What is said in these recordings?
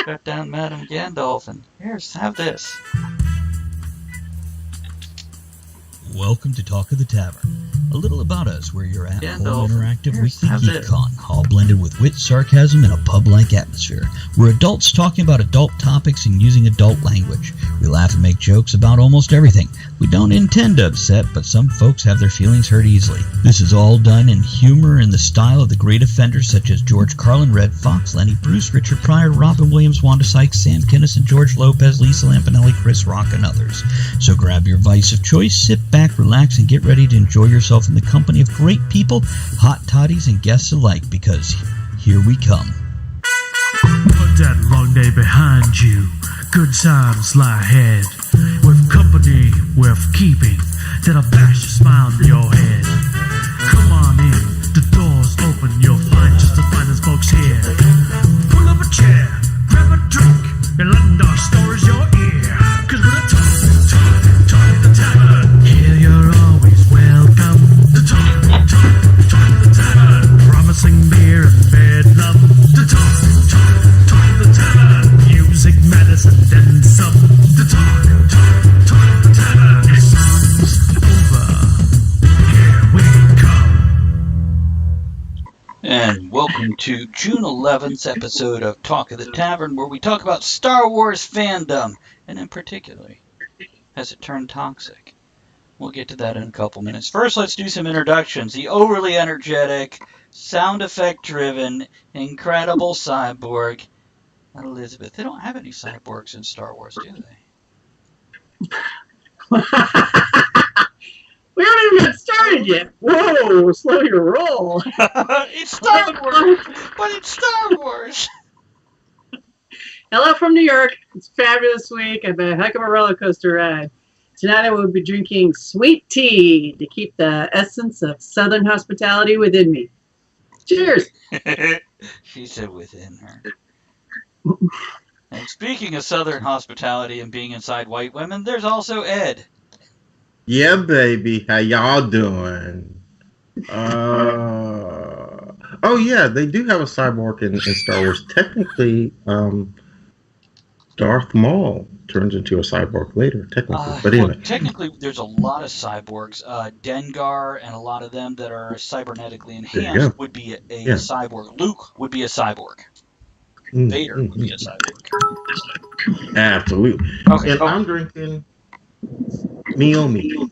Got down Madame Gandalf, and have this. Welcome to Talk of the Tavern. A little about us. We're your at-home interactive weekly have geek con, all blended with wit, sarcasm, and a pub-like atmosphere. We're adults talking about adult topics and using adult language. We laugh and make jokes about almost everything. We don't intend to upset, but some folks have their feelings hurt easily. This is all done in humor in the style of the great offenders such as George Carlin, Red Fox, Lenny Bruce, Richard Pryor, Robin Williams, Wanda Sykes, Sam Kinison, George Lopez, Lisa Lampanelli, Chris Rock, and others. So grab your vice of choice, sit back, relax, and get ready to enjoy yourself in the company of great people, hot toddies, and guests alike, because here we come. Put that long day behind you, good times lie ahead. With company worth keeping, that'll bash a smile in your head. Come on in, the door's open, you'll find just the finest folks here. Pull up a chair, grab a drink, and lend our stories your ear. Cause we're the talk of the tavern. Here you're always welcome. The talk of the tavern. Promising beer and bedlam. The talk of the tavern. Music, medicine, then some. The talk of the tavern. The song's over. Here we come. And welcome to June 11th episode of Talk of the Tavern, where we talk about Star Wars fandom, and in particular, has it turned toxic? We'll get to that in a couple minutes. First, let's do some introductions. The overly energetic, sound effect driven, incredible cyborg, Elizabeth. They don't have any cyborgs in Star Wars, do they? We haven't even started yet. Whoa, slow your roll. It's Star Wars, but it's Star Wars. Hello from New York. It's a fabulous week. I've been a heck of a roller coaster ride. Tonight I will be drinking sweet tea to keep the essence of Southern hospitality within me. Cheers. She said within her. And speaking of Southern hospitality and being inside white women, there's also Ed. Yeah, baby. How y'all doing? Oh, yeah, they do have a cyborg in Star Wars. Technically, Darth Maul turns into a cyborg later, technically. But anyway. Well, technically, there's a lot of cyborgs. Dengar and a lot of them that are cybernetically enhanced would be a cyborg. Luke would be a cyborg. Vader would be a cyborg. Absolutely. Okay, and I'm drinking Naomi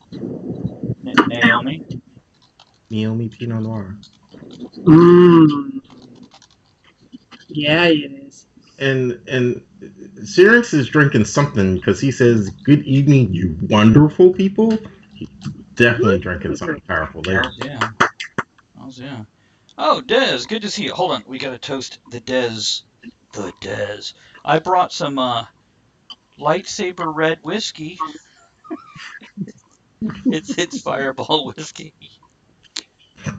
Pinot Noir. Yeah, it is. And Sirius is drinking something because he says, "Good evening, you wonderful people." He's definitely drinking something powerful there. Yeah. Oh, Dez, good to see you. Hold on, we gotta toast the Dez. The Dez. I brought some lightsaber red whiskey. It's Fireball whiskey.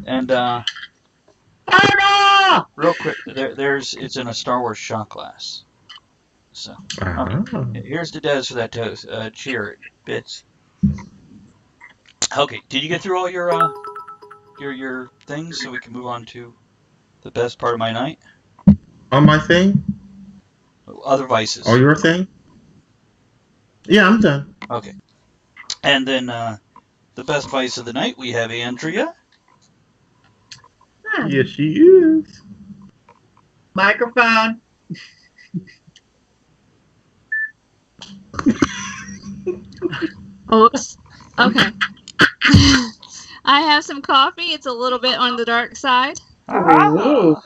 And real quick, it's in a Star Wars shot glass. So here's the Dez for that toast. Cheer, bits. Okay, did you get through all your things so we can move on to the best part of my night? On my thing? Other vices. Oh, your thing? Yeah, I'm done. Okay. And then the best vice of the night, we have Andrea. Yes, she is. Microphone. Oops. Okay. I have some coffee. It's a little bit on the dark side. Oh.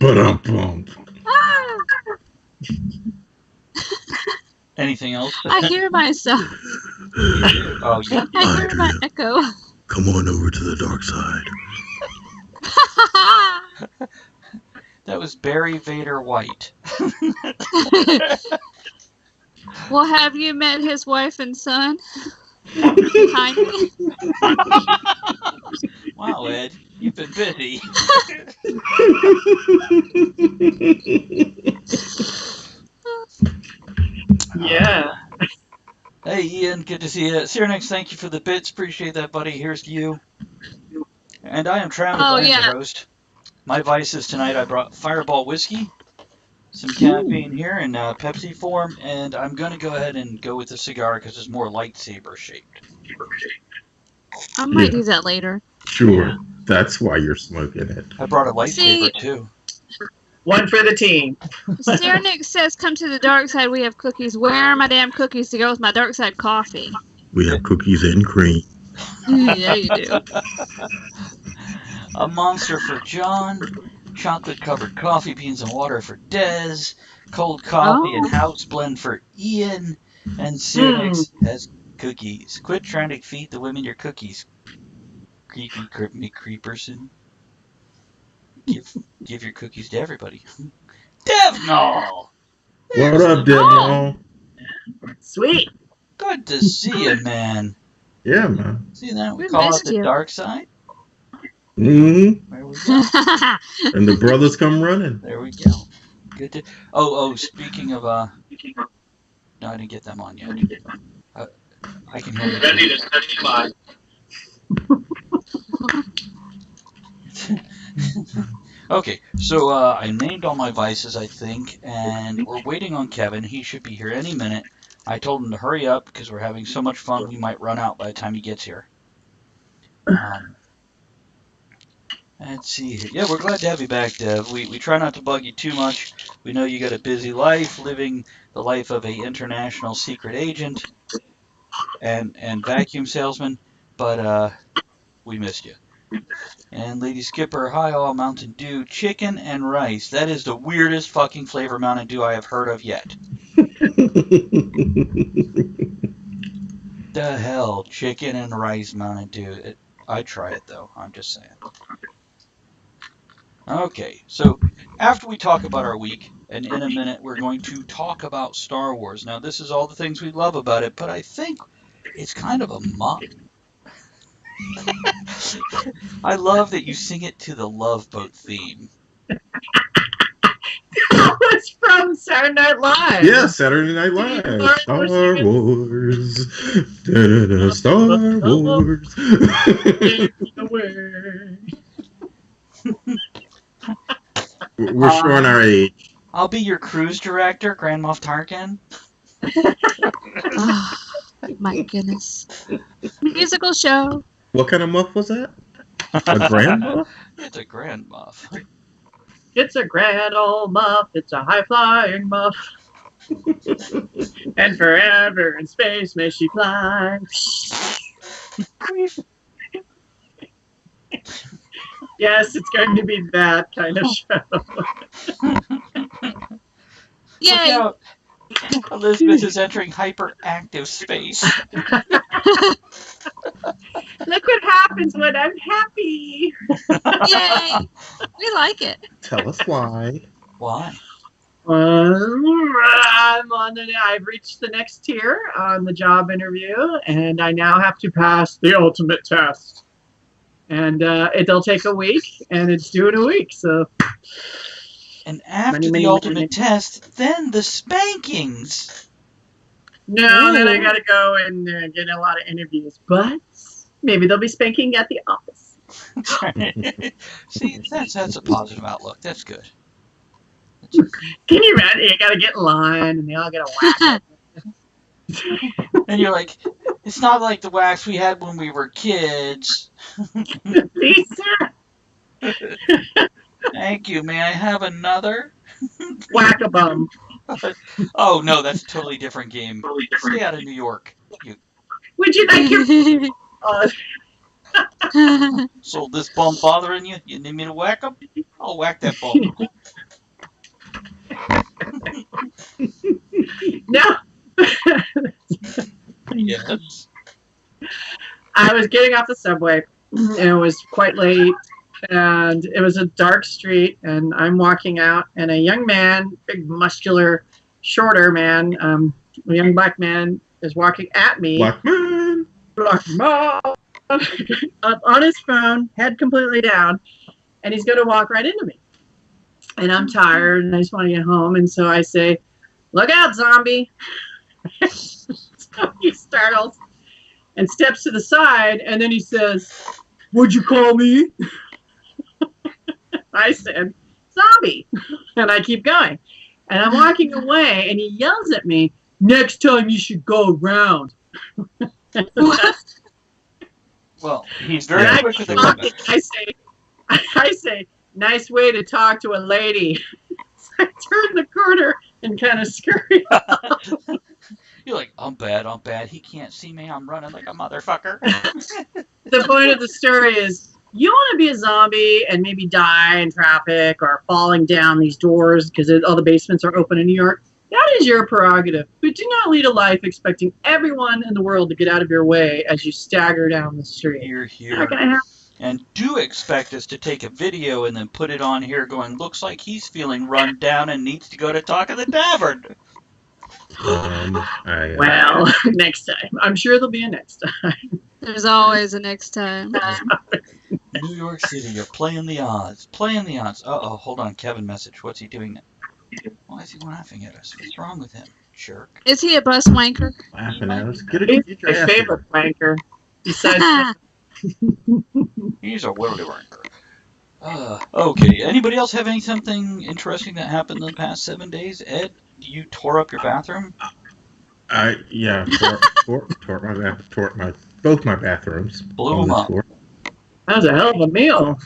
Ba-dum-bum. Ah. Anything else? I hear myself. Oh, yeah. I hear my echo. Come on over to the dark side. That was Barry Vader White. Well, have you met his wife and son? Behind me? Wow, Ed, you've been busy. Yeah. Hey, Ian, good to see you. Cyrenix, thank you for the bits. Appreciate that, buddy. Here's to you. And I am Travis. I am the host. My vices tonight, I brought Fireball whiskey. some caffeine here in Pepsi form, and I'm going to go ahead and go with the cigar because it's more lightsaber shaped. I might Yeah. do that later. Sure. That's why you're smoking it. I brought a lightsaber See- too. One for the team. Sarah Nick says, "Come to the dark side. We have cookies. Where are my damn cookies to go with my dark side coffee?" We have cookies and cream. Yeah, you do. A monster for John, chocolate covered coffee beans and water for Dez, cold coffee and house blend for Ian, and Cyrix has cookies. Quit trying to feed the women your cookies, creepy creeperson. Give your cookies to everybody. Devnall! What up, Devnall? Sweet. Good to see you, man. Yeah, man. See that? We We call it missed the you. dark side. Mm-hmm. There we go. And the brothers come running. There we go. Good to. Oh. Speaking of no, I didn't get them on yet. I can hear Ready you. to study by. Okay, so I named all my vices, I think, and we're waiting on Kevin. He should be here any minute. I told him to hurry up because we're having so much fun we might run out by the time he gets here. Let's see here. Yeah, we're glad to have you back, Dev. We try not to bug you too much. We know you got a busy life, living the life of a international secret agent and vacuum salesman, but we missed you. And Lady Skipper, hi all, Mountain Dew, chicken and rice. That is the weirdest fucking flavor Mountain Dew I have heard of yet. The hell, chicken and rice Mountain Dew. I'd try it though, I'm just saying. Okay, so after we talk about our week, and in a minute we're going to talk about Star Wars. Now this is all the things we love about it, but I think it's kind of a muck. I love that you sing it to the Love Boat theme. That was from Saturday Night Live. Yeah, Saturday Night Live. Star Wars. Da-da-da, Star Wars. We're showing our age. I'll be your cruise director, Grand Moff Tarkin. Oh, my goodness. Musical show. What kind of muff was that? A grandma? It's a Grand Moff. It's a grand old muff. It's a high-flying muff. And forever in space may she fly. Yes, it's going to be that kind of show. Yay! Look out. Elizabeth is entering hyperactive space. Look what happens when I'm happy. Yay! We like it. Tell us why. Why? I've reached the next tier on the job interview, and I now have to pass the ultimate test. And it'll take a week, and it's due in a week. So, And after the many, ultimate test, then the spankings. no, then I got to go and get a lot of interviews. But maybe they'll be spanking at the office. See, that's a positive outlook. That's good. Can you imagine? You got to get in line, and they all get a whack. And you're like, it's not like the wax we had when we were kids. Lisa, Thank you. May I have another? whack a bum. Oh, no, that's a totally different game. Stay out of New York. Would you like your? So this bum bothering you? You need me to whack him? I'll whack that bum. No. Yes. I was getting off the subway, and it was quite late, and it was a dark street, and I'm walking out, and a young man, big, muscular, shorter man, a young black man, is walking at me. Black man. Black man. Up on his phone, head completely down, and he's going to walk right into me. And I'm tired, and I just want to get home, and so I say, "Look out, zombie." So he startles and steps to the side, and then he says, "What'd you call me?" I said, "Zombie." And I keep going. And I'm walking away, and he yells at me, "Next time you should go around." Well, he's very And quick with the I comeback. I say, "Nice way to talk to a lady." So I turn the corner and kind of scurry. You're like, I'm bad. He can't see me. I'm running like a motherfucker. The point of the story is, you want to be a zombie and maybe die in traffic or falling down these doors because all the basements are open in New York. That is your prerogative. But do not lead a life expecting everyone in the world to get out of your way as you stagger down the street. Here, Not here. gonna happen. And do expect us to take a video and then put it on here going, looks like he's feeling run down and needs to go to Talk of the Tavern. Well, next time. I'm sure there'll be a next time. There's always a next time. New York City, you're playing the odds. Uh-oh, hold on. Kevin message. What's he doing now? Why is he laughing at us? What's wrong with him? Jerk. Is he a bus wanker? Laughing at us. Get He's your my ass favorite wanker. Besides, He's a willy wanker. Okay. Anybody else have something interesting that happened in the past 7 days? Ed, you tore up your bathroom? Yeah, tore both my bathrooms. Blew them up. that was a hell of a meal.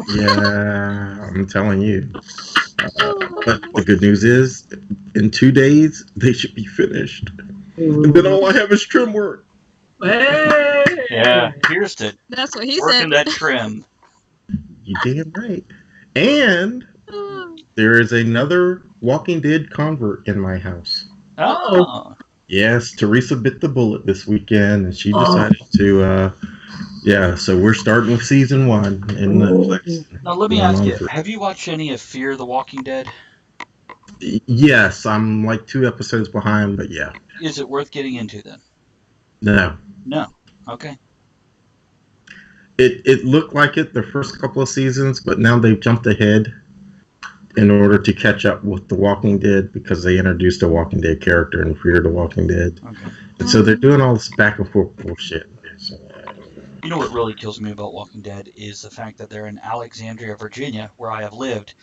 Yeah, I'm telling you. But the good news is, in 2 days, they should be finished. And then all I have is trim work. Hey! Yeah, here's to That's what he working said. that trim. You damn right. And there is another Walking Dead convert in my house. Oh. Yes, Teresa bit the bullet this weekend, and she decided to, so we're starting with season 1 in Netflix. Now, let me ask you, have you watched any of Fear the Walking Dead? Yes, I'm like 2 episodes behind, but yeah. Is it worth getting into then? No. No. Okay. It looked like it the first couple of seasons, but now they've jumped ahead in order to catch up with The Walking Dead because they introduced a Walking Dead character in Fear the Walking Dead. Okay. And so they're doing all this back and forth bullshit. So, You know what really kills me about Walking Dead is the fact that they're in Alexandria, Virginia, where I have lived.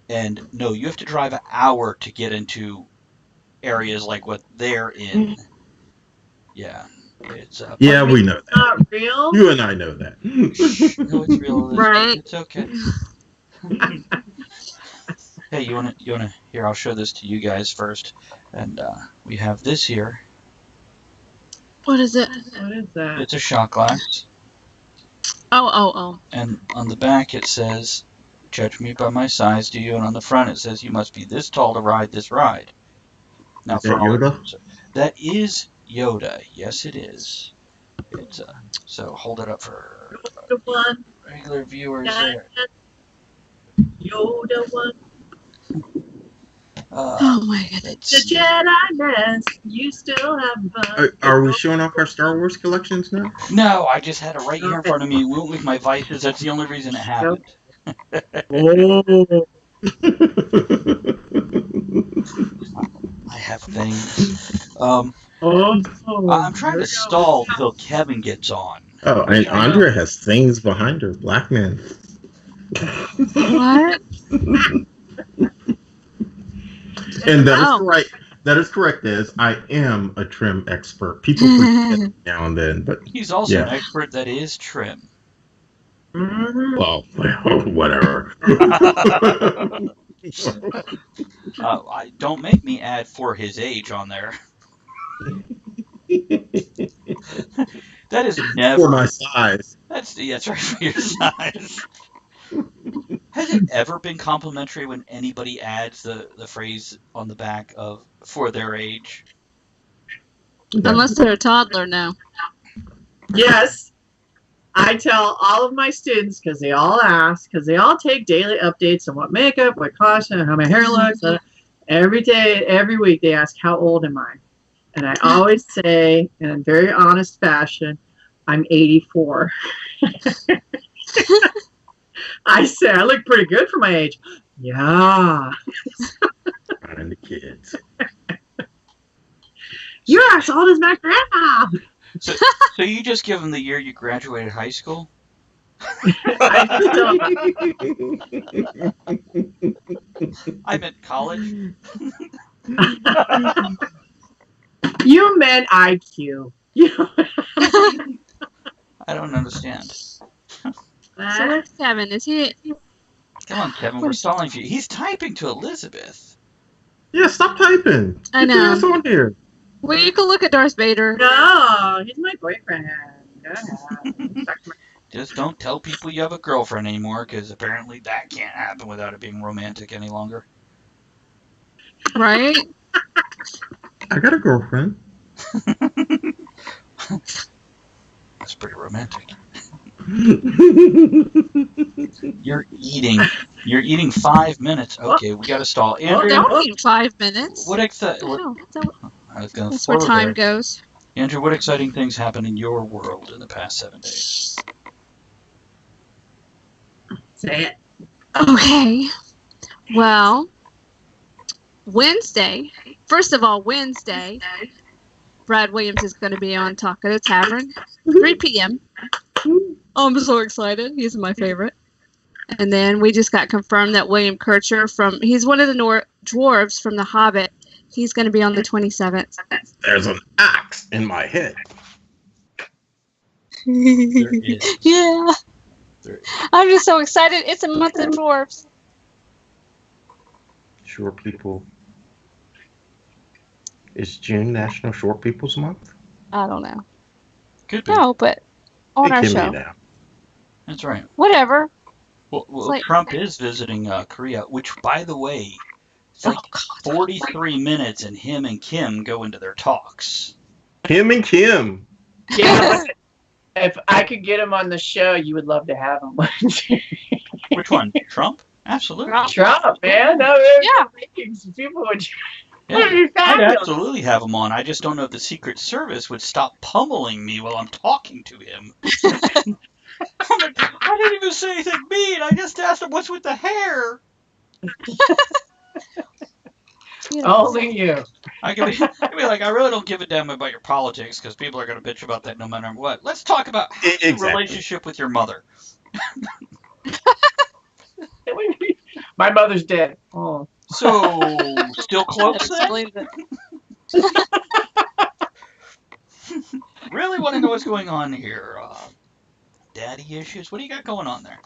And no, you have to drive an hour to get into areas like what they're in. Yeah. It's yeah, we know that. Not real? You and I know that. No, it's real. Right. It's okay. Hey, you wanna here? I'll show this to you guys first, and we have this here. What is it? What is that? It's a shot glass, Oh. and on the back it says, "Judge me by my size, do you?" And on the front it says, "You must be this tall to ride this ride." Now, Is that Yoda? That is Yoda. Yes, it is. It's so hold it up for Yoda one. regular viewers there. Yoda one. Oh my The goodness. Jedi Mask. You still have fun. Are we showing off our Star Wars collections now? No, I just had it right here in front of me. It went with my vices. That's the only reason it happened. Oh. I have things. I'm trying to stall till Kevin gets on. Oh, and Andrea has things behind her. Black men. What? And that is correct, Des. I am a trim expert. People forget it now and then, but He's also an expert that is trim. well, whatever. Don't make me add for his age on there. That is never For my size. That's right, for your size. Has it ever been complimentary when anybody adds the phrase on the back of "for their age"? Unless they're a toddler now. Yes. I tell all of my students, because they all ask, because they all take daily updates on what makeup, what costume, how my hair looks. Every day, every week, they ask, how old am I? And I always say, in a very honest fashion, I'm 84. I say, I look pretty good for my age. Yeah. And the kids. You're as old as my grandma. So you just give them the year you graduated high school? I meant college. You meant IQ. I don't understand. So where's Kevin? Is he? Come on, Kevin, we're stalling for you. He's typing to Elizabeth. Yeah, stop typing. I Get your know. ass on here. Well, you can look at Darth Vader. No, he's my boyfriend. Go ahead. Just don't tell people you have a girlfriend anymore, because apparently that can't happen without it being romantic any longer. Right? I got a girlfriend. That's pretty romantic. You're eating 5 minutes. Okay, we got to stall. Andrew, Don't need 5 minutes. what Oh, I was going to that's where time goes. Andrew, what exciting things happened in your world in the past 7 days? Say it. Okay. Well, Wednesday. First of all, Wednesday, Brad Williams is going to be on Talk at the Tavern, 3 p.m. I'm so excited. He's my favorite. And then we just got confirmed that William Kircher he's one of the dwarves from The Hobbit. He's going to be on the 27th. There's an axe in my head. There is. Yeah. I'm just so excited. It's a month of dwarves. Short people. Is June National Short People's Month? I don't know. Could be. No, but on It our can show. be now. That's right. Whatever. Well, like- Trump is visiting Korea, which, by the way, it's like 43 minutes, and him and Kim go into their talks. Him and Kim. Yeah, if I could get him on the show, you would love to have him. Which one? Trump? Absolutely. Trump, man. No, Yeah. People would. Yeah, I'd absolutely have him on. I just don't know if the Secret Service would stop pummeling me while I'm talking to him. I didn't even say anything mean. I just asked him what's with the hair. Only you. I could be like, I really don't give a damn about your politics, because people are going to bitch about that no matter what. Let's talk about your relationship with your mother. My mother's dead. Oh. So, still close then? Really want to know what's going on here. Daddy issues? What do you got going on there?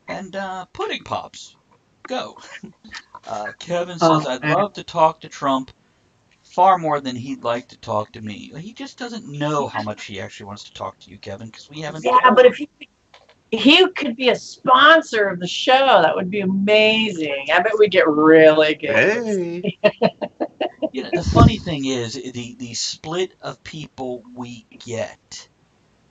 And pudding pops. Go. Kevin says, I'd love to talk to Trump far more than he'd like to talk to me. He just doesn't know how much he actually wants to talk to you, Kevin, because we haven't. Yeah, but if he could be a sponsor of the show, that would be amazing. I bet we'd get really good. Hey. You know, the funny thing is the split of people we get.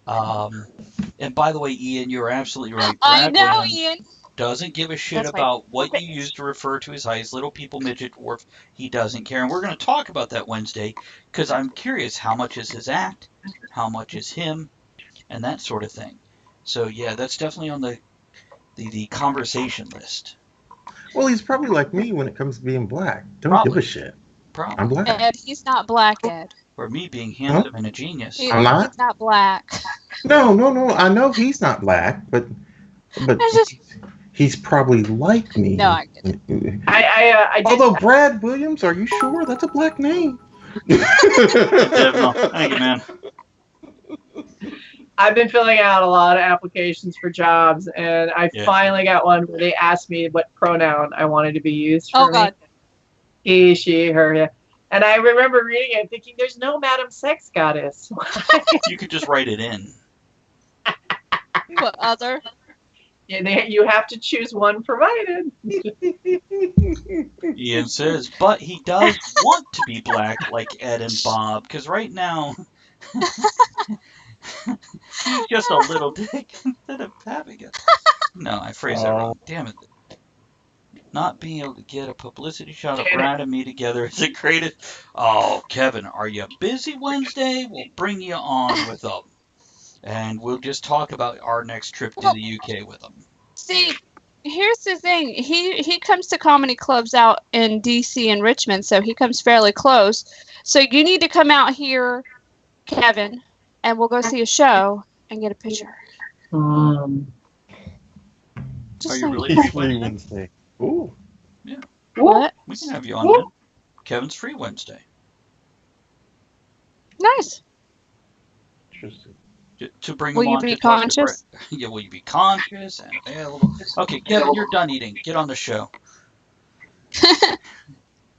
And by the way, Ian, you're absolutely right. I Brad know, Williams Ian. doesn't give a shit That's about what you use to refer to his height, little people, midget, dwarf. He doesn't care. And we're going to talk about that Wednesday, because I'm curious how much is his act, how much is him, and that sort of thing. So, yeah, that's definitely on the conversation list. Well, he's probably like me when it comes to being black. Don't Probably. give a shit. Probably. I'm black. Ed, he's not black, Ed. Or me being handsome and a genius. I'm not? He's not black. No. I know he's not black, but he's probably like me. No, I get it. I did. Although Brad Williams, are you sure that's a black name? Thank you, man. I've been filling out a lot of applications for jobs, and I finally got one where they asked me what pronoun I wanted to be used for. Oh, God. He, she, her, yeah. And I remember reading it thinking, there's no Madam Sex Goddess. You could just write it in. What other? Yeah, you have to choose one provided. Ian says, but he does want to be black like Ed and Bob, because right now he's just a little dick instead of having it. No, I phrased that wrong. Damn it. Not being able to get a publicity shot of Brad and me together is the greatest. Oh, Kevin, are you busy Wednesday? We'll bring you on with them. And we'll just talk about our next trip to the UK with them. See, here's the thing. He comes to comedy clubs out in D.C. and Richmond, so he comes fairly close. So you need to come out here, Kevin, and we'll go see a show and get a picture. Are you really He's free free Wednesday? Wednesday. Ooh. Yeah, What? we can have you on then. Kevin's free Wednesday. Nice. Interesting. To bring Will him you on be to talk to conscious? Yeah, will you be conscious and available? Okay, Kevin, you're done eating. Get on the show.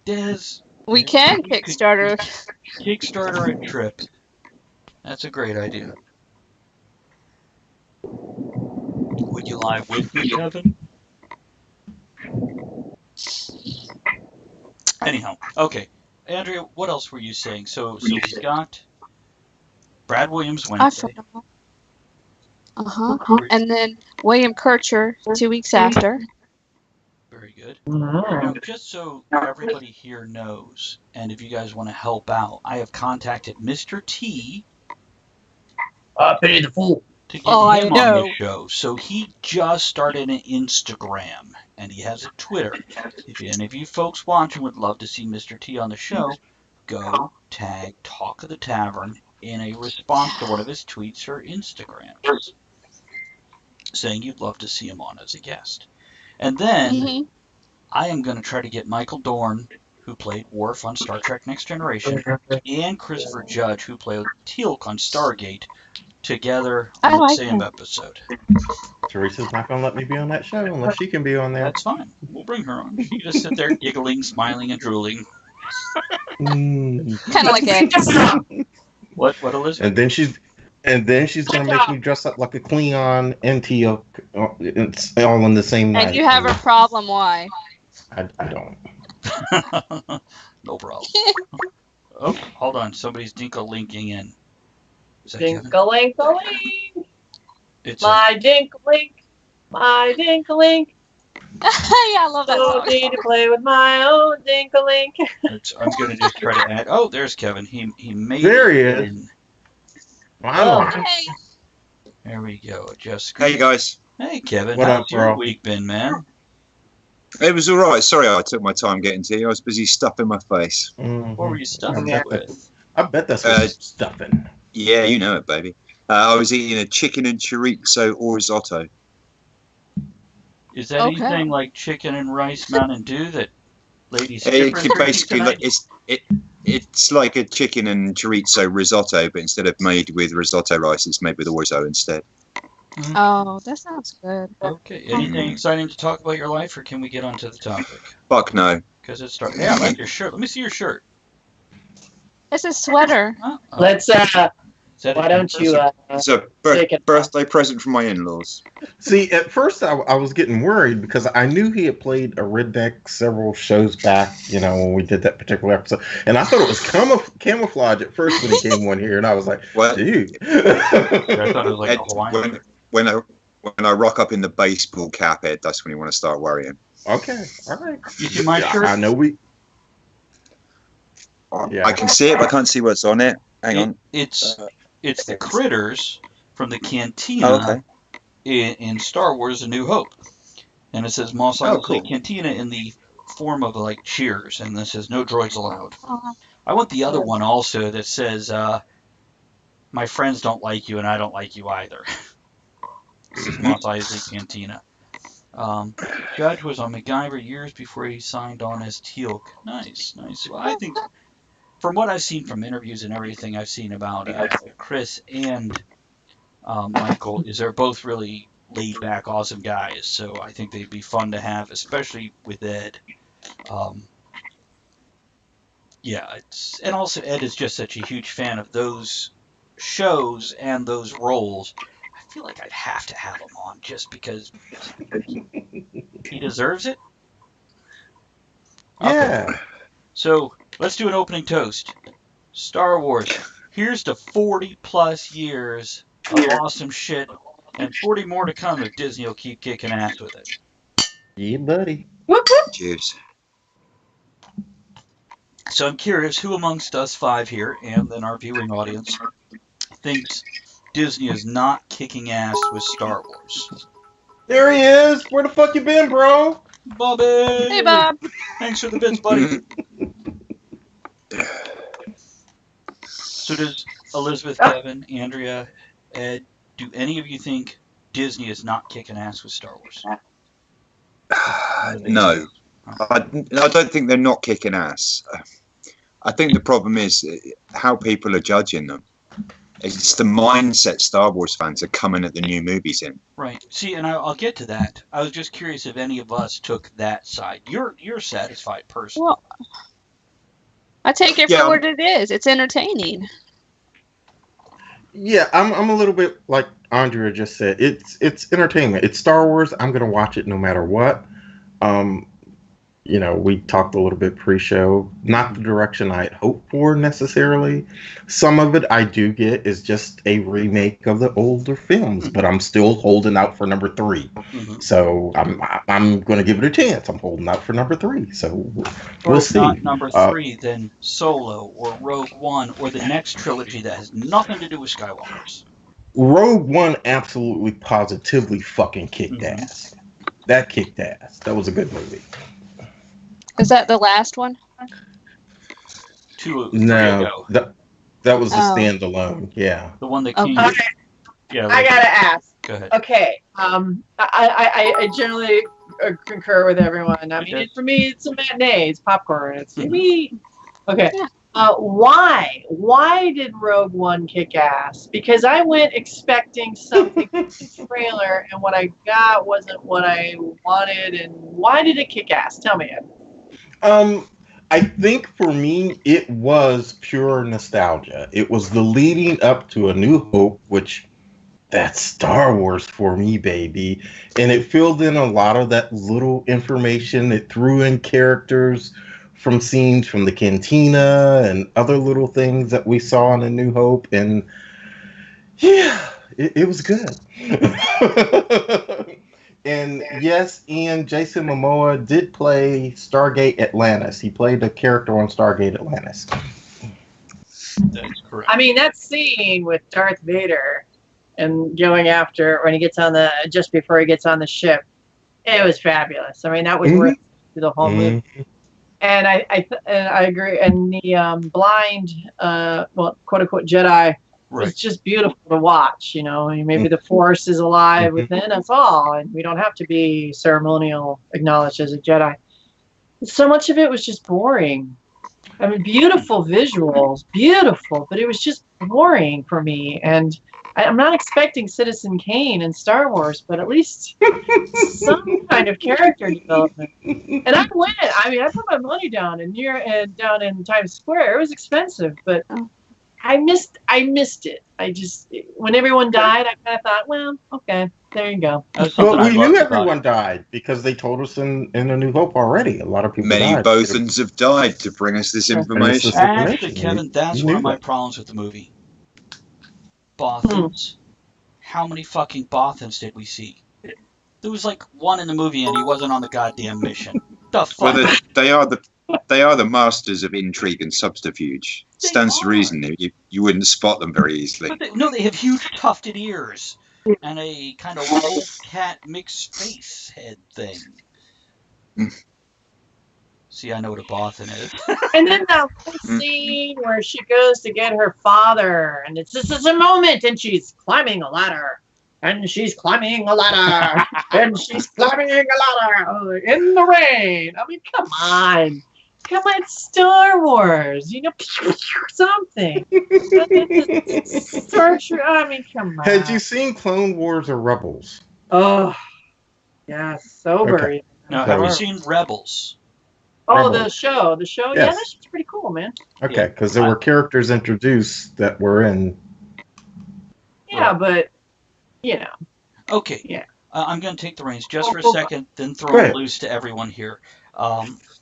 Des, We maybe can we could Kickstarter. Kickstarter a trip. That's a great idea. Would you live with me, Kevin? Anyhow, okay. Andrea, what else were you saying? So we've got Brad Williams I Wednesday. forgot. And then William Kircher 2 weeks after. Very good. Now, just so everybody here knows, and if you guys want to help out, I have contacted Mr. T Pay the fool. to get Oh, I him on know. this show. So he just started an Instagram, and he has a Twitter. If any of you folks watching would love to see Mr. T on the show, go tag Talk of the Tavern in a response to one of his tweets or Instagrams, saying you'd love to see him on as a guest. And then I am going to try to get Michael Dorn, who played Worf on Star Trek Next Generation, and Christopher Judge, who played Teal'c on Stargate, together on I the like same that. episode. Teresa's not gonna let me be on that show unless she can be on there. That's fine. We'll bring her on. She can just sit there giggling, smiling, and drooling. Mm. Kind of like eggs. What, Elizabeth? And then she's gonna make me dress up like a Klingon and Teal'c. It's all in the same night. And you have a problem, why? I don't. No problem. Oh, hold on. Somebody's dinka-linking in. Is that Kevin? Dink-a-link-a-link. It's My dink-a-link. My dink-a-link. Yeah, I love that So song. need to play with my own dink-a-link. I'm going to just try to add. Oh, there's Kevin. He made There he it is. in. Wow. Hey. There we go. Just Hey guys, Hey, Kevin. What How's up, your bro? week been, man? it was all right. Sorry, I took my time getting to you. I was busy stuffing my face. Mhm. What were you stuffing I it bet with? I bet that's what it's stuffing. Yeah, you know it, baby. I was eating a chicken and chorizo or risotto. Is that Okay. anything like chicken and rice Mountain Dew that ladies It strippers could drinking basically tonight? it's like a chicken and chorizo risotto, but instead of made with risotto rice, it's made with orzo instead. Oh, that sounds good. Okay. Anything exciting to talk about your life, or can we get on to the topic? Fuck no. Because it's starting. Hey, I like your shirt. Let me see your shirt. It's a sweater. Uh-oh. Let's, Is that why a don't you, It's a take it. birthday present from my in-laws. See, at first I was getting worried because I knew he had played a redneck several shows back, when we did that particular episode. And I thought it was camouflage at first when he came on here. And I was like, What? dude. I thought it was like a Hawaiian. When I rock up in the baseball cap, Ed, that's when you want to start worrying. Okay, all right. You see my shirt? I know we... Yeah. I can see it, but I can't see what's on it. Hang on. It's the critters from the cantina Oh, okay. in Star Wars: A New Hope, and it says Mos Eisley cool. Cantina in the form of like cheers, and this says no droids allowed. Oh, I want the other one also that says my friends don't like you and I don't like you either. This is Mos Eisley Cantina. Judge was on MacGyver years before he signed on as Teal'c. Nice. Well, I think from what I've seen from interviews and everything I've seen about Chris and Michael, is they're both really laid back, awesome guys. So I think they'd be fun to have, especially with Ed. And also Ed is just such a huge fan of those shows and those roles. I feel like I'd have to have him on just because he deserves it. Yeah. Okay. So let's do an opening toast. Star Wars. Here's to 40 plus years of awesome shit, and 40 more to come if Disney will keep kicking ass with it. Yeah, buddy. Cheers. So I'm curious who amongst us five here, and then our viewing audience, thinks Disney is not kicking ass with Star Wars. There he is. Where the fuck you been, bro? Bobby! hey, Bob. Thanks for the bits, buddy. So does Elizabeth, Kevin, Andrea, Ed, do any of you think Disney is not kicking ass with Star Wars. No. I don't think they're not kicking ass. I think the problem is how people are judging them. It's the mindset Star Wars fans are coming at the new movies in. Right. See, and I'll get to that. I was just curious if any of us took that side. You're satisfied personally. Well, I take it for what it is. It's entertaining. Yeah, I'm a little bit like Andrea just said. It's entertainment. It's Star Wars. I'm gonna watch it no matter what. You know, we talked a little bit pre-show. Not the direction I'd hoped for necessarily. Some of it I do get is just a remake of the older films, but I'm still holding out for number 3. Mm-hmm. So I'm going to give it a chance. I'm holding out for number 3. So we'll see. Not number 3, then Solo or Rogue One or the next trilogy that has nothing to do with Skywalkers. Rogue One absolutely, positively fucking kicked ass. That kicked ass. That was a good movie. Is that the last one? 2 No, that was the standalone. Yeah, the one that came. Okay. Yeah, I gotta ask. Go ahead. Okay, I generally concur with everyone. I mean, for me, it's a matinee. It's popcorn. It's me. Okay. Yeah. Why did Rogue One kick ass? Because I went expecting something from the trailer, and what I got wasn't what I wanted. And why did it kick ass? Tell me it. I think for me, it was pure nostalgia. It was the leading up to A New Hope, which that's Star Wars for me, baby. And it filled in a lot of that little information. It threw in characters from scenes from the cantina and other little things that we saw in A New Hope. And yeah, it was good. And yes, Jason Momoa did play Stargate Atlantis. He played a character on Stargate Atlantis. That's correct. I mean, that scene with Darth Vader and going after when he gets on just before he gets on the ship, it was fabulous. I mean, that was worth the whole movie. And I agree. And the blind, quote unquote Jedi. Right. It's just beautiful to watch, you know. Maybe the Force is alive within us all, and we don't have to be ceremonial acknowledged as a Jedi. So much of it was just boring. I mean, beautiful visuals, beautiful, but it was just boring for me. And I'm not expecting Citizen Kane in Star Wars, but at least some kind of character development. And I went. I mean, I put my money down down in Times Square. It was expensive, but. I missed it. When everyone died, I kind of thought, well, okay, there you go. Well, we knew everyone died because they told us in A New Hope already. A lot of people died. Many Bothans have died to bring us this information. Actually, Kevin, that's one of my problems with the movie. Bothans. How many fucking Bothans did we see? There was like one in the movie and he wasn't on the goddamn mission. The fuck? Well, they are the masters of intrigue and subterfuge. Stands to reason you wouldn't spot them very easily. But they have huge tufted ears and a kind of wolf cat mixed face head thing. See, I know what a Bothan is. And then that scene where she goes to get her father, and this is a moment, and she's climbing a ladder. And she's climbing a ladder. And she's climbing a ladder in the rain. I mean, come on. Come on, Star Wars. You know, something. I mean, come on. Had you seen Clone Wars or Rebels? Oh, yeah, sober. Okay. Now, have you seen Rebels? Oh, the show. Yes. Yeah, that's pretty cool, man. Okay, because there were characters introduced that were in. Yeah, but, you know. Okay. Yeah. I'm going to take the reins just for a second, then throw it loose to everyone here.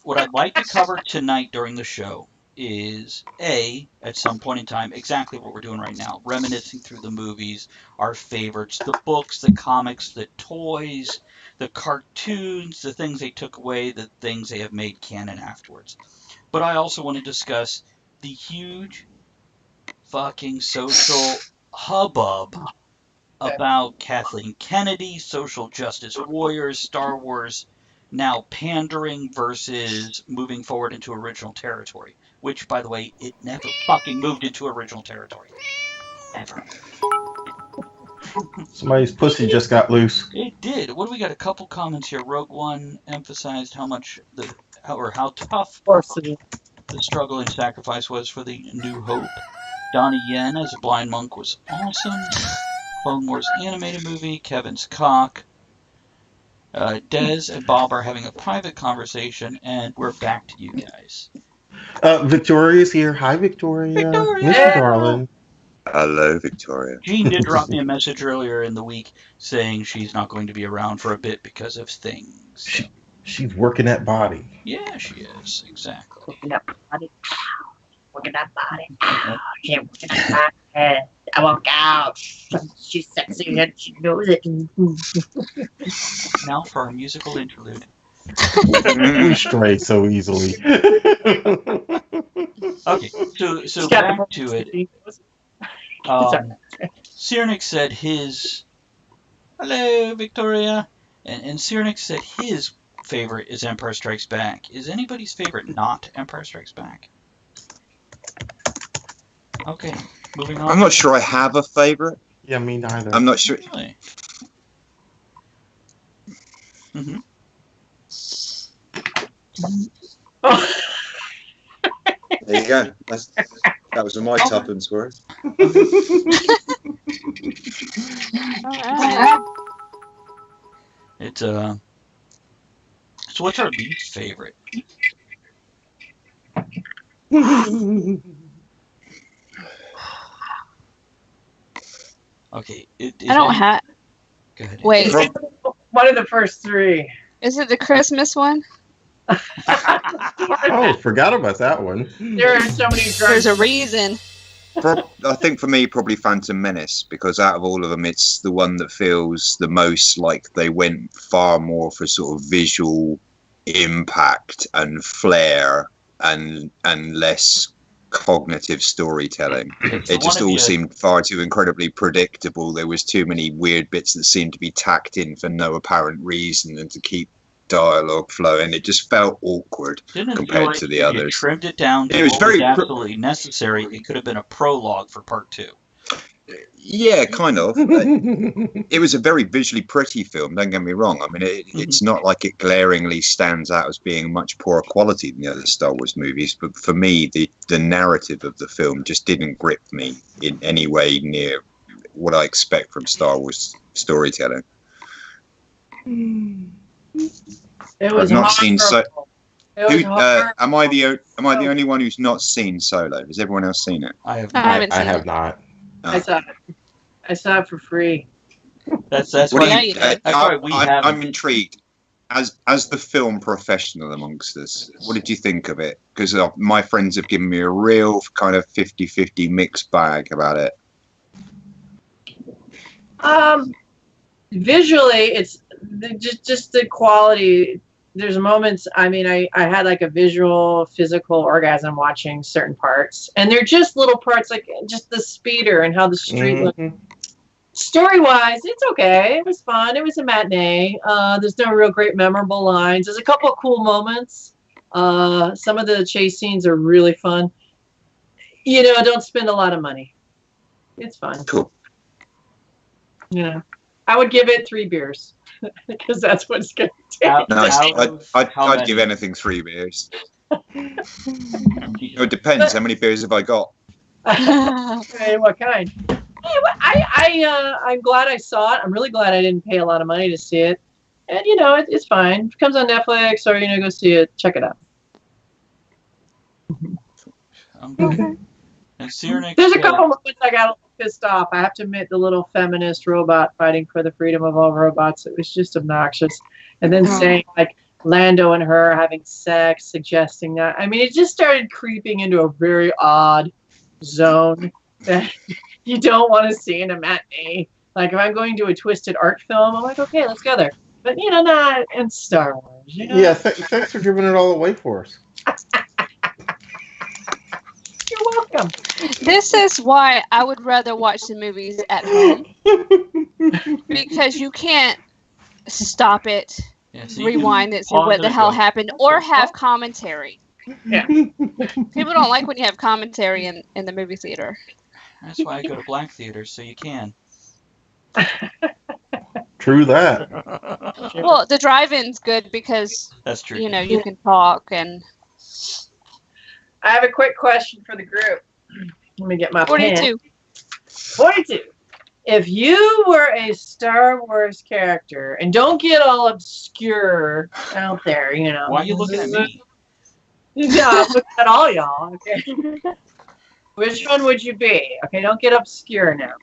What I'd like to cover tonight during the show is, at some point in time, exactly what we're doing right now, reminiscing through the movies, our favorites, the books, the comics, the toys, the cartoons, the things they took away, the things they have made canon afterwards. But I also want to discuss the huge fucking social hubbub about Kathleen Kennedy, social justice warriors, Star Wars now pandering versus moving forward into original territory. Which, by the way, it never fucking moved into original territory. Ever. Somebody's pussy just got loose. It did. What do we got? A couple comments here. Rogue One emphasized how tough Of course it is. the struggle and sacrifice was for the New Hope. Donnie Yen as a blind monk was awesome. Clone Wars animated movie. Kevin's cock. Des and Bob are having a private conversation, and we're back to you guys. Victoria's here. Hi, Victoria. Victoria! Miss you, darling. Hello, Victoria. Jean did drop me a message earlier in the week saying she's not going to be around for a bit because of things. She's working that body. Yeah, she is. Exactly. Working that body. Working that body. She's working that body. I walk out. She's sexy and she knows it. Now for our musical interlude. We stray so easily. Okay, so back to it. Cyrnic said his... Hello, Victoria. And Cyrnic said his favorite is Empire Strikes Back. Is anybody's favorite not Empire Strikes Back? Okay, moving on. I'm not sure I have a favorite. Yeah, me neither. I'm not sure. Really? Mm-hmm. There you go. That was my tuppence worth. It's so what's our least favorite? Okay, I don't have. Go ahead. Wait, What are the first three? is it the Christmas one? Oh, forgot about that one. There are so many drugs. There's a reason. I think for me, probably Phantom Menace, because out of all of them, it's the one that feels the most like they went far more for sort of visual impact and flair and less cognitive storytelling. It just all seemed far too incredibly predictable. There was too many weird bits that seemed to be tacked in for no apparent reason and to keep dialogue flowing. It just felt awkward compared to the others. It trimmed it down to what was absolutely necessary. It could have been a prologue for part 2. Yeah, kind of. It was a very visually pretty film, don't get me wrong. I mean, it's not like it glaringly stands out as being much poorer quality than the other Star Wars movies, but for me, the narrative of the film just didn't grip me in any way near what I expect from Star Wars storytelling. It was I've not seen horrible. It was am I the only one who's not seen Solo? Has everyone else seen it? I have. I have not. I saw it. I saw it for free. That's What why. do you- That's why we have. I'm intrigued. As the film professional amongst us, what did you think of it? Because my friends have given me a real kind of 50-50 mixed bag about it. Visually, it's just the quality. There's moments, I mean, I had like a visual, physical orgasm watching certain parts. And they're just little parts, like just the speeder and how the street looked. Story-wise, it's okay. It was fun. It was a matinee. There's no real great memorable lines. There's a couple of cool moments. Some of the chase scenes are really fun. You know, don't spend a lot of money. It's fun. Cool. Yeah. I would give it 3 beers. Because that's what it's going to take. Nice. I'd many? give anything 3 beers. It depends. How many beers have I got? Okay, what kind? I'm glad I saw it. I'm really glad I didn't pay a lot of money to see it. And, you know, it's fine. If it comes on Netflix or, you know, go see it, check it out. Okay. And Cyrnic There's a said- couple moments I got a little pissed off. I have to admit, the little feminist robot fighting for the freedom of all robots, it was just obnoxious. And then saying, like, Lando and her having sex, suggesting that. I mean, it just started creeping into a very odd zone that you don't want to see in a matinee. Like, if I'm going to a twisted art film, I'm like, okay, let's go there. But, you know, not in Star Wars. You know? Yeah, thanks for giving it all away for us. You're welcome. This is why I would rather watch the movies at home. Because you can't stop it, Yeah, so you rewind can it, see pause what the and hell go, happened, or have commentary. Yeah. People don't like when you have commentary in the movie theater. That's why I go to black theaters, so you can. True that. Well, the drive-in's good because That's true. you can talk and. I have a quick question for the group. Let me get my pen. 42. 42. If you were a Star Wars character, and don't get all obscure out there, Why are you looking at me? Yeah, I'm looking at all y'all. Okay. Which one would you be? Okay, don't get obscure now.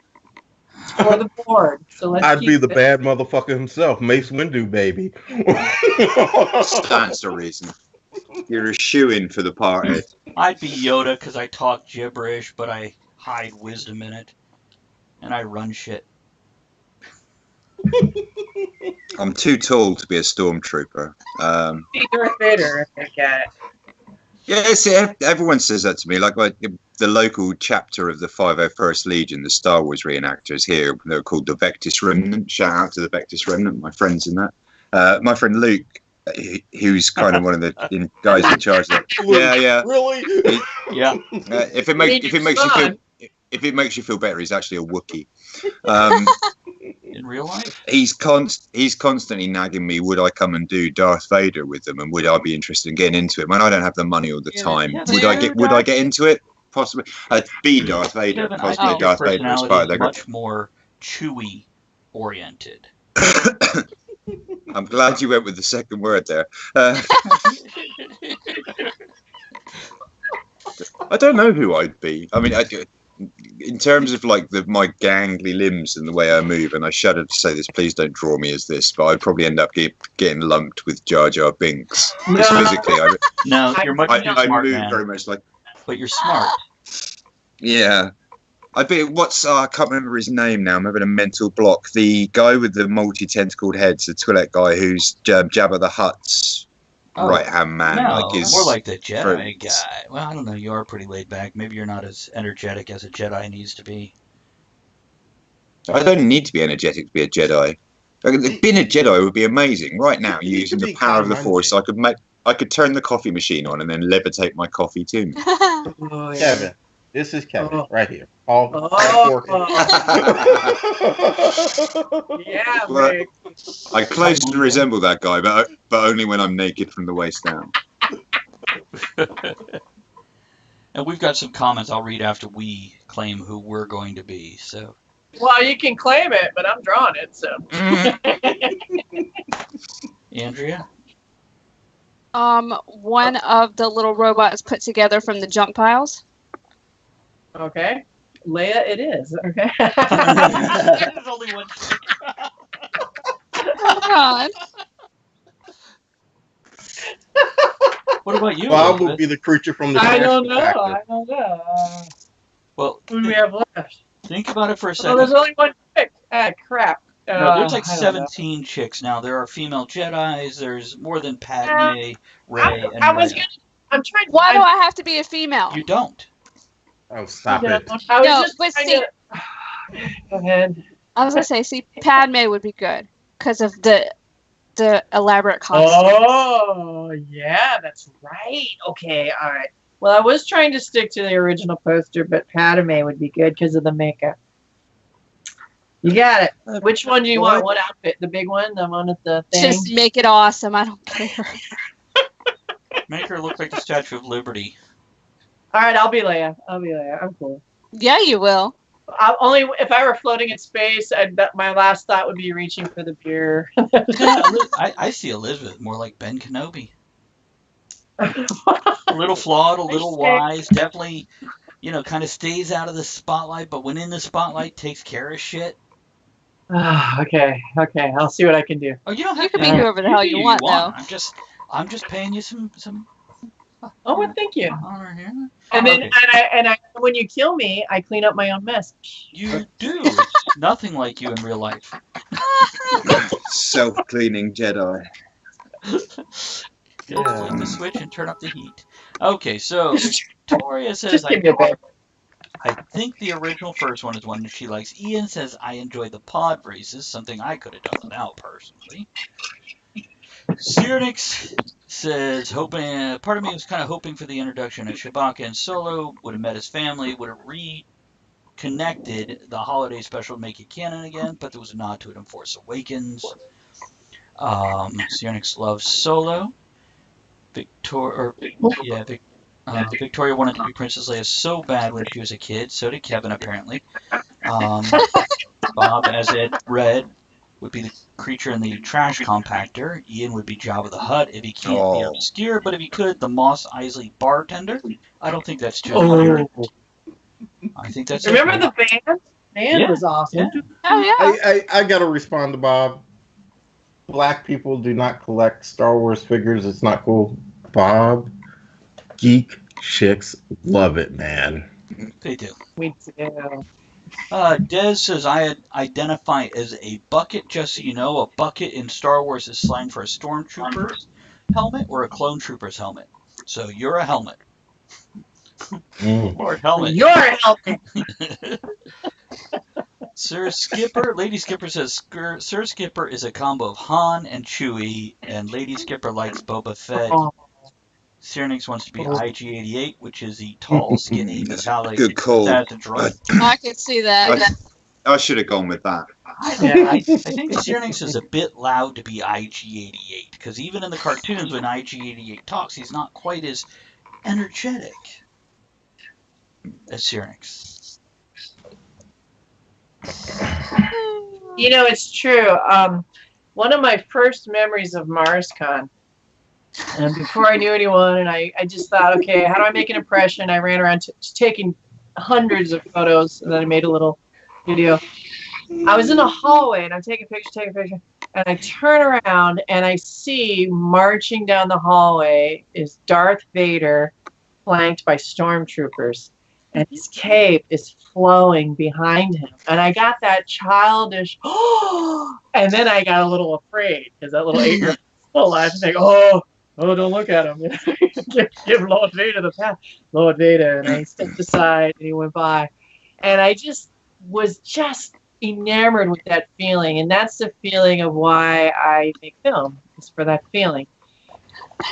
It's for the board. So let's I'd be keep the it. bad motherfucker himself, Mace Windu, baby. That's the reason. You're a shoe-in for the party. I'd be Yoda because I talk gibberish, but I hide wisdom in it. And I run shit. I'm too tall to be a stormtrooper. Be Darth Vader. Okay. Yeah, see, everyone says that to me. Like the local chapter of the 501st Legion, the Star Wars reenactors here, they're called the Vectis Remnant. Shout out to the Vectis Remnant, my friends in that. My friend Luke, who's kind of one of the guys in charge of that. Yeah. Really? Yeah. If it makes you feel better, he's actually a Wookiee. In real life? He's constantly nagging me, would I come and do Darth Vader with them, and would I be interested in getting into it? Man, I don't have the money or the time. Would I get into it? Possibly. I'd be Darth Vader. Possibly Darth Vader as part of their much more Chewie oriented. I'm glad you went with the second word there. I don't know who I'd be. I mean, in terms of like my gangly limbs and the way I move, and I shudder to say this, please don't draw me as this, but I'd probably end up getting lumped with Jar Jar Binks. Because physically, you're much too I smart, move man. very much like. But you're smart. Yeah. I can't remember his name now. I'm having a mental block. The guy with the multi-tentacled heads, the Twi'lek guy who's Jabba the Hutt's right-hand man. No, more like the Jedi guy. Well, I don't know. You are pretty laid back. Maybe you're not as energetic as a Jedi needs to be. I don't need to be energetic to be a Jedi. Being a Jedi would be amazing. Right now, using the power of the Force, I could turn the coffee machine on and then levitate my coffee to me. Oh, yeah. Kevin. This is Kevin, Oh. right here. Yeah, Well, Rick. I closely resemble that guy, but only when I'm naked from the waist down. And we've got some comments I'll read after we claim who we're going to be. So, Well, you can claim it, but I'm drawing it, so. Andrea? One of the little robots put together from the junk piles. Okay. Leia, it is. Okay. There's only one. Oh, God. What about you? Bob Elizabeth? will be the creature from the I don't Jurassic know. Factor. I don't know. Well, Who do we have left? think about it for a Oh, second. there's only one chick. Ah, crap. No, there's like I don't know. 17 chicks now. There are female Jedis. There's more than Padme, Rey, and I was Rey. gonna. I'm trying. Why do I have to be a female? You don't. Oh, stop it. I was No, just but trying see- to. Go ahead. I was gonna say, Padme would be good because of the elaborate costume. Oh, yeah, that's right. Okay, all right. Well, I was trying to stick to the original poster, but Padme would be good because of the makeup. You got it. Which one do you want? What outfit? The big one? The one with the thing? Just make it awesome. I don't care. Make her look like the Statue of Liberty. All right, I'll be Leia. I'm cool. Yeah, you will. Only if I were floating in space, my last thought would be reaching for the beer. I see Elizabeth more like Ben Kenobi. A little flawed, a little wise, definitely, kind of stays out of the spotlight, but when in the spotlight, takes care of shit. Okay. I'll see what I can do. Oh, you don't have You to can be whoever the hell you want, though. I'm just paying you some Oh, well, thank you. honor here. And then, Okay. when you kill me, I clean up my own mess. You do. It's nothing like you in real life. Self-cleaning Jedi. Just flip the switch and turn up the heat. Okay, so Toria says, Just give me a bit. I think the original first one is one that she likes. Ian says, I enjoy the pod races, something I could have done without personally. Cyrnix says, part of me was kind of hoping for the introduction of Chewbacca and Solo, would have met his family, would have connected the holiday special to make it canon again, but there was a nod to it in Force Awakens. Cernix loves Solo. Victoria wanted to be Princess Leia so bad when she was a kid. So did Kevin, apparently. Bob, as Ed read, would be the creature in the trash compactor. Ian would be Jabba the Hutt if he can't be obscure, but if he could, the Moss Eisley bartender. I don't think that's too weird. I think that's Remember the band? Band was awesome. Yeah. Oh yeah. I gotta respond to Bob. Black people do not collect Star Wars figures. It's not cool. Bob, geek chicks love it, man. They do. We do. Des says, I identify as a bucket, just so you know. A bucket in Star Wars is slang for a stormtrooper's helmet or a clone trooper's helmet. So you're a helmet. Lord helmet. You're a helmet. Sir Skipper, Lady Skipper says, Sir Skipper is a combo of Han and Chewie, and Lady Skipper likes Boba Fett. Cernix wants to be IG-88, which is the tall, skinny, metallic. Good call. Droid. I can see that. I should have gone with that. I think Cernix is a bit loud to be IG-88, because even in the cartoons when IG-88 talks, he's not quite as energetic as Cernix. You know, it's true. One of my first memories of MarsCon, and before I knew anyone, and I just thought, okay, how do I make an impression? I ran around taking hundreds of photos, and then I made a little video. I was in a hallway, and I'm taking pictures, and I turn around, and I see marching down the hallway is Darth Vader, flanked by stormtroopers, and his cape is flowing behind him. And I got that childish, and then I got a little afraid, because that little 8-year-old laughed and think, oh, don't look at him. Give Lord Vader the pass. Lord Vader. And I stepped aside and he went by. And I just was enamored with that feeling. And that's the feeling of why I make film, is for that feeling.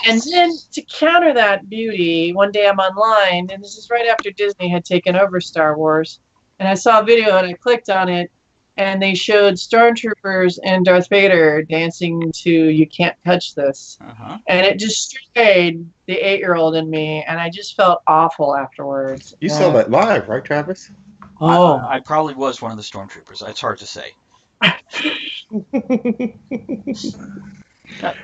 And then to counter that beauty, one day I'm online, and this is right after Disney had taken over Star Wars. And I saw a video and I clicked on it. And they showed stormtroopers and Darth Vader dancing to You Can't Touch This. Uh-huh. And it destroyed the 8-year-old in me, and I just felt awful afterwards. You saw that live, right, Travis? Oh. I probably was one of the stormtroopers. It's hard to say.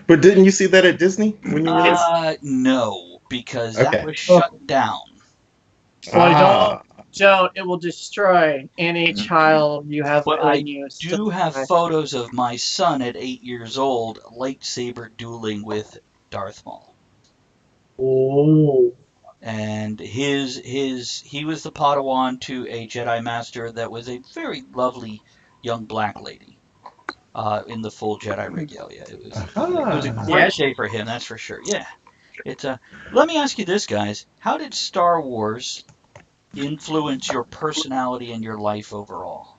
But didn't you see that at Disney when you were No, because that was shut down. Well, don't. It will destroy any child you have But you. I do have photos of my son at 8 years old lightsaber dueling with Darth Maul. Oh. And he was the Padawan to a Jedi Master that was a very lovely young black lady in the full Jedi regalia. It was a great day for him, that's for sure. Yeah. Let me ask you this, guys. How did Star Wars influence your personality and your life overall?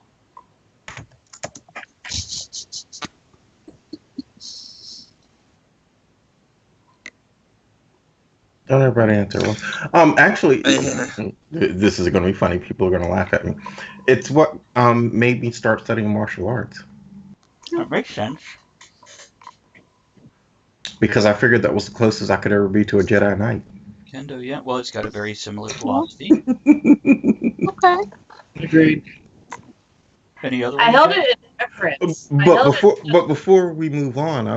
Don't everybody answer one. Actually, this is going to be funny. People are going to laugh at me. It's what made me start studying martial arts. That makes sense. Because I figured that was the closest I could ever be to a Jedi Knight. Kendo, yeah. Well, it's got a very similar philosophy. Okay. Agreed. Any other? I held it in reference. But before we move on,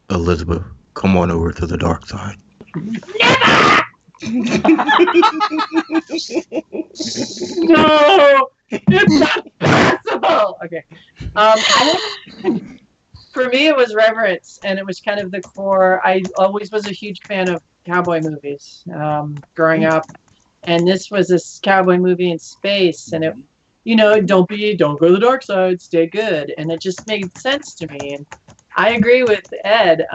Elizabeth, come on over to the dark side. Never! No! It's not possible! Okay. For me, it was reverence, and it was kind of the core. I always was a huge fan of cowboy movies growing up, and this was this cowboy movie in space, and it, don't go to the dark side, stay good, and it just made sense to me. And I agree with Ed.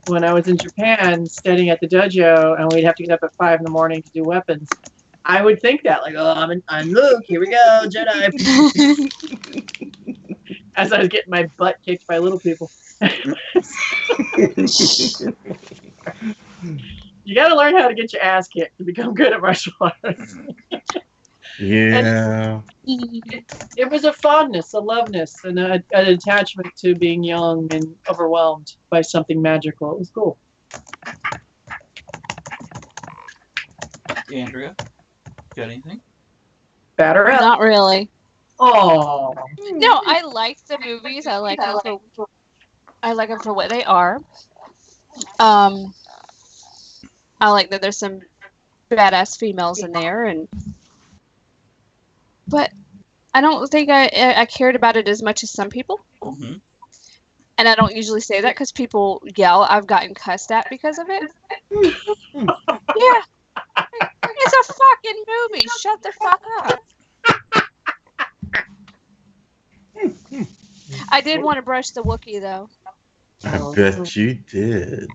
When I was in Japan studying at the dojo, and we'd have to get up at 5 a.m. to do weapons, I would think that, like, oh, I'm Luke, here we go, Jedi. As I was getting my butt kicked by little people. You got to learn how to get your ass kicked to become good at martial arts. Yeah. It was a fondness, a loveness, and an attachment to being young and overwhelmed by something magical. It was cool. Andrea, got anything? Batter up. Not really. Oh. No, I like the movies. I like them for what they are. I like that there's some badass females in there, but I don't think I cared about it as much as some people. Mm-hmm. And I don't usually say that because people yell. I've gotten cussed at because of it. Yeah. It's a fucking movie. Shut the fuck up. I did want to brush the Wookiee, though. I bet you did.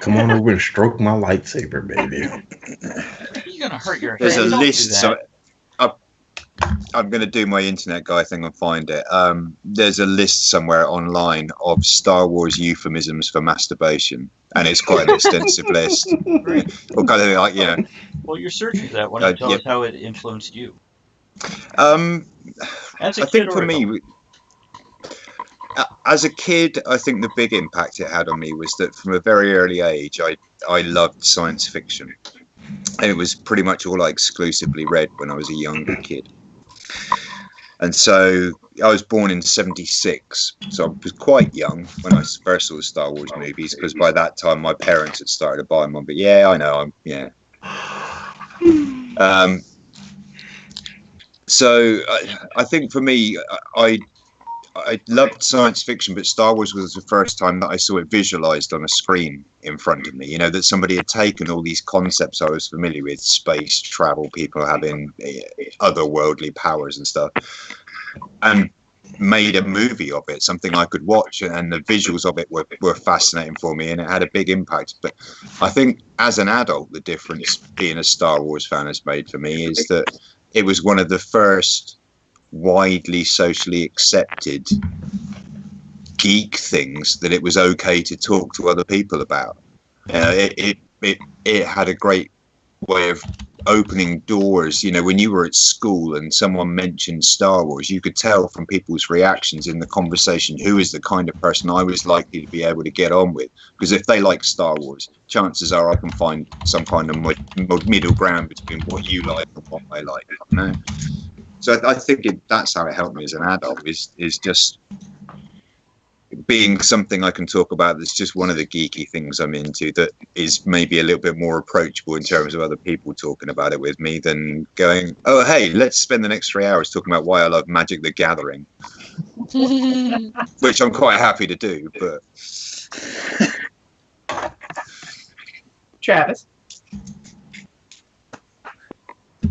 Come on over and stroke my lightsaber, baby. You're gonna hurt your head. There's a Don't list. do that. So I'm going to do my internet guy thing and find it. There's a list somewhere online of Star Wars euphemisms for masturbation, and it's quite an extensive list. Or kind of like, Well, you're searching for that. Why don't you tell us how it influenced you? I think for me, as a kid, I think the big impact it had on me was that from a very early age, I loved science fiction. And it was pretty much all I exclusively read when I was a younger kid. And so I was born in 1976, so I was quite young when I first saw the Star Wars movies, because by that time my parents had started to buy them. But yeah, I know, So I think for me, I loved science fiction, but Star Wars was the first time that I saw it visualized on a screen in front of me. That somebody had taken all these concepts I was familiar with, space travel, people having otherworldly powers and stuff, and made a movie of it, something I could watch, and the visuals of it were fascinating for me, and it had a big impact. But I think as an adult, the difference being a Star Wars fan has made for me is that it was one of the first widely socially accepted geek things that it was okay to talk to other people about. It had a great way of opening doors. When you were at school and someone mentioned Star Wars, you could tell from people's reactions in the conversation who is the kind of person I was likely to be able to get on with. Because if they like Star Wars, chances are I can find some kind of middle ground between what you like and what I like. So I think that's how it helped me as an adult, is just being something I can talk about that's just one of the geeky things I'm into, that is maybe a little bit more approachable in terms of other people talking about it with me than going, oh, hey, let's spend the next 3 hours talking about why I love Magic the Gathering, which I'm quite happy to do, but... Travis?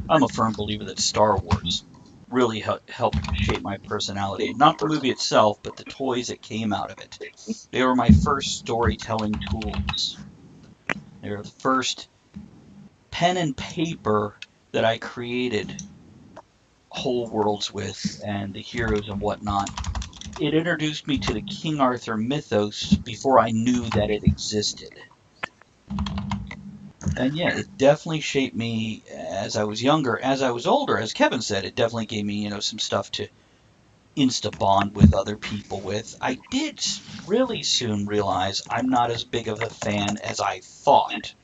I'm a firm believer that Star Wars really helped shape my personality. Not the movie itself, but the toys that came out of it. They were my first storytelling tools. They were the first pen and paper that I created whole worlds with, and the heroes and whatnot. It introduced me to the King Arthur mythos before I knew that it existed. And yeah, it definitely shaped me as I was younger. As I was older, as Kevin said, it definitely gave me, some stuff to insta-bond with other people with. I did really soon realize I'm not as big of a fan as I thought.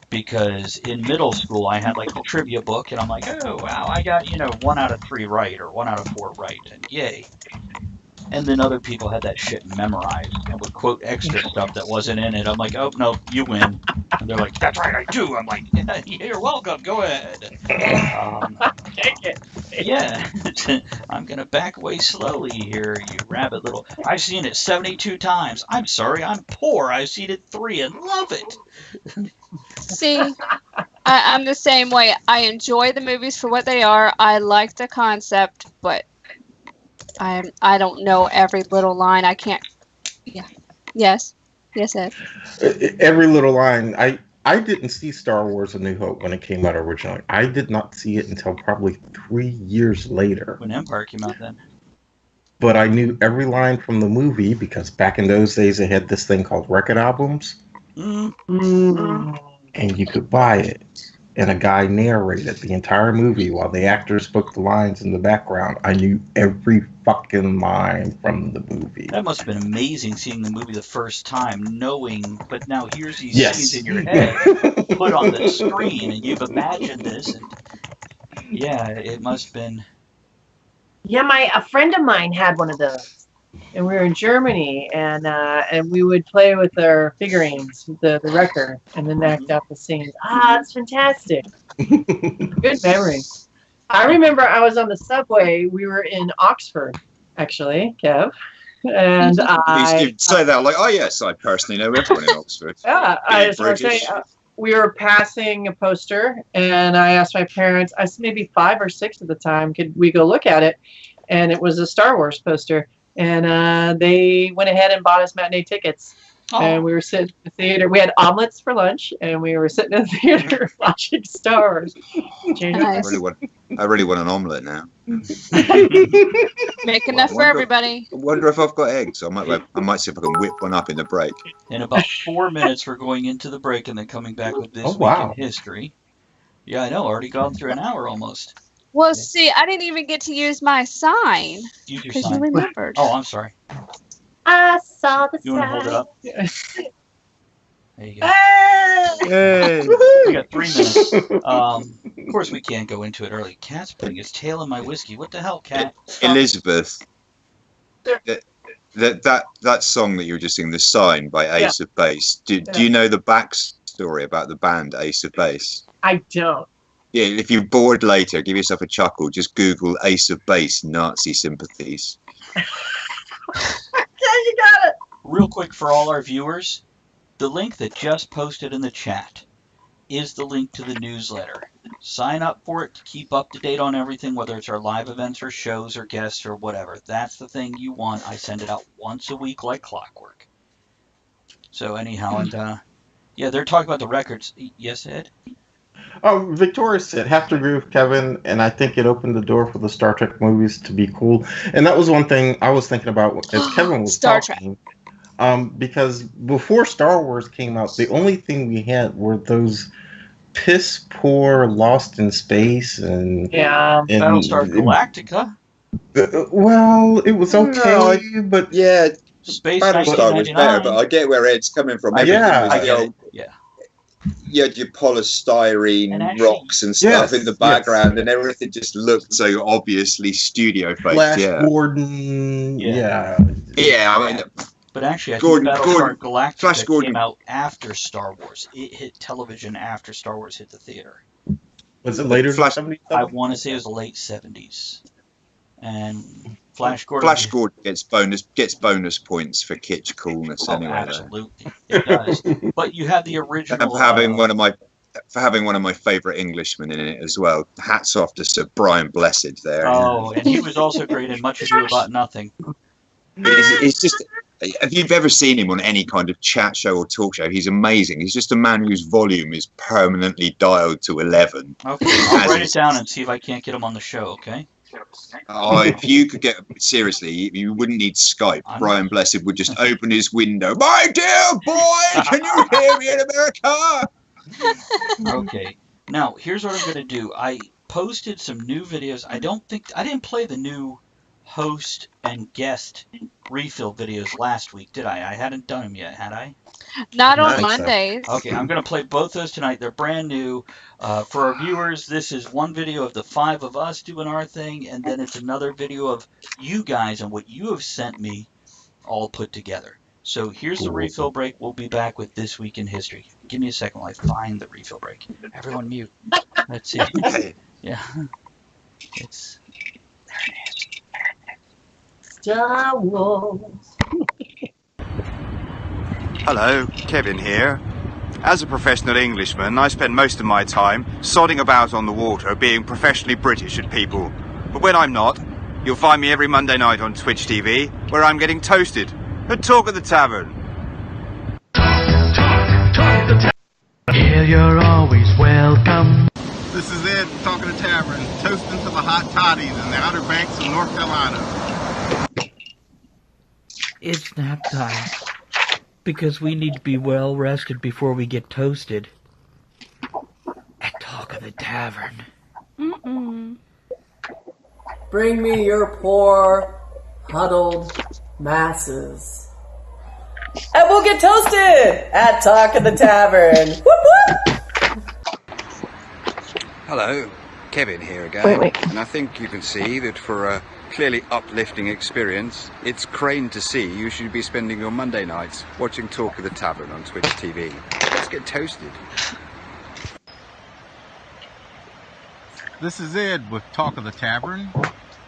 Because in middle school, I had like a trivia book, and I'm like, oh, wow, I got, 1 out of 3 right, or 1 out of 4 right, and yay. And then other people had that shit memorized and would quote extra stuff that wasn't in it. I'm like, oh, no, you win. And they're like, that's right, I do. I'm like, yeah, you're welcome. Go ahead. Take it. Yeah. I'm going to back away slowly here, you rabbit little... I've seen it 72 times. I'm sorry, I'm poor. I've seen it 3 and love it. See, I'm the same way. I enjoy the movies for what they are. I like the concept, but... I don't know every little line. I can't. Yeah. Yes, Ed. Every little line. I didn't see Star Wars: A New Hope when it came out originally. I did not see it until probably 3 years later. When Empire came out, then. But I knew every line from the movie because back in those days they had this thing called record albums, and you could buy it. and a guy narrated the entire movie while the actors spoke the lines in the background, I knew every fucking line from the movie. That must have been amazing seeing the movie the first time, knowing, but now here's these scenes Yes. in your head put on the screen, and you've imagined this, and yeah, it must have been. Yeah, a friend of mine had one of those, and we were in Germany, and we would play with our figurines, the wrecker, and then act out the scenes. It's fantastic. Good memory. I remember I was on the subway. We were in Oxford, actually, Kev, and You'd say that like, oh yes, I personally know everyone in Oxford. Yeah, I was saying. We were passing a poster, and I asked my parents, I was maybe 5 or 6 at the time, could we go look at it? And it was a Star Wars poster. And they went ahead and bought us matinee tickets. Oh. And we were sitting in the theater. We had omelets for lunch, and we were sitting in the theater watching Star Wars. Nice. I really want an omelet now. Make enough for everybody. I wonder if I've got eggs. I might see if I can whip one up in the break. In about 4 minutes, we're going into the break and then coming back with this week in history. Yeah, I know. Already gone through an hour almost. Well, see, I didn't even get to use my sign. Use your sign. Because you remembered. Oh, I'm sorry. I saw the sign. You want to hold it up? There you go. Hey! We got 3 minutes. Of course, we can't go into it early. Cat's putting his tail in my whiskey. What the hell, Cat? Elizabeth, that song that you were just singing, The Sign by Ace of Base, do you know the backstory about the band Ace of Base? I don't. Yeah, if you're bored later, give yourself a chuckle. Just Google Ace of Base Nazi sympathies. You got it. Real quick for all our viewers, the link that just posted in the chat is the link to the newsletter. Sign up for it to keep up to date on everything, whether it's our live events or shows or guests or whatever. That's the thing you want. I send it out once a week like clockwork. So anyhow, and yeah, they're talking about the records. Yes, Ed? Victoria said, have to agree with Kevin, and I think it opened the door for the Star Trek movies to be cool. And that was one thing I was thinking about as Kevin was talking. Because before Star Wars came out, the only thing we had were those piss poor Lost in Space and Battlestar Galactica. Well, it was okay, but yeah, Space Battlestar was better. But I get where Ed's coming from. You had your polystyrene rocks and stuff in the background, and everything just looked so obviously studio based. Flash Gordon, yeah. I mean, but actually, I think Battlestar Galactica came out after Star Wars. It hit television after Star Wars hit the theater. Was it later? I want to say it was the late 70s. And Flash Gordon gets bonus points for kitsch coolness anyway. Absolutely, it does. But you have the original. For having one of my favourite Englishmen in it as well. Hats off to Sir Brian Blessed there. Oh, and he was also great in Much Ado About Nothing. It's just, if you've ever seen him on any kind of chat show or talk show, he's amazing. He's just a man whose volume is permanently dialed to 11. Okay, I'll write it down and see if I can't get him on the show. Okay. If you could get seriously, you wouldn't need Skype. Brian Blessed would just open his window. My dear boy, can you hear me in America? Okay. Now here's what I'm going to do. I posted some new videos. I didn't play the new host and guest refill videos last week, did I? I hadn't done them yet, had I? Not on Mondays. Okay, I'm going to play both those tonight. They're brand new. For our viewers, this is one video of the 5 of us doing our thing, and then it's another video of you guys and what you have sent me all put together. So here's the refill break. We'll be back with This Week in History. Give me a second while I find the refill break. Everyone mute. Let's see. Yeah. It's... There it is. Star Wars. Hello, Kevin here. As a professional Englishman, I spend most of my time sodding about on the water, being professionally British at people. But when I'm not, you'll find me every Monday night on Twitch TV, where I'm getting toasted at Talk at the Tavern. Talk at the Tavern. Here you're always welcome. This is Ed, Talk at the Tavern, toasting to the hot toddies in the Outer Banks of North Carolina. It's nap time. Because we need to be well rested before we get toasted. At Talk the tavern. Mm-mm. Bring me your poor, huddled masses. And we'll get toasted at Talk of the Tavern. Whoop whoop! Hello, Kevin here again. Wait. And I think you can see that for a clearly uplifting experience, it's crane to see you should be spending your Monday nights watching Talk of the Tavern on Twitch TV. Let's get toasted. This is Ed with Talk of the Tavern,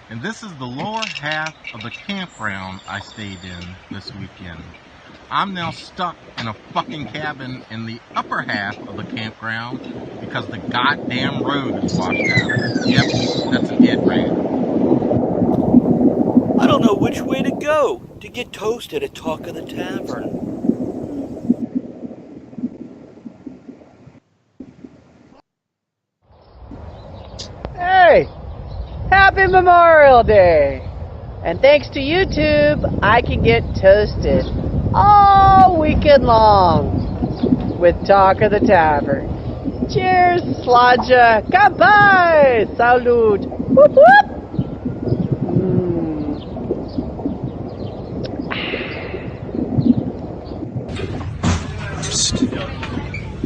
and this is the lower half of the campground I stayed in this weekend. I'm now stuck in a fucking cabin in the upper half of the campground because the goddamn road is washed out. Yep, that's an Ed rant. I don't know which way to go to get toasted at Talk of the Tavern. Hey! Happy Memorial Day! And thanks to YouTube, I can get toasted all weekend long with Talk of the Tavern. Cheers, Slaja! Kampai! Salud! Whoop whoop!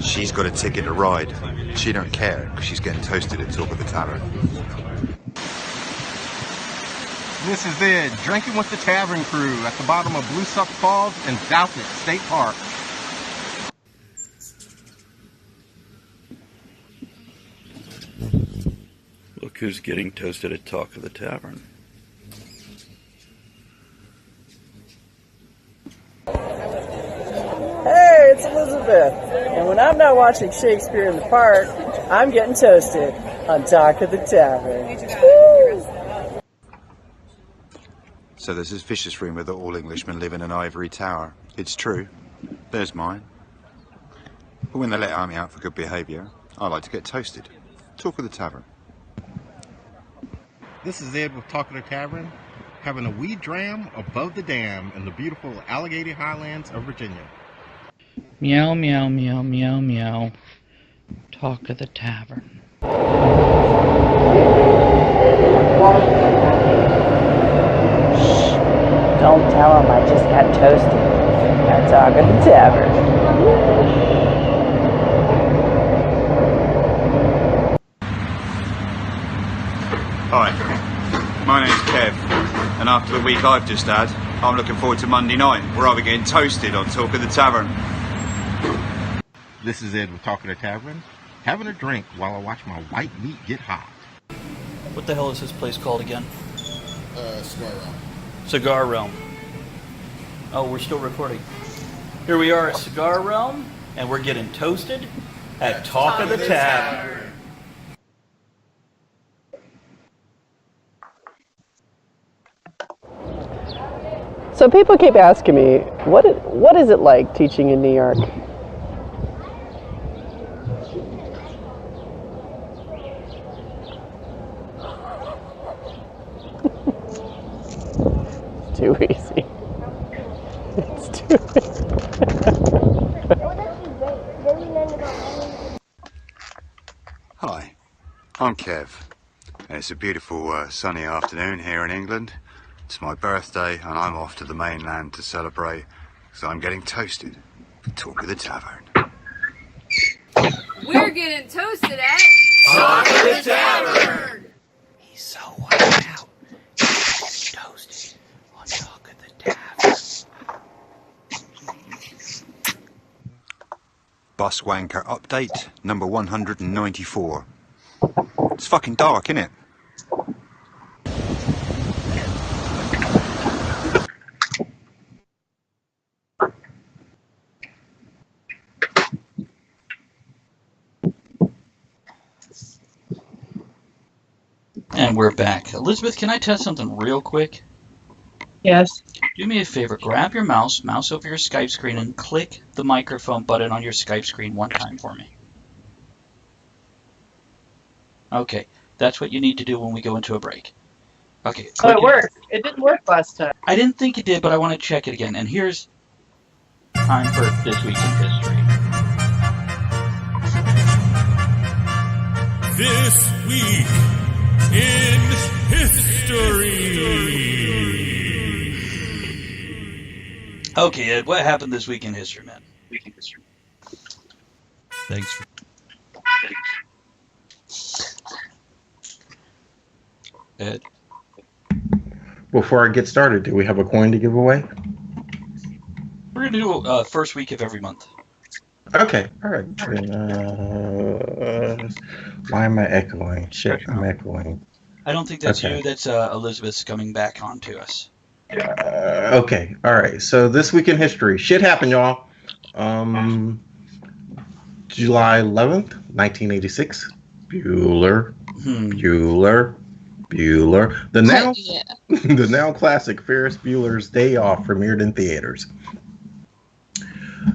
She's got a ticket to ride. She don't care because she's getting toasted at Talk of the Tavern. This is Ed, drinking with the tavern crew at the bottom of Blue Suck Falls and Douthit State Park. Look who's getting toasted at Talk of the Tavern. Hey, it's Elizabeth. And when I'm not watching Shakespeare in the Park, I'm getting toasted on Talk of the Tavern. Woo! So there's this vicious rumour that all Englishmen live in an ivory tower. It's true. There's mine. But when they let me out for good behaviour, I like to get toasted. Talk of the Tavern. This is Ed with Talk of the Tavern, having a wee dram above the dam in the beautiful Allegheny Highlands of Virginia. Meow, meow, meow, meow, meow. Talk of the Tavern. Don't tell him I just got toasted at Talk of the Tavern. Hi, my name's Kev, and after the week I've just had, I'm looking forward to Monday night, where I'll be getting toasted on Talk of the Tavern. This is Ed with Talk of the Tavern, having a drink while I watch my white meat get hot. What the hell is this place called again? Cigar Realm. Cigar Realm. Oh, we're still recording. Here we are at Cigar Realm, and we're getting toasted at Talk of the Tavern. So people keep asking me, what is it like teaching in New York? Too easy. It's too easy. Hi, I'm Kev, and it's a beautiful sunny afternoon here in England. It's my birthday, and I'm off to the mainland to celebrate, so I'm getting toasted for Talk of the Tavern. We're getting toasted at Talk of the Tavern. He's so wild out. He's toasted on Talk of the Tavern. Bus wanker update number 194. It's fucking dark, innit? And we're back. Elizabeth, can I test something real quick? Yes. Do me a favor. Grab your mouse over your Skype screen, and click the microphone button on your Skype screen one time for me. Okay. That's what you need to do when we go into a break. Okay. Oh, it worked. It didn't work last time. I didn't think it did, but I want to check it again. And here's time for This Week in History. This week in history. Okay, Ed, what happened this week in history, man? Thanks for Ed? Before I get started, do we have a coin to give away? We're going to do first week of every month. Okay, all right. Why am I echoing? Shit, I'm echoing. I don't think that's Okay. you. That's Elizabeth's coming back on to us. Okay, all right. So this week in history, shit happened, y'all. July 11th, 1986. Bueller. The now, the now classic Ferris Bueller's Day Off premiered in theaters.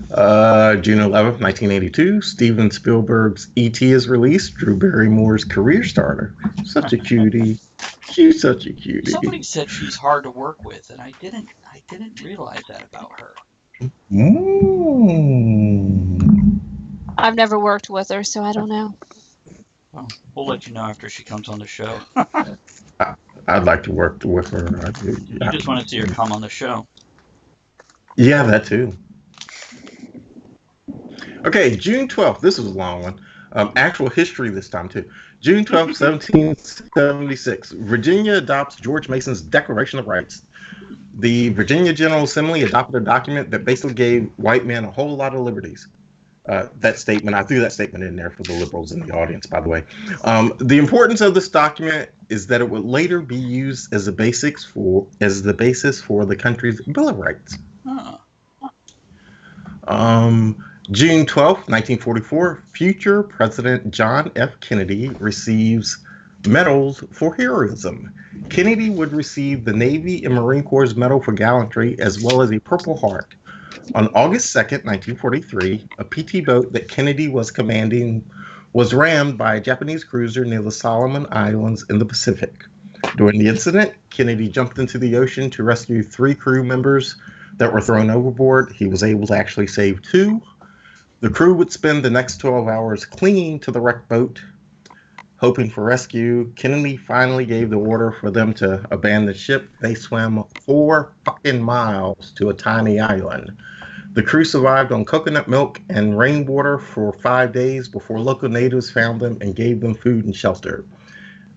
June 11th, 1982, Steven Spielberg's E.T. is released. Drew Barrymore's career starter. Such a cutie. She's such a cutie. Somebody said she's hard to work with, and I didn't realize that about her. I've never worked with her, so I don't know. Well, we'll let you know after she comes on the show. I'd like to work with her. You just want to see her come on the show. Yeah, that too. Okay, June 12th. This was a long one. Actual history this time, too. June 12th, 1776. Virginia adopts George Mason's Declaration of Rights. The Virginia General Assembly adopted a document that basically gave white men a whole lot of liberties. That statement, I threw that statement in there for the liberals in the audience, by the way. The importance of this document is that it would later be used as the basis for the country's Bill of Rights. June 12th, 1944, future President John F. Kennedy receives medals for heroism. Kennedy would receive the Navy and Marine Corps Medal for Gallantry as well as a Purple Heart. On August 2nd, 1943, a PT boat that Kennedy was commanding was rammed by a Japanese cruiser near the Solomon Islands in the Pacific. During the incident, Kennedy jumped into the ocean to rescue 3 crew members that were thrown overboard. He was able to actually save 2. The crew would spend the next 12 hours clinging to the wrecked boat, hoping for rescue. Kennedy finally gave the order for them to abandon the ship. They swam 4 fucking miles to a tiny island. The crew survived on coconut milk and rainwater for 5 days before local natives found them and gave them food and shelter.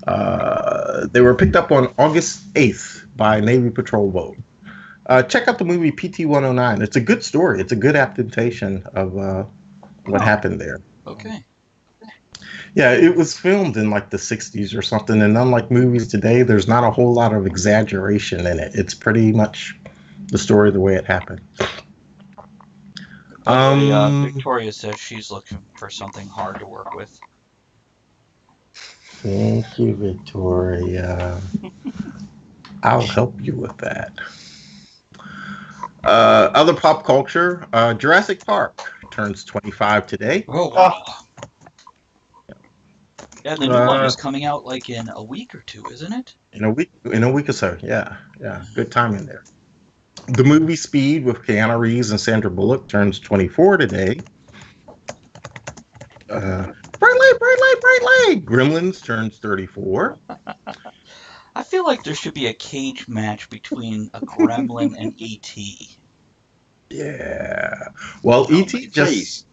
They were picked up on August 8th by a Navy patrol boat. Check out the movie PT-109. It's a good story. It's a good adaptation of what happened there. Okay. Yeah, it was filmed in like the 60s or something, and unlike movies today, there's not a whole lot of exaggeration in it. It's pretty much the story the way it happened. Victoria says she's looking for something hard to work with. Thank you, Victoria. I'll help you with that. Other pop culture, Jurassic Park turns 25 today. Oh, wow. Yeah, the new one is coming out like in a week or two, isn't it? In a week or so. Yeah. Good timing there. The movie Speed with Keanu Reeves and Sandra Bullock turns 24 today. Bright light. Gremlins turns 34. I feel like there should be a cage match between a gremlin and E.T. Yeah. Well, E.T.'s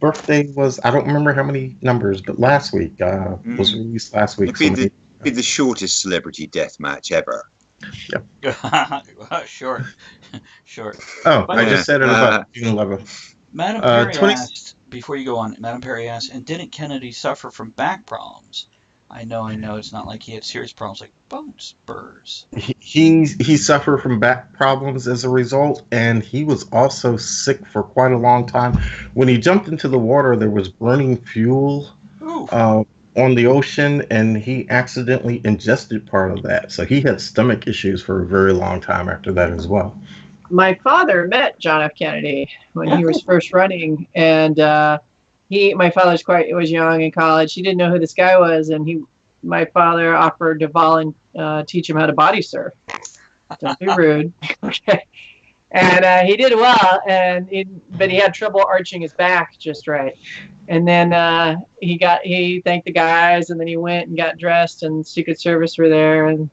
birthday was, I don't remember how many numbers, but last week, was released last week. It'd be the shortest celebrity death match ever. Yep. Sure. Oh, I just said it about June 11th. Madam Perry asked, before you go on, Madam Perry asked, and didn't Kennedy suffer from back problems? I know. It's not like he had serious problems like bone spurs. He suffered from back problems as a result, and he was also sick for quite a long time. When he jumped into the water, there was burning fuel on the ocean, and he accidentally ingested part of that. So he had stomach issues for a very long time after that as well. My father met John F. Kennedy when he was first running, and my father was young in college. He didn't know who this guy was, and my father offered to teach him how to body surf. Don't be rude. Okay. And he did well, but he had trouble arching his back just right. And then he thanked the guys, and then he went and got dressed, and Secret Service were there and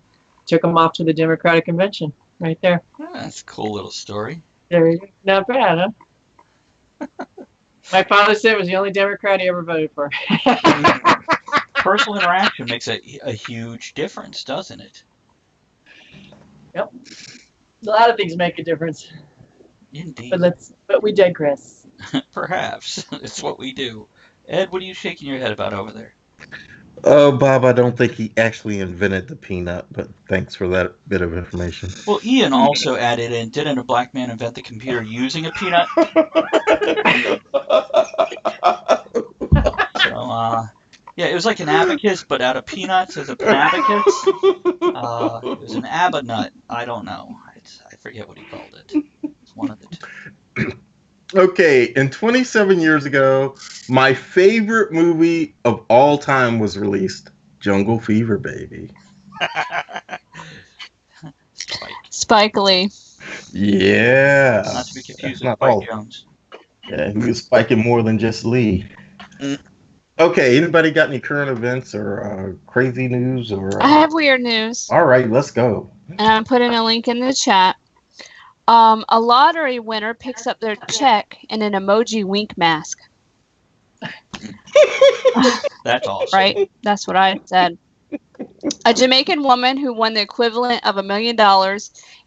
took him off to the Democratic Convention right there. Oh, that's a cool little story. There you go. Not bad, huh? My father said it was the only Democrat he ever voted for. Personal interaction makes a huge difference, doesn't it? Yep. A lot of things make a difference. Indeed. But we digress. Perhaps. It's what we do. Ed, what are you shaking your head about over there? Oh, Bob, I don't think he actually invented the peanut, but thanks for that bit of information. Well, Ian also added in, didn't a black man invent the computer using a peanut? So, yeah, it was like an abacus, but out of peanuts as a panabacus. It was an abanut. I don't know. I forget what he called it. It's one of the two. Okay, and 27 years ago, my favorite movie of all time was released, Jungle Fever, baby. Spike Lee. Yeah. Not to be confused with Spike Jones. Yeah, he was spiking more than just Lee. Okay, anybody got any current events or crazy news? I have weird news. All right, let's go. And I'm putting a link in the chat. A lottery winner picks up their check in an emoji wink mask. That's awesome. Right? That's what I said. A Jamaican woman who won the equivalent of $1 million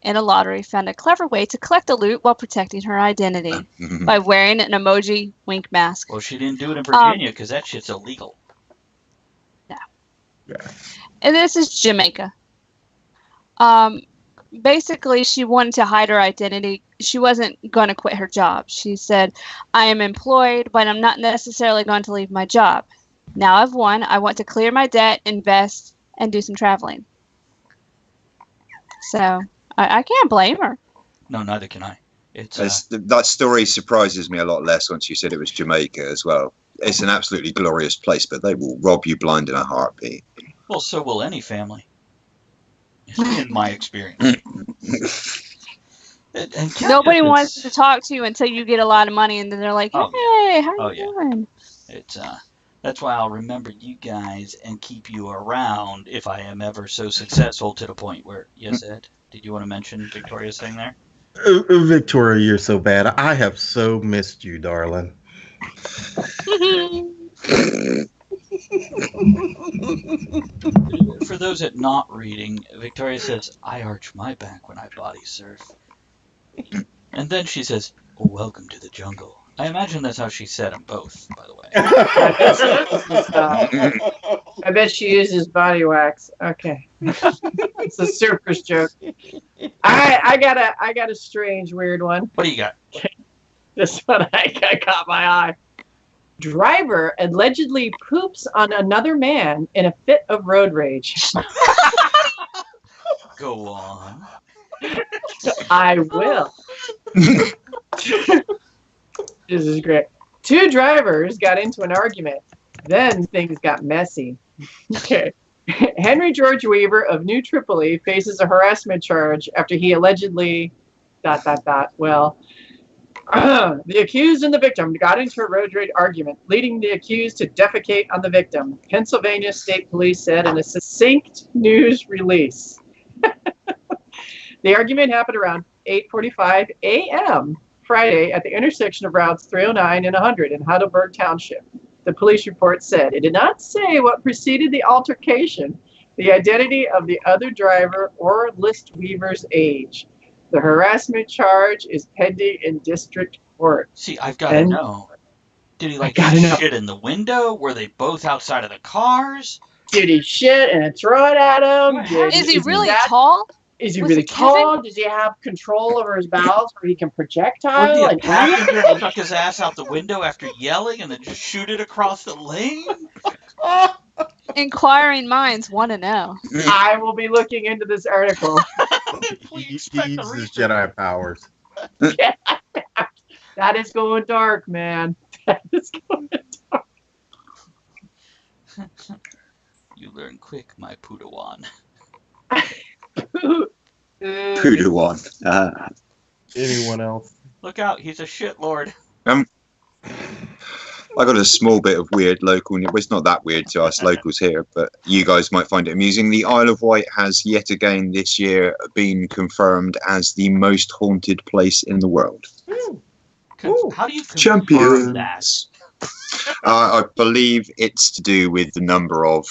in a lottery found a clever way to collect the loot while protecting her identity by wearing an emoji wink mask. Well, she didn't do it in Virginia because that shit's illegal. No. Yeah. And this is Jamaica. Basically, she wanted to hide her identity. She wasn't going to quit her job. She said, I am employed, but I'm not necessarily going to leave my job. Now I've won. I want to clear my debt, invest, and do some traveling. So, I can't blame her. No, neither can I. That story surprises me a lot less once you said it was Jamaica as well. It's an absolutely glorious place, but they will rob you blind in a heartbeat. Well, so will any family. In my experience. Nobody wants to talk to you until you get a lot of money, and then they're like, hey, how are you doing? That's why I'll remember you guys and keep you around if I am ever so successful to the point where, yes, Ed, did you want to mention Victoria's thing there? Victoria, you're so bad. I have so missed you, darling. For those that not reading, Victoria says, I arch my back when I body surf. And then she says, oh, welcome to the jungle. I imagine that's how she said them both, by the way. I bet she uses body wax. Okay. It's a surfer's joke. I got a strange, weird one. What do you got? This one I caught my eye. Driver allegedly poops on another man in a fit of road rage. Go on. I will. This is great. Two drivers got into an argument. Then things got messy. Okay. Henry George Weaver of New Tripoli faces a harassment charge after he allegedly ... Well, the accused and the victim got into a road rage argument, leading the accused to defecate on the victim, Pennsylvania State Police said in a succinct news release. The argument happened around 8:45 a.m. Friday at the intersection of routes 309 and 100 in Heidelberg Township. The police report said it did not say what preceded the altercation, the identity of the other driver, or list Weaver's age. The harassment charge is pending in district court. See, I've got to know. Did he shit in the window? Were they both outside of the cars? Did he shit and throw it at him? Is he really tall? Is he really tall? Does he have control over his bowels where he can projectile? Or did the passenger chuck his ass out the window after yelling and then just shoot it across the lane? Inquiring minds want to know. I will be looking into this article. He uses Jedi powers. That is going dark, man. That is going dark. You learn quick, my Padawan. Padawan. Anyone else? Look out, he's a shitlord. I got a small bit of weird local news. Well, it's not that weird to us locals here, but you guys might find it amusing. The Isle of Wight has yet again this year been confirmed as the most haunted place in the world. How do you confirm that? I believe it's to do with the number of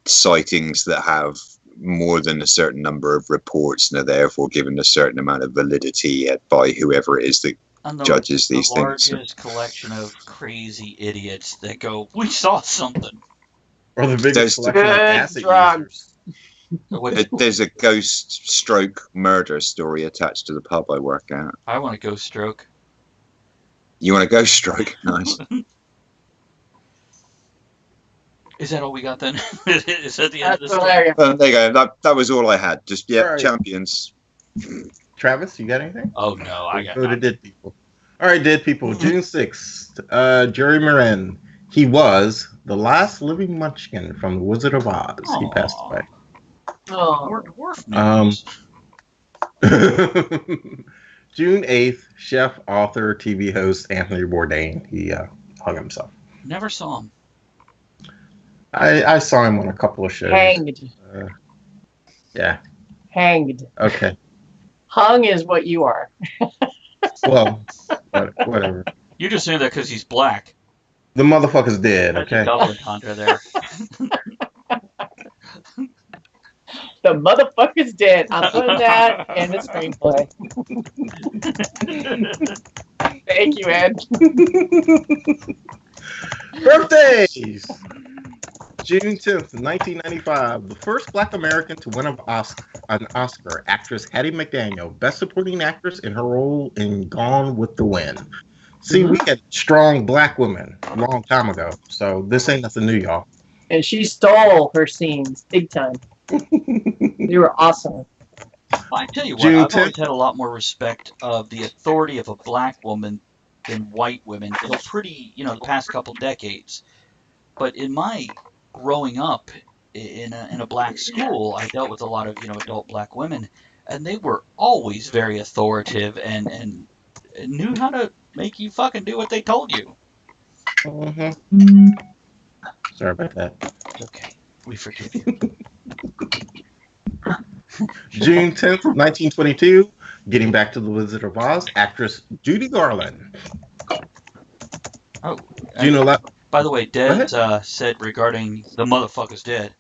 sightings that have more than a certain number of reports and are therefore given a certain amount of validity by whoever it is that judges these the things. largest collection of crazy idiots that go, we saw something. Or the biggest collection of acid drugs. users. There's a ghost stroke murder story attached to the pub I work at. I want to go stroke. You want to go stroke? Nice. Is that all we got then? Is that the end of the story? hilarious. There you go. That was all I had. Just Right. champions. Travis, you got anything? Oh no, I got Go to Dead People. All right, Dead People. June 6th. Jerry Moran. He was the last living munchkin from The Wizard of Oz. He passed away. Oh. June 8th. Chef, author, TV host Anthony Bourdain. He hung himself. Never saw him. I saw him on a couple of shows. Hanged. Yeah. Hanged. Okay. Hung is what you are. Well, whatever. You just knew that because he's black. The motherfucker's dead. That's Okay. a double entendre there. The motherfucker's dead. I'm putting that in the screenplay. Thank you, Ed. Birthdays! June 10th, 1995. The first black American to win an Oscar, actress Hattie McDaniel, Best Supporting Actress in her role in Gone with the Wind. See, we had strong black women a long time ago, so this ain't nothing new, y'all. And she stole her scenes big time. They were awesome. I tell you what, June I've always 10th. had a lot more respect of the authority of a black woman than white women for the past couple decades. But in my growing up in a black school, I dealt with a lot of adult black women, and they were always very authoritative and knew how to make you fucking do what they told you. Mm-hmm. Sorry about that. Okay, we forgive you. June 10th, 1922. Getting back to The Wizard of Oz, actress Judy Garland. Oh, June 11th. by the way, Deb said regarding the motherfucker's dead,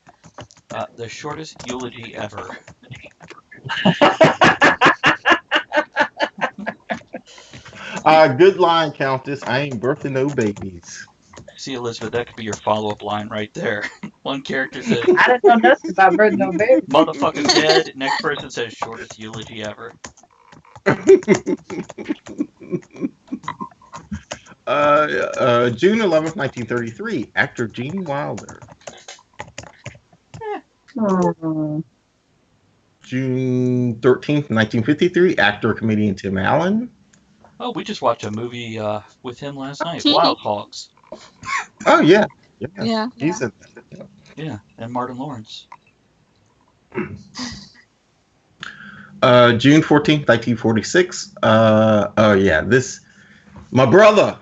the shortest eulogy ever. Good line, Countess. I ain't birthing no babies. See, Elizabeth, that could be your follow-up line right there. One character says, I didn't know nothing about Bird No Baby. motherfucker's dead. Next person says, shortest eulogy ever. June 11th, 1933. Actor Gene Wilder. June 13th, 1953. Actor, comedian Tim Allen. Oh, we just watched a movie with him last night, Tea. Wild Hogs. Oh, yeah. Yeah. He's in Yeah, and Martin Lawrence. June 14th, 1946. My brother.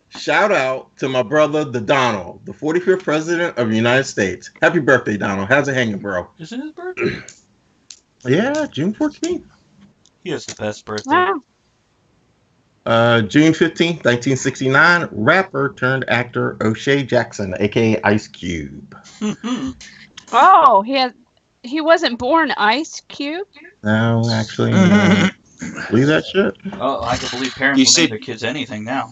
Shout out to my brother, the Donald, the 45th president of the United States. Happy birthday, Donald. How's it hanging, bro? Is it his birthday? Yeah, June 14th. He has the best birthday. Wow. June 15th, 1969. Rapper turned actor O'Shea Jackson, a.k.a. Ice Cube. Oh, he wasn't born Ice Cube? No, actually, believe that shit. Oh, I can believe parents You will see- name their kids anything now.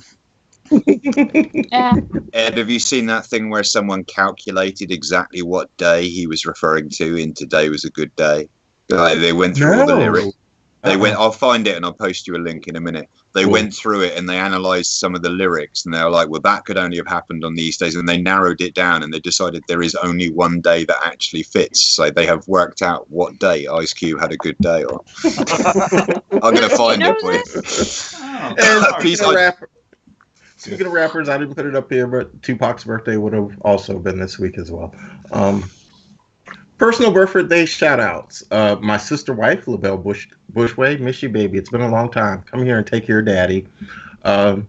Yeah. Ed, have you seen that thing where someone calculated exactly what day he was referring to in Today Was a Good Day? Like, they went through all the lyrics. I'll find it and I'll post you a link in a minute. They went through it and they analysed some of the lyrics and they were like, well, that could only have happened on these days. And they narrowed it down and they decided there is only one day that actually fits. So they have worked out what day Ice Cube had a good day on. I'm going to find it for you. Oh, Speaking of rappers, I didn't put it up here, but Tupac's birthday would have also been this week as well. Personal birthday shout-outs. My sister wife, LaBelle Bushway, miss you, baby. It's been a long time. Come here and take care of Daddy. An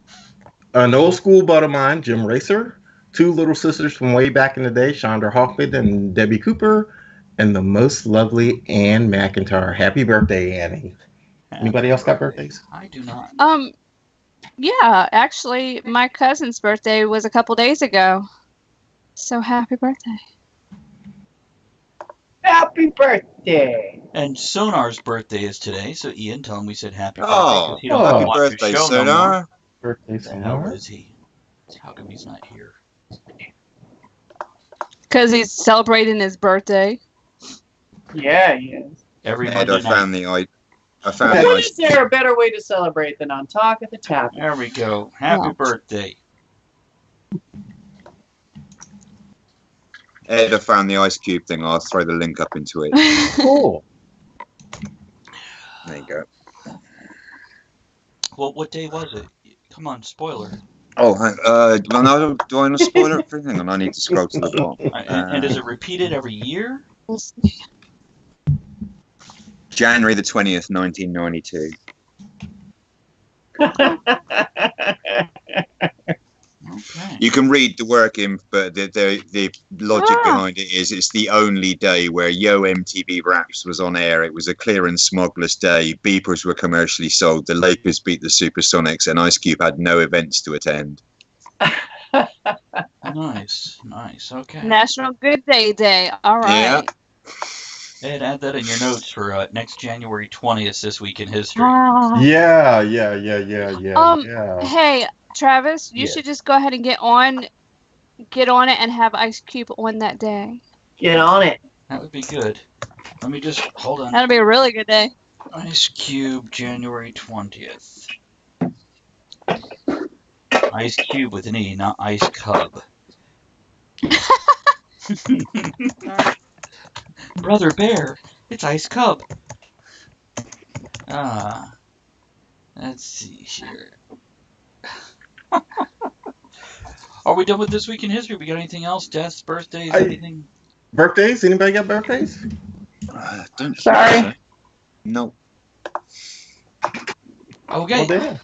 old school bud of mine, Jim Racer. 2 little sisters from way back in the day, Chandra Hawkman and Debbie Cooper. And the most lovely Ann McIntyre. Happy birthday, Annie. Anybody else got birthdays? I do not. Yeah, actually, my cousin's birthday was a couple days ago. So happy birthday. Happy birthday. And Sonar's birthday is today, so Ian, tell him we said happy birthday. Oh, He don't happy watch birthday, the show no Sonar. more. Birthday, Where the hell Sonar. is he? How come he's not here? Because he's celebrating his birthday. Yeah, he is. Every And Monday I night. found the When is there a better way to celebrate than on Talk at the Tavern? There we go. Happy Oh. birthday. Ed, I found the ice cube thing. I'll throw the link up into it. Cool. There you go. Well, what day was it? Come on, spoiler. Oh, well, no, do I want to spoil it? Hang on, I need to scroll to the bottom. And is it repeated every year? January the 20th, 1992. Okay. You can read the working, but the logic behind it is it's the only day where Yo MTV Raps was on air. It was a clear and smogless day. Beepers were commercially sold. The Lakers beat the Supersonics, and Ice Cube had no events to attend. Nice. Okay. National Good Day. All right. Ed, add that in your notes for next January 20th, this week in history. Yeah. Hey, Travis, you Yeah. should just go ahead and get on it and have Ice Cube on that day. Get on it. That would be good. Let me just hold on. That'll be a really good day. Ice Cube, January 20th. Ice Cube with an E, not Ice Cub. Brother Bear, it's Ice Cub. Let's see here. Are we done with this week in history? We got anything else? Deaths, birthdays, anything? Birthdays? Anybody got birthdays? Don't Sorry. No. Okay. Well, then,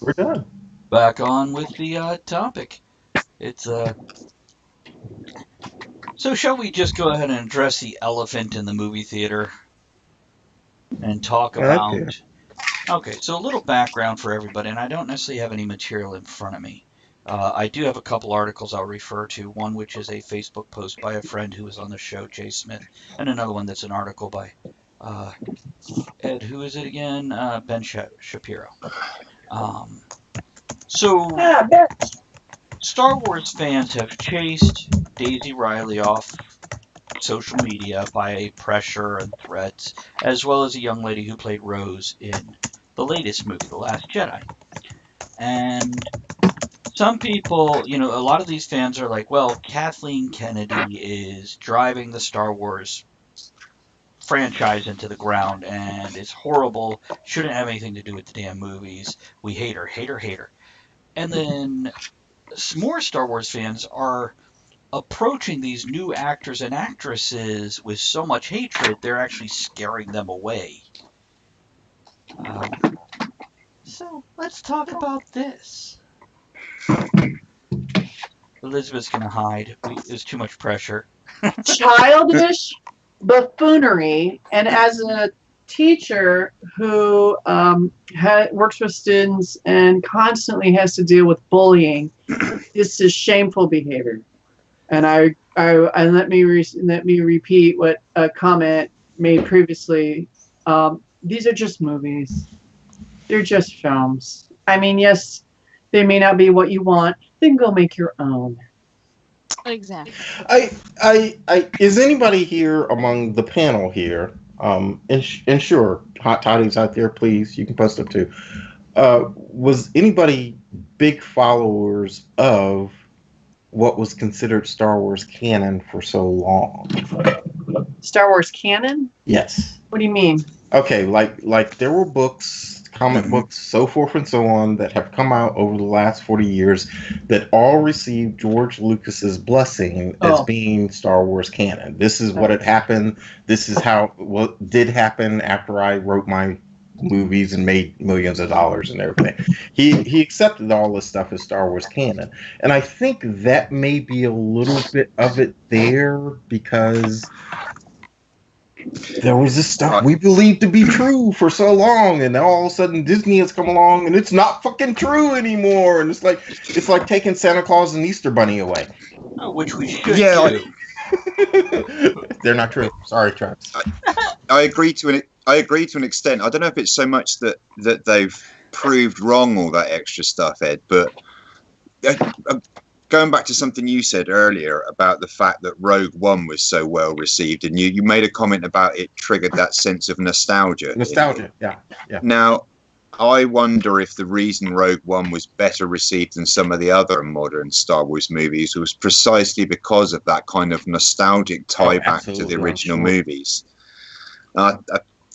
we're done. Back on with the topic. It's So shall we just go ahead and address the elephant in the movie theater and talk about... Okay, so a little background for everybody, and I don't necessarily have any material in front of me. I do have a couple articles I'll refer to, one which is a Facebook post by a friend who was on the show, Jay Smith, and another one that's an article by Ed, who is it again? Ben Shapiro. Star Wars fans have chased Daisy Ridley off social media by pressure and threats, as well as a young lady who played Rose in the latest movie, The Last Jedi. And some people, a lot of these fans are like, well, Kathleen Kennedy is driving the Star Wars franchise into the ground, and it's horrible, shouldn't have anything to do with the damn movies, we hate her. And then some more Star Wars fans are approaching these new actors and actresses with so much hatred, they're actually scaring them away. So let's talk about this. Elizabeth's going to hide. There's too much pressure. Childish buffoonery. And as a teacher who works with students and constantly has to deal with bullying, this is shameful behavior. And let me repeat what a comment made previously. These are just movies. They're just films. I mean, yes, they may not be what you want. Then go make your own. Exactly. Is anybody here among the panel here? And sure, hot toddies out there, please. You can post them too. Was anybody big followers of what was considered Star Wars canon for so long? Star Wars canon? Yes. What do you mean? Okay, like there were books, comic books, so forth and so on, that have come out over the last 40 years that all received George Lucas's blessing as being Star Wars canon. This is what had happened. This is how what did happen after I wrote my movies and made millions of dollars and everything. He accepted all this stuff as Star Wars canon. And I think that may be a little bit of it there, because there was this stuff we believed to be true for so long, and then all of a sudden Disney has come along and it's not fucking true anymore. And it's like taking Santa Claus and Easter Bunny away. Which we should do. They're not true. Sorry, Travis. I agree to an extent. I don't know if it's so much that they've proved wrong all that extra stuff, Ed, but going back to something you said earlier about the fact that Rogue One was so well received, and you made a comment about it triggered that sense of nostalgia. Yeah. Now, I wonder if the reason Rogue One was better received than some of the other modern Star Wars movies was precisely because of that kind of nostalgic tie back to the original movies.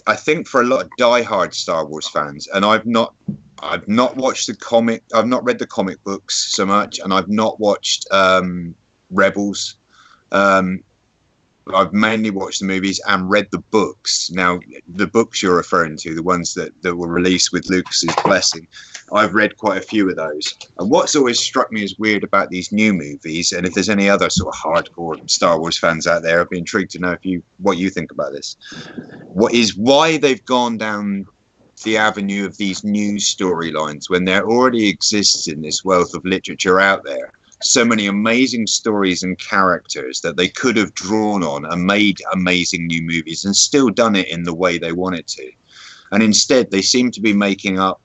I think for a lot of diehard Star Wars fans, and I've not watched the comic, I've not read the comic books so much, and I've not watched Rebels. I've mainly watched the movies and read the books. Now, the books you're referring to, the ones that were released with Lucas's blessing, I've read quite a few of those. And what's always struck me as weird about these new movies, and if there's any other sort of hardcore Star Wars fans out there, I'd be intrigued to know what you think about this. What is why they've gone down the avenue of these new storylines when there already exists in this wealth of literature out there so many amazing stories and characters that they could have drawn on and made amazing new movies and still done it in the way they wanted to. And instead, they seem to be making up.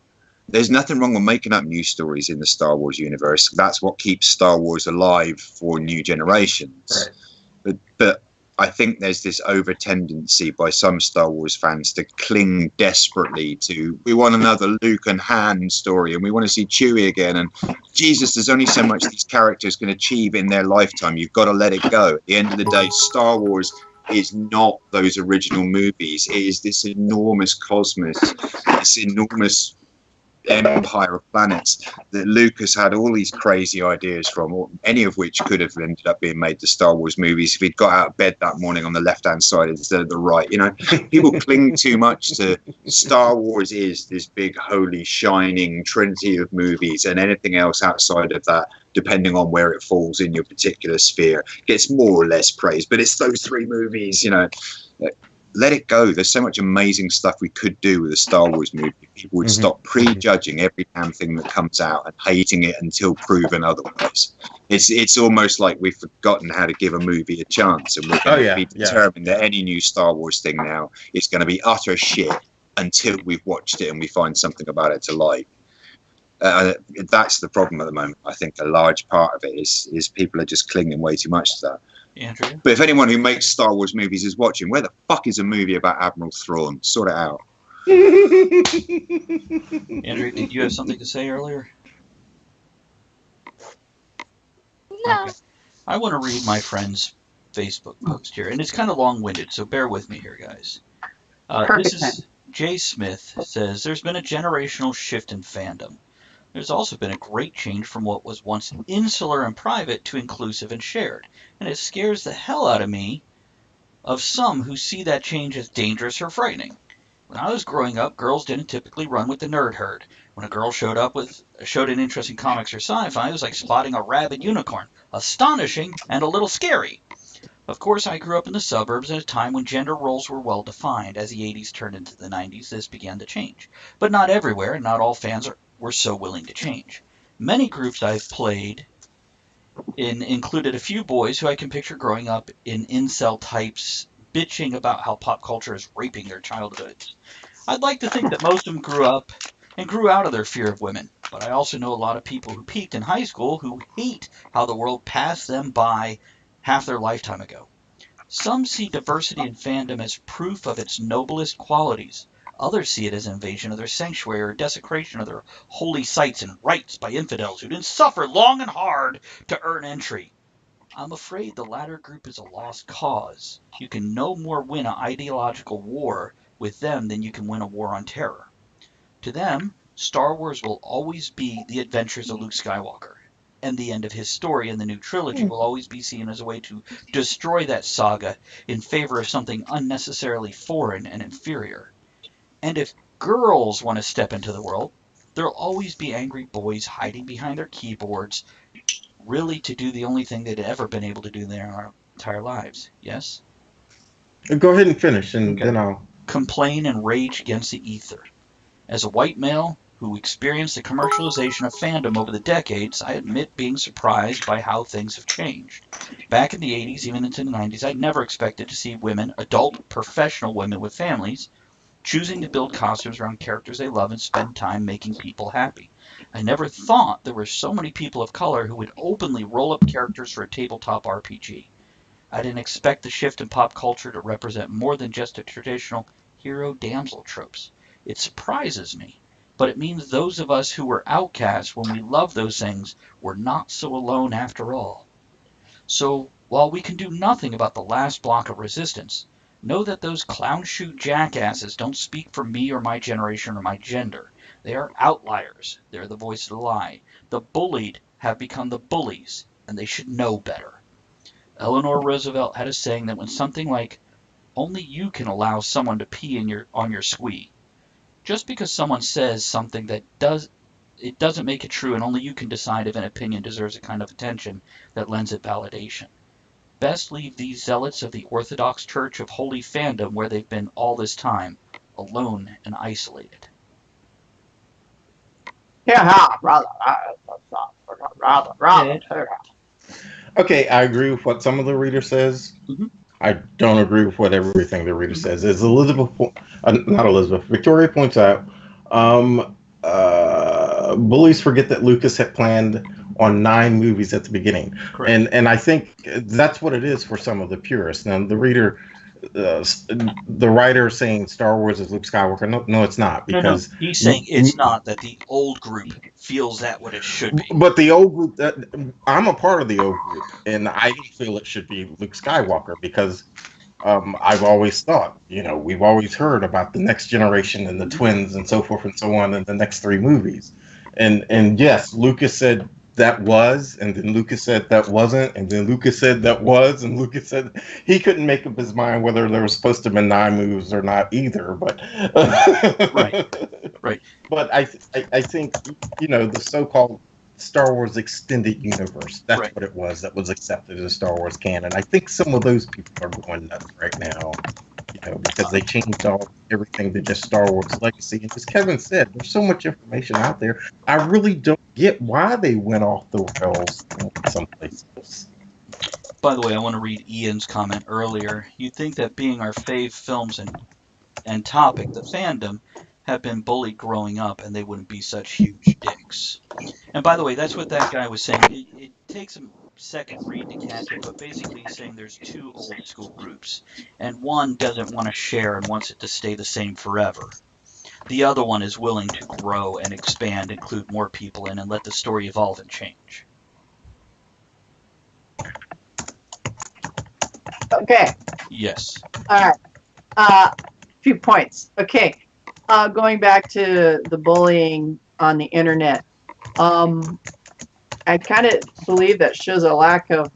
There's nothing wrong with making up new stories in the Star Wars universe. That's what keeps Star Wars alive for new generations. Right. But I think there's this over tendency by some Star Wars fans to cling desperately to, we want another Luke and Han story, and we want to see Chewie again. And Jesus, there's only so much these characters can achieve in their lifetime. You've got to let it go. At the end of the day, Star Wars is not those original movies. It is this enormous cosmos, this enormous empire of planets that Lucas had all these crazy ideas from, or any of which could have ended up being made to Star Wars movies if he'd got out of bed that morning on the left-hand side instead of the right. You know, people cling too much to Star Wars is this big, holy, shining trinity of movies, and anything else outside of that, depending on where it falls in your particular sphere, gets more or less praise. But it's those three movies, you know. Let it go. There's so much amazing stuff we could do with a Star Wars movie. People would stop prejudging every damn thing that comes out and hating it until proven otherwise. It's almost like we've forgotten how to give a movie a chance, and we're going to be determined that any new Star Wars thing now is going to be utter shit until we've watched it and we find something about it to like. That's the problem at the moment. I think a large part of it is people are just clinging way too much to that. Andrew? But if anyone who makes Star Wars movies is watching, where the fuck is a movie about Admiral Thrawn? Sort it out. Andrew, did you have something to say earlier? No. Okay. I want to read my friend's Facebook post here, and it's kind of long-winded, so bear with me here, guys. This is Jay Smith says, there's been a generational shift in fandom. There's also been a great change from what was once insular and private to inclusive and shared, and it scares the hell out of me of some who see that change as dangerous or frightening. When I was growing up, girls didn't typically run with the nerd herd. When a girl showed an interest in comics or sci-fi, it was like spotting a rabid unicorn, astonishing and a little scary. Of course, I grew up in the suburbs at a time when gender roles were well defined. As the 80s turned into the 90s, this began to change. But not everywhere, and not all fans were so willing to change. Many groups I've played in included a few boys who I can picture growing up in incel types bitching about how pop culture is raping their childhoods. I'd like to think that most of them grew up and grew out of their fear of women, but I also know a lot of people who peaked in high school who hate how the world passed them by half their lifetime ago. Some see diversity in fandom as proof of its noblest qualities. Others see it as an invasion of their sanctuary or desecration of their holy sites and rites by infidels who didn't suffer long and hard to earn entry. I'm afraid the latter group is a lost cause. You can no more win an ideological war with them than you can win a war on terror. To them, Star Wars will always be the adventures of Luke Skywalker, and the end of his story in the new trilogy will always be seen as a way to destroy that saga in favor of something unnecessarily foreign and inferior. And if girls want to step into the world, there'll always be angry boys hiding behind their keyboards, really to do the only thing they'd ever been able to do in their entire lives. Yes? Go ahead and finish, and Okay. then I'll Complain and rage against the ether. As a white male who experienced the commercialization of fandom over the decades, I admit being surprised by how things have changed. Back in the 80s, even into the 90s, I never expected to see women, adult, professional women with families, choosing to build costumes around characters they love and spend time making people happy. I never thought there were so many people of color who would openly roll up characters for a tabletop RPG. I didn't expect the shift in pop culture to represent more than just the traditional hero damsel tropes. It surprises me, but it means those of us who were outcasts when we loved those things were not so alone after all. So, while we can do nothing about the last block of resistance, know that those clown shoe jackasses don't speak for me or my generation or my gender. They are outliers. They're the voice of the lie. The bullied have become the bullies, and they should know better. Eleanor Roosevelt had a saying that when something like, only you can allow someone to pee on your squee. Just because someone says something that it doesn't make it true, and only you can decide if an opinion deserves a kind of attention that lends it validation. Best leave these zealots of the Orthodox Church of Holy Fandom where they've been all this time, alone and isolated. Okay, I agree with what some of the reader says. Mm-hmm. I don't agree with what everything the reader says. As Victoria points out, bullies forget that Lucas had planned on 9 movies at the beginning. Correct. And I think that's what it is for some of the purists. Now, the reader, the writer saying Star Wars is Luke Skywalker. No, it's not. Because no. He's saying it's not, that the old group feels that what it should be. But the old group, I'm a part of the old group, and I don't feel it should be Luke Skywalker because I've always thought, we've always heard about the next generation and the twins and so forth and so on in the next 3 movies. And yes, Lucas said that was, and then Lucas said that wasn't, and then Lucas said that was, and Lucas said he couldn't make up his mind whether there was supposed to be 9 movies or not either. But right. But I think the so-called Star Wars extended universe, that's what it was that was accepted as Star Wars canon. I think some of those people are going nuts right now, because they changed everything to just Star Wars Legacy. And as Kevin said, there's so much information out there. I really don't get why they went off the rails in some places. By the way, I want to read Ian's comment earlier. You'd think that being our fave films and topic, the fandom, have been bullied growing up, and they wouldn't be such huge dicks. And by the way, that's what that guy was saying. It takes a second read to catch it, but basically he's saying there's 2 old school groups, and one doesn't want to share and wants it to stay the same forever. The other one is willing to grow and expand, include more people in, and let the story evolve and change. Okay. Yes. All right. Few points. Okay. Going back to the bullying on the internet, I kind of believe that shows a lack of.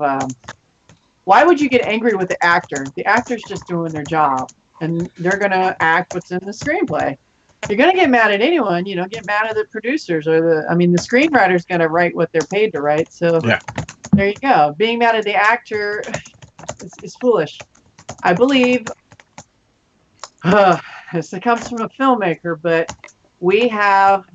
Why would you get angry with the actor? The actor's just doing their job, and they're gonna act what's in the screenplay. You're gonna get mad at anyone, get mad at the producers or the screenwriter's gonna write what they're paid to write. So there you go. Being mad at the actor is foolish. I believe. It comes from a filmmaker, but we are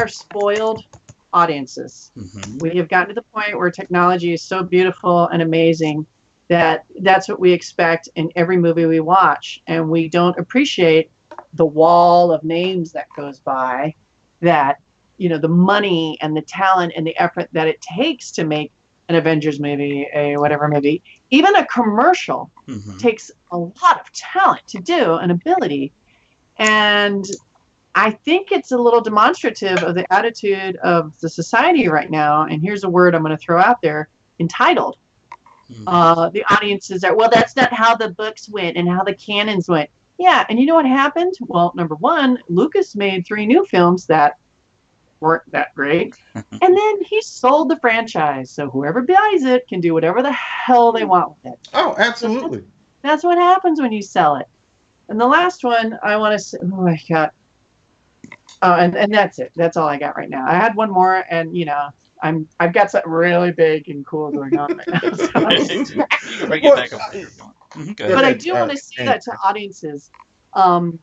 spoiled audiences. Mm-hmm. We have gotten to the point where technology is so beautiful and amazing that that's what we expect in every movie we watch, and we don't appreciate the wall of names that goes by, that the money and the talent and the effort that it takes to make an Avengers movie, a whatever movie, even a commercial takes a lot of talent to do, and ability. And I think it's a little demonstrative of the attitude of the society right now. And here's a word I'm going to throw out there: entitled. The audiences are, well, that's not how the books went and how the canons went. Yeah, and you know what happened? Well, number one, Lucas made 3 new films that weren't that great. And then he sold the franchise. So whoever buys it can do whatever the hell they want with it. Oh, absolutely. That's what happens when you sell it. And the last one I want to say, oh my God. Oh, and that's it. That's all I got right now. I had one more, and you know, I've got something really big and cool going on right now. But I do want to say that to audiences. And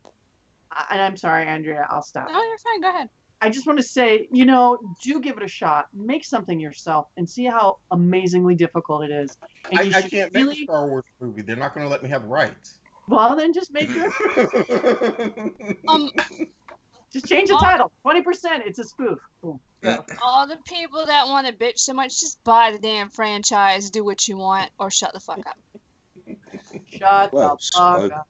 I'm sorry, Andrea, I'll stop. No, you're fine. Go ahead. I just want to say, you know, do give it a shot. Make something yourself and see how amazingly difficult it is. And I can't make a Star Wars movie. They're not going to let me have the rights. Well, then just make your just change the title. 20%. It's a spoof. Boom. All the people that want to bitch so much, just buy the damn franchise, do what you want, or shut the fuck up. Shut the fuck up.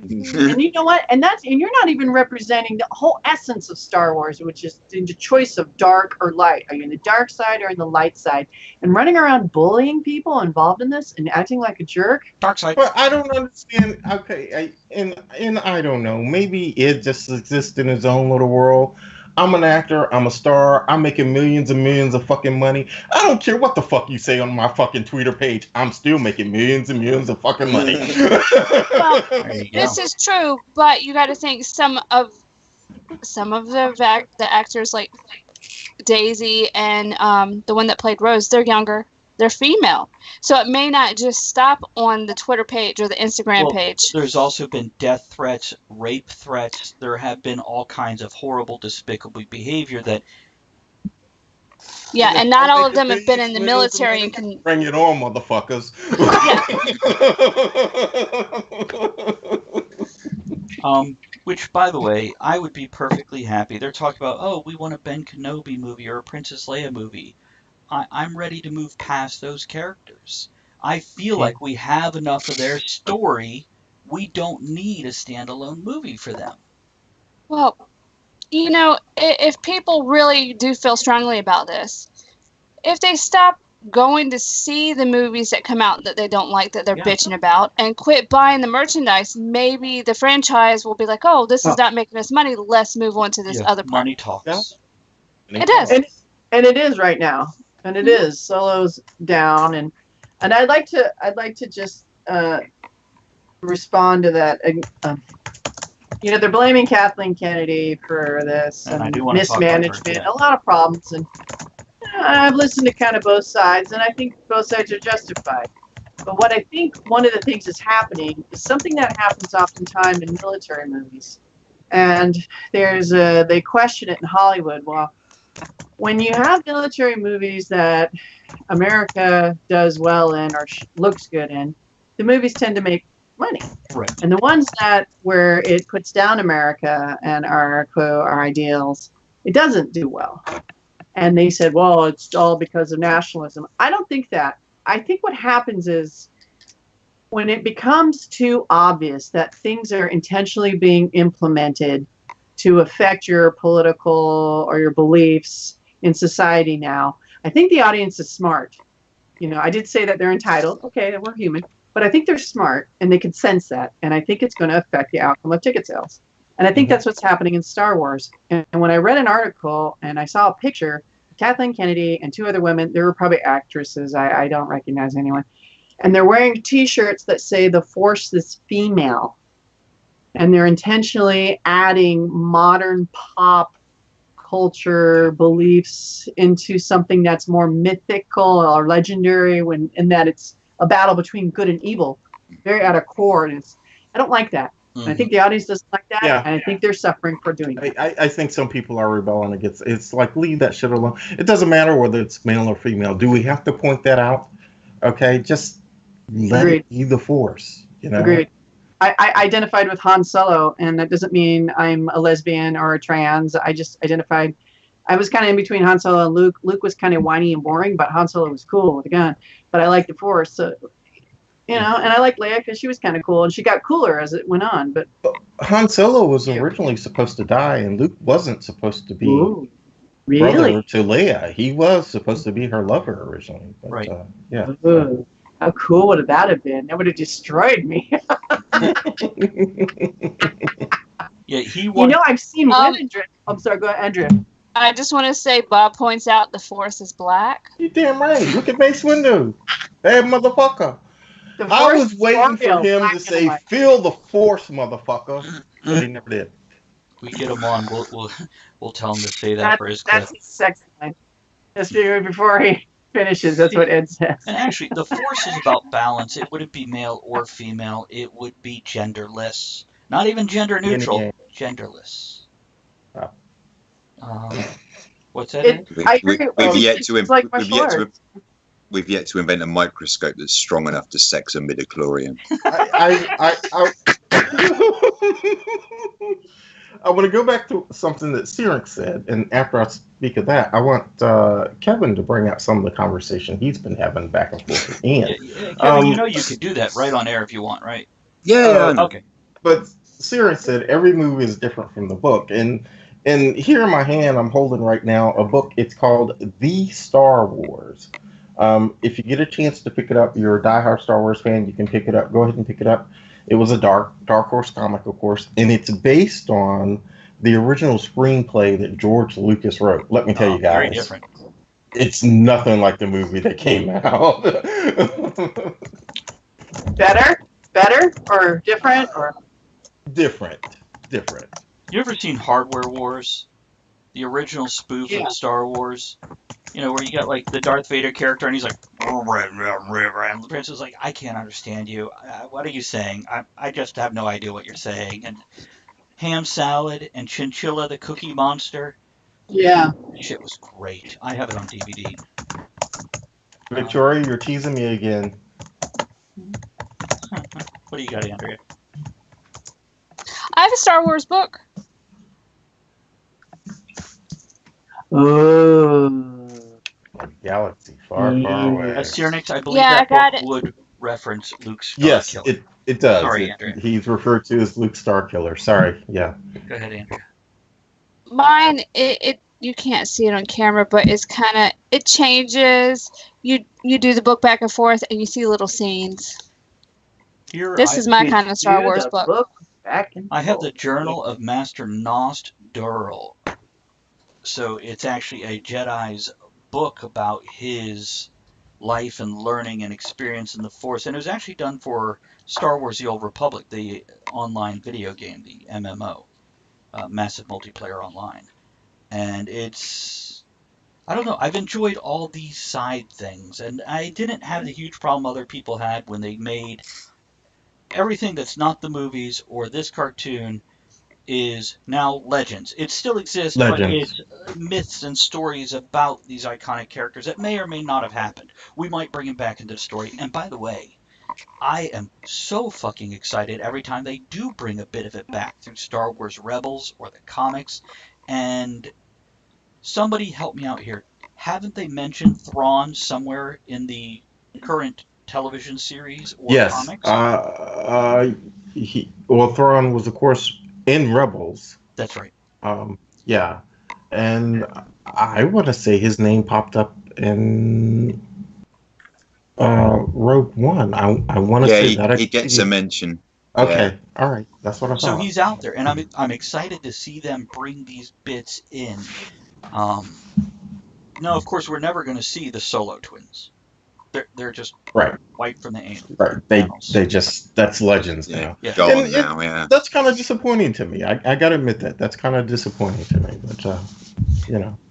And you know what? And you're not even representing the whole essence of Star Wars, which is the choice of dark or light. Are you in the dark side or in the light side? And running around bullying people involved in this and acting like a jerk. Dark side. But I don't understand. Okay, and I don't know. Maybe it just exists in his own little world. I'm an actor. I'm a star. I'm making millions and millions of fucking money. I don't care what the fuck you say on my fucking Twitter page. I'm still making millions and millions of fucking money. Well, this is true, but you got to think some of the actors like Daisy and the one that played Rose, they're younger. They're female. So it may not just stop on the Twitter page or the Instagram page. There's also been death threats, rape threats. There have been all kinds of horrible, despicable behavior that... Yeah, and not all of them have been in the military and can... Bring it on, motherfuckers. Which, by the way, I would be perfectly happy. They're talking about, oh, we want a Ben Kenobi movie or a Princess Leia movie. I'm ready to move past those characters. I feel like we have enough of their story. We don't need a standalone movie for them. Well, you know, if people really do feel strongly about this, if they stop going to see the movies that come out that they don't like, that they're bitching about, and quit buying the merchandise, maybe the franchise will be like, oh, this is not making us money. Let's move on to this other part. Money talks. Yeah. It is. And it is right now. And it is. Solo's down, and I'd like to just respond to that. You know, they're blaming Kathleen Kennedy for this and mismanagement, a lot of problems, and I've listened to kind of both sides, and I think both sides are justified. But what I think one of the things that's happening is something that happens oftentimes in military movies, and they question it in Hollywood. Well, when you have military movies that America does well in or looks good in, the movies tend to make money. Right. And the ones where it puts down America and our ideals, it doesn't do well. And they said, well, it's all because of nationalism. I don't think that. I think what happens is when it becomes too obvious that things are intentionally being implemented to affect your political or your beliefs in society now, I think the audience is smart. You know, I did say that they're entitled. Okay, we're human. But I think they're smart, and they can sense that. And I think it's going to affect the outcome of ticket sales. And I think that's what's happening in Star Wars. And when I read an article and I saw a picture of Kathleen Kennedy and 2 other women, they were probably actresses. I don't recognize anyone. And they're wearing T-shirts that say the Force is female. And they're intentionally adding modern pop culture beliefs into something that's more mythical or legendary, in that it's a battle between good and evil, very at a core. And I don't like that. I think the audience doesn't like that, and I think they're suffering for doing it. I think some people are rebelling against it. It's like, leave that shit alone. It doesn't matter whether it's male or female. Do we have to point that out? Okay, just let it be the Force. You know? Agreed. I identified with Han Solo, and that doesn't mean I'm a lesbian or a trans. I just identified. I was kind of in between Han Solo and Luke. Luke was kind of whiny and boring, but Han Solo was cool with a gun. But I liked the Force, so, you know, and I liked Leia because she was kind of cool, and she got cooler as it went on. But Han Solo was originally supposed to die, and Luke wasn't supposed to be brother to Leia. He was supposed to be her lover originally. But, yeah. How cool would that have been? That would have destroyed me. Yeah, he You wants. know, I've seen women dress. I'm sorry, go ahead, Andrea. I just want to say Bob points out the Force is black. You damn right. Look at Mace Windu. Hey, motherfucker. The I Force was waiting for Oreo, him black to and say, white. "Feel the Force, motherfucker," but he never did. We get him on. We'll tell him to say that for his clip. That's his sex line. Just before he finishes, that's what Ed says. And actually, the Force is about balance. It wouldn't be male or female. It would be genderless. Not even gender neutral. Yeah. Genderless. Oh. What's that? We've yet to invent a microscope that's strong enough to sex a midichlorian. I want to go back to something that Syrinx said, and after I speak of that, I want Kevin to bring out some of the conversation he's been having back and forth with Ian. Yeah, Kevin, you know you could do that right on air if you want, right? Yeah. Okay. But Syrinx said every movie is different from the book, and here in my hand, I'm holding right now a book. It's called The Star Wars. If you get a chance to pick it up, you're a diehard Star Wars fan, you can pick it up. Go ahead and pick it up. It was a Dark Horse comic, of course, and it's based on the original screenplay that George Lucas wrote. Let me tell you guys. Very different. It's nothing like the movie that came out. Better, or different, or different. You ever seen Hardware Wars? The original spoof of Star Wars? You know, where you got like the Darth Vader character and he's like, and the prince is like, I can't understand you. What are you saying? I just have no idea what you're saying. And Ham Salad and Chinchilla the Cookie Monster. Yeah. Shit was great. I have it on DVD. Victoria, you're teasing me again. What do you got, Andrea? I have a Star Wars book. Oh. Galaxy far away. Syrinx, I believe that book would reference Luke Starkiller. Yes, it does. Sorry, Andrea. He's referred to as Luke Starkiller. Sorry, yeah. Go ahead, Andrea. Mine, you can't see it on camera, but it's kind of, it changes. You do the book back and forth, and you see little scenes. This is my kind of Star Wars book. I have the Journal of Master Nost Durrell. So it's actually a Jedi's book about his life and learning and experience in the Force. And it was actually done for Star Wars The Old Republic, the online video game, the MMO, Massive Multiplayer Online. And it's, I don't know, I've enjoyed all these side things. And I didn't have the huge problem other people had when they made everything that's not the movies or this cartoon is now legends. It still exists, but it's myths and stories about these iconic characters that may or may not have happened. We might bring them back into the story. And by the way, I am so fucking excited every time they do bring a bit of it back through Star Wars Rebels or the comics. And somebody help me out here. Haven't they mentioned Thrawn somewhere in the current television series or comics? Thrawn was, of course, in Rebels. That's right. Yeah. And I want to say his name popped up in Rogue One. I want to say that. He gets a mention. Okay. Yeah. All right. That's what I thought. So he's out there, and I'm excited to see them bring these bits in. No, of course, we're never going to see the Solo twins. They're just wiped from the annals. Right. They just, that's legends now. Yeah. Gone now, yeah. That's kind of disappointing to me. I got to admit that's kind of disappointing to me. But,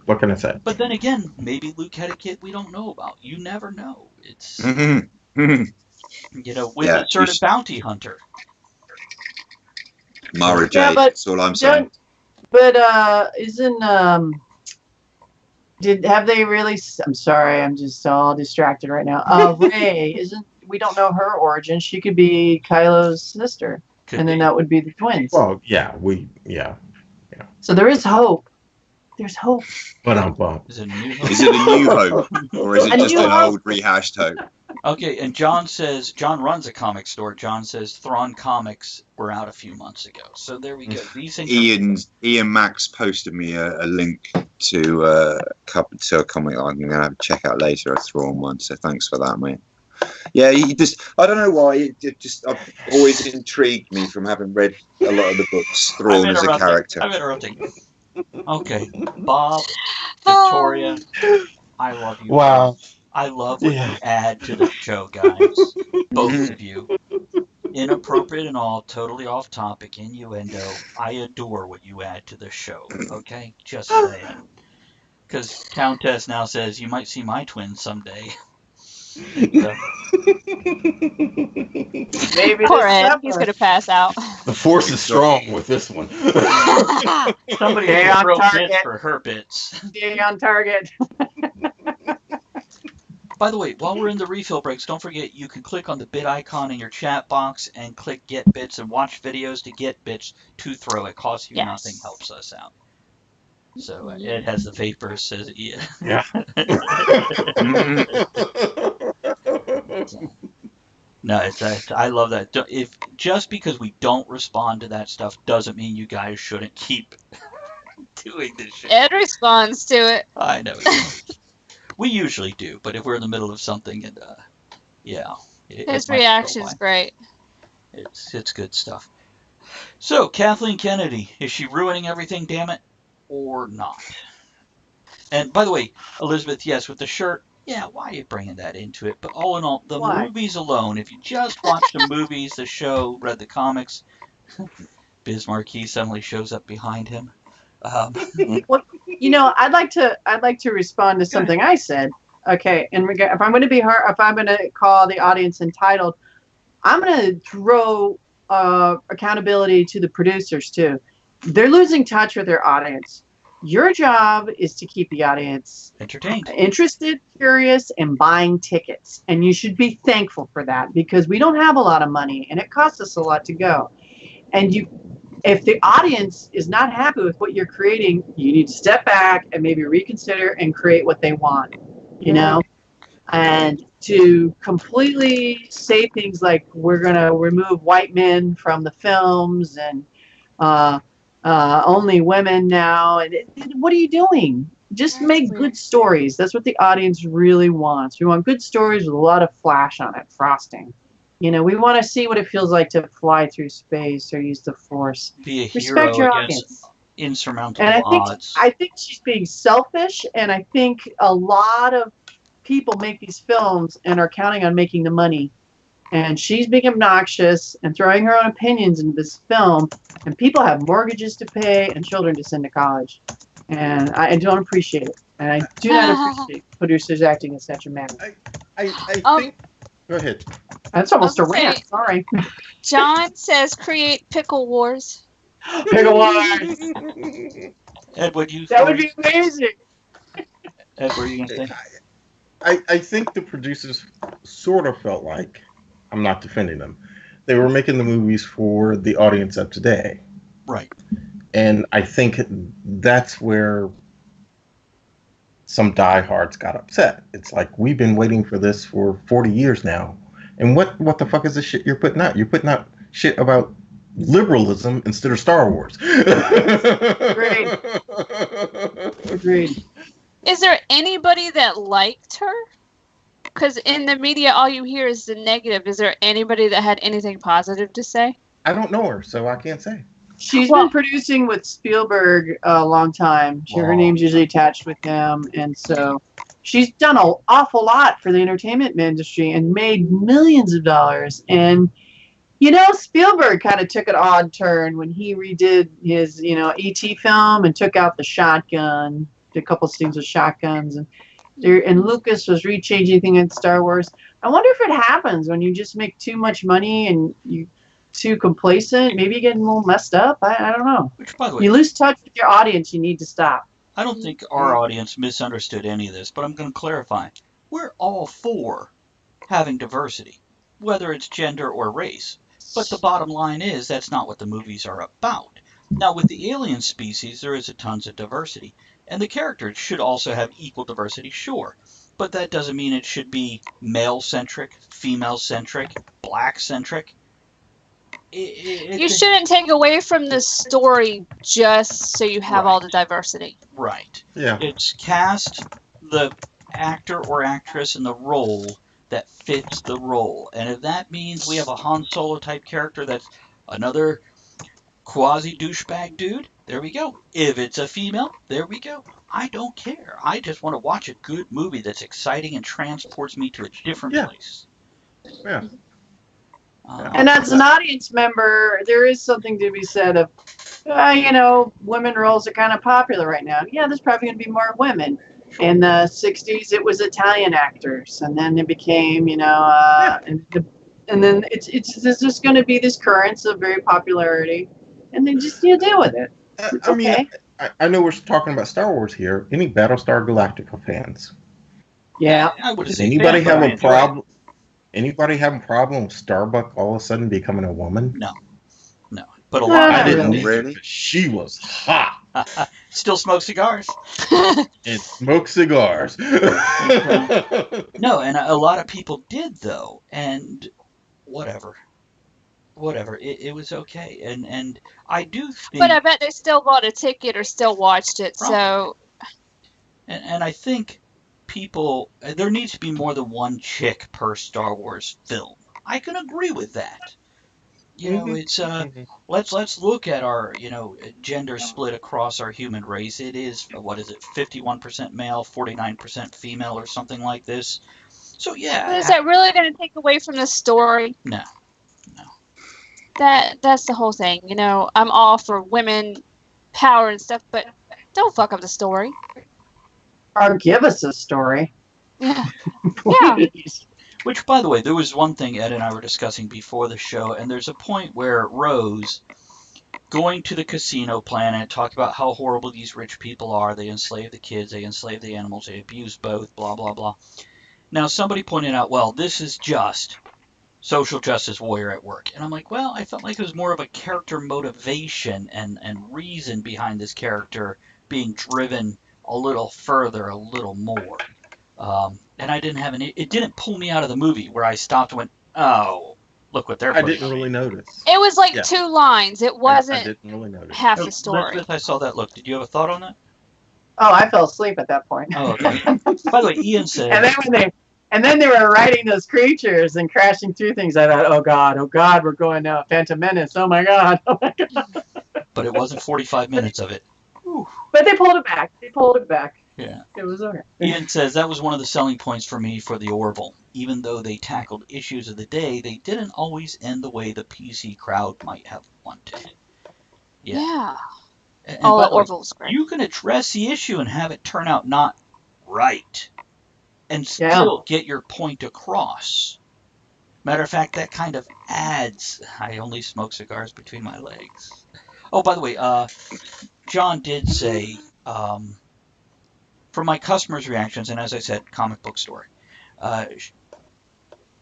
what can I say? But then again, maybe Luke had a kid we don't know about. You never know. It's, with a certain bounty hunter. Mara Jade, that's all I'm saying. But isn't have they really? I'm sorry, I'm just all distracted right now. Rey we don't know her origin. She could be Kylo's sister, then that would be the twins. Well, yeah. So there is hope. There's hope. But is it a new hope? Is it a new hope, or is it just an old rehashed hope? Okay, and John runs a comic store. John says Thrawn comics were out a few months ago. So there we go. These things Ian Max posted me a link to a comic I'm going to have to check out later, a Thrawn one. So thanks for that, mate. Yeah, he just, I don't know why, it just always intrigued me from having read a lot of the books, Thrawn as a character. I'm interrupting. Okay, Bob, Victoria, I love you. Wow. I love what you add to the show, guys. Both of you. Inappropriate and all, totally off topic, innuendo. I adore what you add to the show, okay? Just saying. Because Countess now says, you might see my twins someday. So. Maybe Poor this Ed. summer. He's going to pass out. The force is strong with this one. Somebody Stay can on throw target. bits for her bits. Stay on target. By the way, while we're in the refill breaks, don't forget you can click on the bit icon in your chat box and click get bits and watch videos to get bits to throw. It costs you nothing, helps us out. So Ed has the vapor, says yeah. No, I love that. If just because we don't respond to that stuff doesn't mean you guys shouldn't keep doing this shit. Ed responds to it. I know. We usually do, but if we're in the middle of something, and his reaction's great. It's good stuff. So Kathleen Kennedy, is she ruining everything? Damn it, or not? And by the way, Elizabeth, yes, with the shirt. Yeah, why are you bringing that into it? But all in all, the movies alone, if you just watch the movies, the show, read the comics, Biz Marquee suddenly shows up behind him. Well, I'd like to respond to something I said. Okay, if I'm going to be hard, if I'm going to call the audience entitled, I'm going to throw accountability to the producers too. They're losing touch with their audience. Your job is to keep the audience entertained, interested, curious, and buying tickets. And you should be thankful for that because we don't have a lot of money and it costs us a lot to go. And if the audience is not happy with what you're creating, you need to step back and maybe reconsider and create what they want, and to completely say things like we're going to remove white men from the films and only women now. And what are you doing? Just make good stories. That's what the audience really wants. We want good stories with a lot of flash on it, frosting. We want to see what it feels like to fly through space or use the Force. Be a Respect hero your against audience. insurmountable And odds. I think she's being selfish, and I think a lot of people make these films and are counting on making the money. And she's being obnoxious and throwing her own opinions into this film, and people have mortgages to pay and children to send to college. And I don't appreciate it. And I do not appreciate producers acting in such a manner. I think... Go ahead. That's almost a rant. Sorry. John says create Pickle Wars. Pickle Wars. Ed, would you? That would be amazing. Ed, what are you going to say? I think the producers sort of felt like, I'm not defending them, they were making the movies for the audience of today. Right. And I think that's where some diehards got upset. It's like, we've been waiting for this for 40 years now. And what the fuck is this shit you're putting out? You're putting out shit about liberalism instead of Star Wars. Agreed. Is there anybody that liked her? Because in the media, all you hear is the negative. Is there anybody that had anything positive to say? I don't know her, so I can't say. She's been producing with Spielberg a long time. Her name's usually attached with him, and so she's done an awful lot for the entertainment industry and made millions of dollars. And Spielberg kind of took an odd turn when he redid his E.T. film and took out the shotgun, did a couple scenes with shotguns, and Lucas was rechanging things in Star Wars. I wonder if it happens when you just make too much money and you too complacent, maybe you get a little messed up. I don't know. Which, by the way, you lose touch with your audience, you need to stop. I don't think our audience misunderstood any of this, but I'm going to clarify. We're all for having diversity, whether it's gender or race. But the bottom line is that's not what the movies are about. Now, with the alien species, there is a tons of diversity. And the characters should also have equal diversity, sure. But that doesn't mean it should be male-centric, female-centric, black-centric. You shouldn't take away from the story just so you have all the diversity. Right. Yeah. It's cast the actor or actress in the role that fits the role. And if that means we have a Han Solo type character that's another quasi douchebag dude, there we go. If it's a female, there we go. I don't care. I just want to watch a good movie that's exciting and transports me to a different place. Yeah. And as an audience member, there is something to be said of, women roles are kind of popular right now. Yeah, there's probably going to be more women. In the 60s, it was Italian actors, and then it became, and then it's just going to be this currents of very popularity, and then just deal with it. It's okay. I know we're talking about Star Wars here. Any Battlestar Galactica fans? Yeah. Does anybody have a problem? Anybody have a problem with Starbuck all of a sudden becoming a woman? No. But a lot I of didn't people really. She was hot. Still smoke cigars. And smoke cigars. No, and a lot of people did though, and whatever. It was okay, and I do think. But I bet they still bought a ticket or still watched it. So. And I think people, there needs to be more than one chick per Star Wars film. I can agree with that. It's let's look at our gender split across our human race. It is 51% male, 49% female, or something like this. So yeah. But is that really going to take away from the story? No. That's the whole thing. I'm all for women power and stuff, but don't fuck up the story. Or give us a story. Yeah. Please. Which, by the way, there was one thing Ed and I were discussing before the show, and there's a point where Rose, going to the casino planet, talked about how horrible these rich people are. They enslave the kids, they enslave the animals, they abuse both, blah, blah, blah. Now, somebody pointed out, well, this is just social justice warrior at work. And I'm like, well, I felt like it was more of a character motivation and reason behind this character being driven a little further, a little more. And I didn't have it didn't pull me out of the movie where I stopped and went, oh, look what they're putting. I didn't really notice. It was like 2 lines. It wasn't I didn't really notice. half the story. I saw that look. Did you have a thought on that? Oh, I fell asleep at that point. Oh, okay. By the way, Ian said. And then they were riding those creatures and crashing through things. I thought, oh God, we're going Phantom Menace. Oh my God. But it wasn't 45 minutes of it. Whew. But they pulled it back. Yeah. It was okay. Ian says that was one of the selling points for me for the Orville. Even though they tackled issues of the day, they didn't always end the way the PC crowd might have wanted. Yeah. And the Orville was great. You can address the issue and have it turn out not right. And still get your point across. Matter of fact, that kind of adds. I only smoke cigars between my legs. Oh, by the way, John did say, from my customers' reactions, and as I said, comic book store,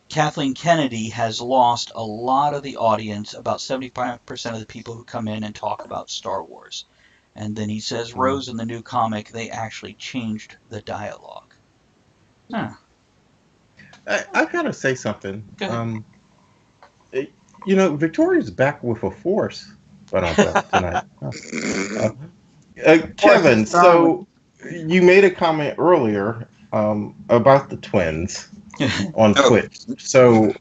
Kathleen Kennedy has lost a lot of the audience, about 75% of the people who come in and talk about Star Wars. And then he says, Rose in the new comic, they actually changed the dialogue. Huh. I gotta say something. Victoria's back with a force tonight. Kevin, so you made a comment earlier about the twins on Twitch. So,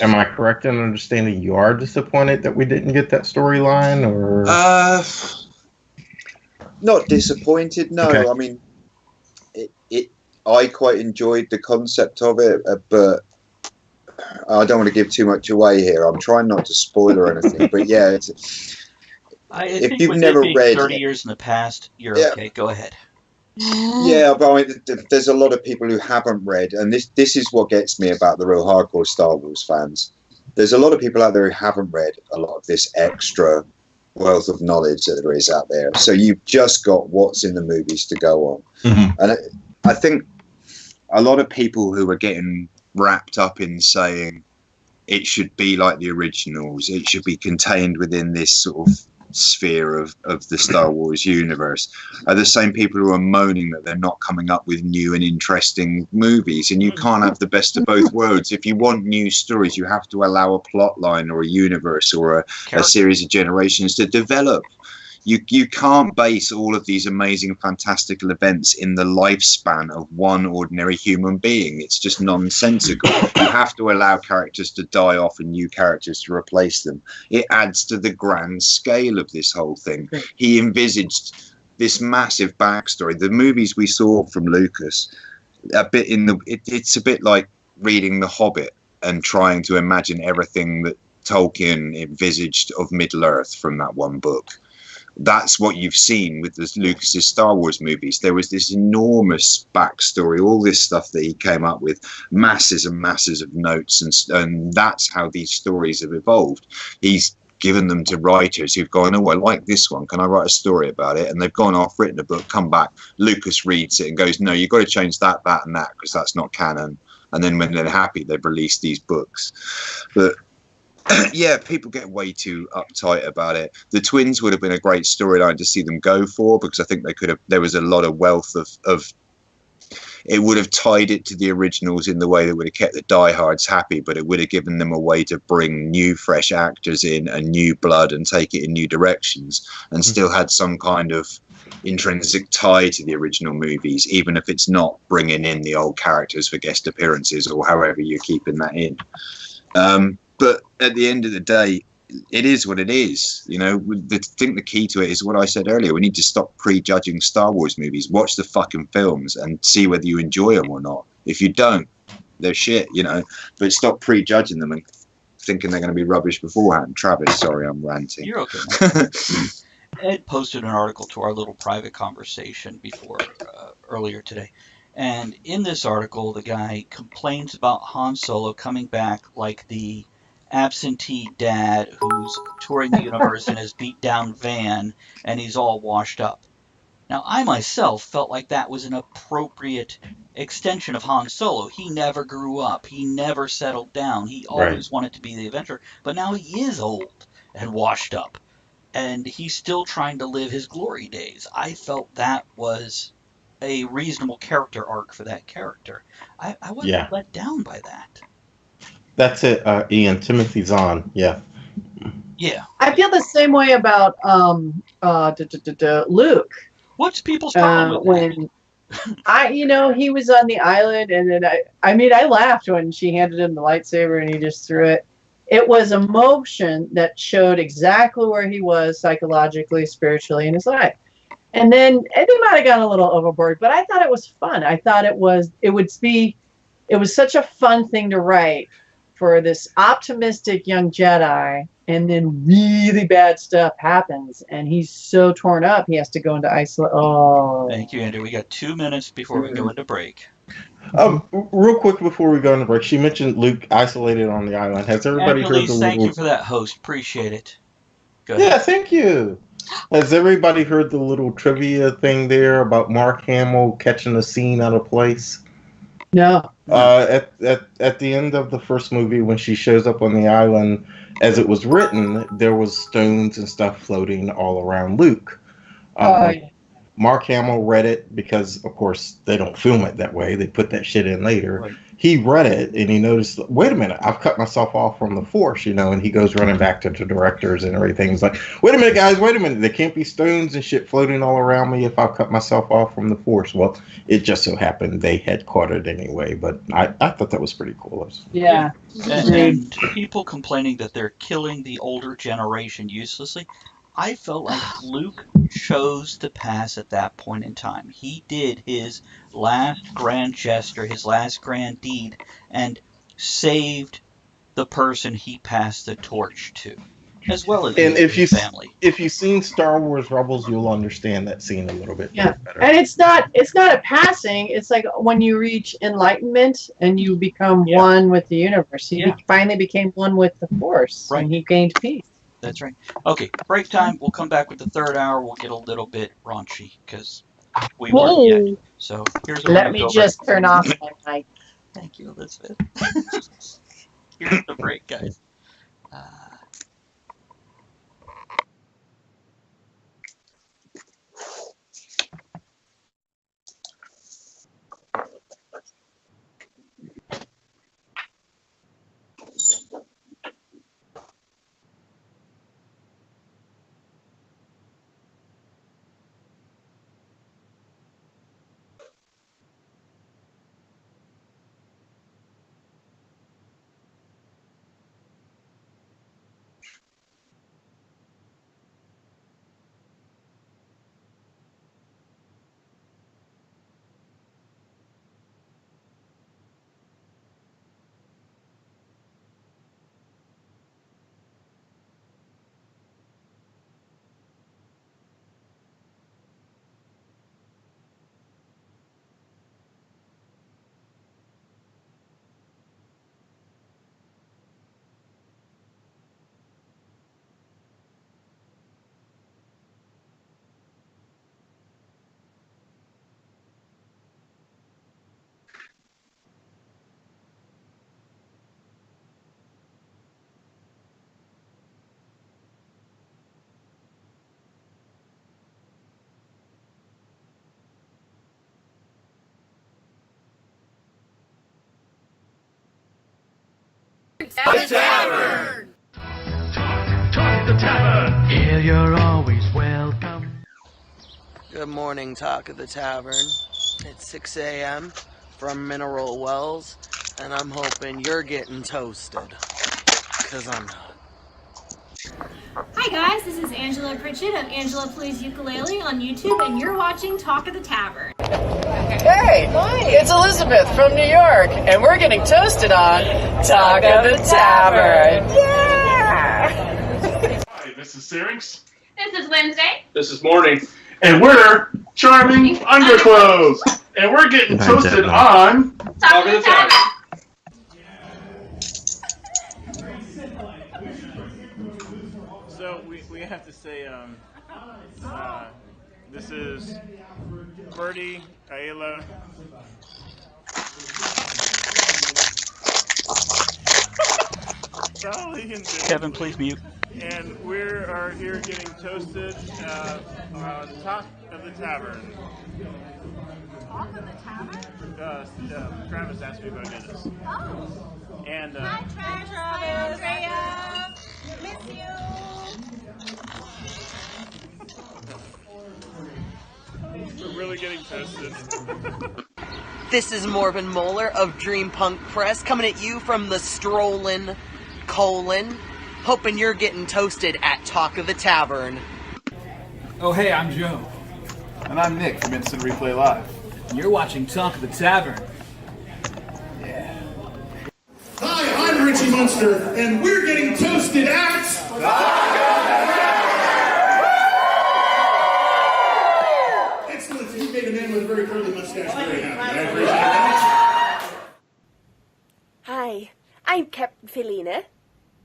am I correct in understanding you are disappointed that we didn't get that storyline, or? Not disappointed. No, okay. I mean, I quite enjoyed the concept of it, but I don't want to give too much away here. I'm trying not to spoil or anything, but yeah, if you've never read 30 years in the past, you're okay. Go ahead. Yeah, but I mean, there's a lot of people who haven't read, and this is what gets me about the real hardcore Star Wars fans. There's a lot of people out there who haven't read a lot of this extra wealth of knowledge that there is out there. So you've just got what's in the movies to go on. Mm-hmm. And I think a lot of people who are getting wrapped up in saying it should be like the originals, it should be contained within this sort of sphere of the Star Wars universe, are the same people who are moaning that they're not coming up with new and interesting movies. And you can't have the best of both worlds. If you want new stories, you have to allow a plot line or a universe or a series of generations to develop. You can't base all of these amazing, fantastical events in the lifespan of one ordinary human being. It's just nonsensical. You have to allow characters to die off and new characters to replace them. It adds to the grand scale of this whole thing. He envisaged this massive backstory. The movies we saw from Lucas, it's a bit like reading The Hobbit and trying to imagine everything that Tolkien envisaged of Middle-earth from that one book. That's what you've seen with the Lucas's Star Wars movies. There was this enormous backstory, all this stuff that he came up with, masses and masses of notes, and that's how these stories have evolved. He's given them to writers who've gone, oh, I like this one, can I write a story about it? And they've gone off, written a book, come back, Lucas reads it and goes, no, you've got to change that, and that, because that's not canon. And then when they're happy, they've released these books. But yeah, people get way too uptight about it. The twins would have been a great storyline to see them go for, because I think they could have. There was a lot of wealth of. It would have tied it to the originals in the way that would have kept the diehards happy, but it would have given them a way to bring new, fresh actors in and new blood and take it in new directions, and still had some kind of intrinsic tie to the original movies, even if it's not bringing in the old characters for guest appearances or however you're keeping that in. But at the end of the day, it is what it is. You know, I think the key to it is what I said earlier. We need to stop prejudging Star Wars movies. Watch the fucking films and see whether you enjoy them or not. If you don't, they're shit, you know. But stop prejudging them and thinking they're going to be rubbish beforehand. Travis, sorry, I'm ranting. You're okay. Ed posted an article to our little private conversation earlier today. And in this article, the guy complains about Han Solo coming back like the absentee dad who's touring the universe in his beat down van and he's all washed up. Now, I myself felt like that was an appropriate extension of Han Solo. He never grew up. He never settled down. He always wanted to be the adventurer. But now he is old and washed up. And he's still trying to live his glory days. I felt that was a reasonable character arc for that character. I wasn't let down by that. That's it, Ian. Timothy Zahn. Yeah. Yeah. I feel the same way about Luke. What's people's problem with when he was on the island, and then I laughed when she handed him the lightsaber and he just threw it. It was a motion that showed exactly where he was psychologically, spiritually in his life. And then they might have gone a little overboard, but I thought it was fun. I thought it was such a fun thing to write for this optimistic young Jedi, and then really bad stuff happens, and he's so torn up he has to go into isolation. Oh. Thank you, Andrew. We got 2 minutes before we go into break. Real quick before we go into break, she mentioned Luke isolated on the island. Has everybody heard the thank you for that, host. Appreciate it. Go ahead. Yeah, thank you. Has everybody heard the little trivia thing there about Mark Hamill catching a scene out of place? No. At the end of the first movie, when she shows up on the island, as it was written, there was stones and stuff floating all around Luke. Mark Hamill read it because, of course, they don't film it that way. They put that shit in later. Right. He read it and he noticed, wait a minute, I've cut myself off from the Force, and he goes running back to the directors and everything. He's like, wait a minute, guys, wait a minute. There can't be stones and shit floating all around me if I've cut myself off from the Force. Well, it just so happened they had caught it anyway, but I thought that was pretty cool. Yeah. And people complaining that they're killing the older generation uselessly. I felt like Luke chose to pass at that point in time. He did his last grand gesture, his last grand deed, and saved the person he passed the torch to, as well as his family. If you've seen Star Wars Rebels, you'll understand that scene a little bit better. And it's not a passing. It's like when you reach enlightenment and you become one with the universe. He finally became one with the Force, and he gained peace. That's right. Okay, break time. We'll come back with the third hour. We'll get a little bit raunchy because we weren't yet. So here's a Let me just turn off my mic. Thank you, Elizabeth. Here's the break, guys. Tavern. Talk the Tavern. Here you're always welcome. Good morning, Talk of the Tavern. It's 6 a.m. from Mineral Wells, and I'm hoping you're getting toasted. Because I'm not. Hi guys, this is Angela Pritchett of Angela Plays Ukulele on YouTube, and you're watching Talk of the Tavern. Hey, it's Elizabeth from New York, and we're getting toasted on Talk of the Tavern. Yeah! Hi, this is Syrinx. This is Wednesday. This is Morning. And we're Charming Underclothes. And we're getting toasted on Talk of the Tavern. So we have to say this is Birdie, Ayla. Dolly and Dave. Kevin, please mute. And we are here getting toasted on Talk of the Tavern. Talk of the Tavern? Travis asked me if I did this. Oh. And Hi, Travis. Andrea. Miss you. We're really getting toasted. This is Morven Moeller of Dream Punk Press coming at you from the Strollin' Colon. Hoping you're getting toasted at Talk of the Tavern. Oh, hey, I'm Joe. And I'm Nick from Instant Replay Live. And you're watching Talk of the Tavern. Yeah. Hi, I'm Richie Munster, and we're getting toasted at... Excellent, you made a man with a very curly mustache very happy. I appreciate that. Hi, I'm Captain Felina.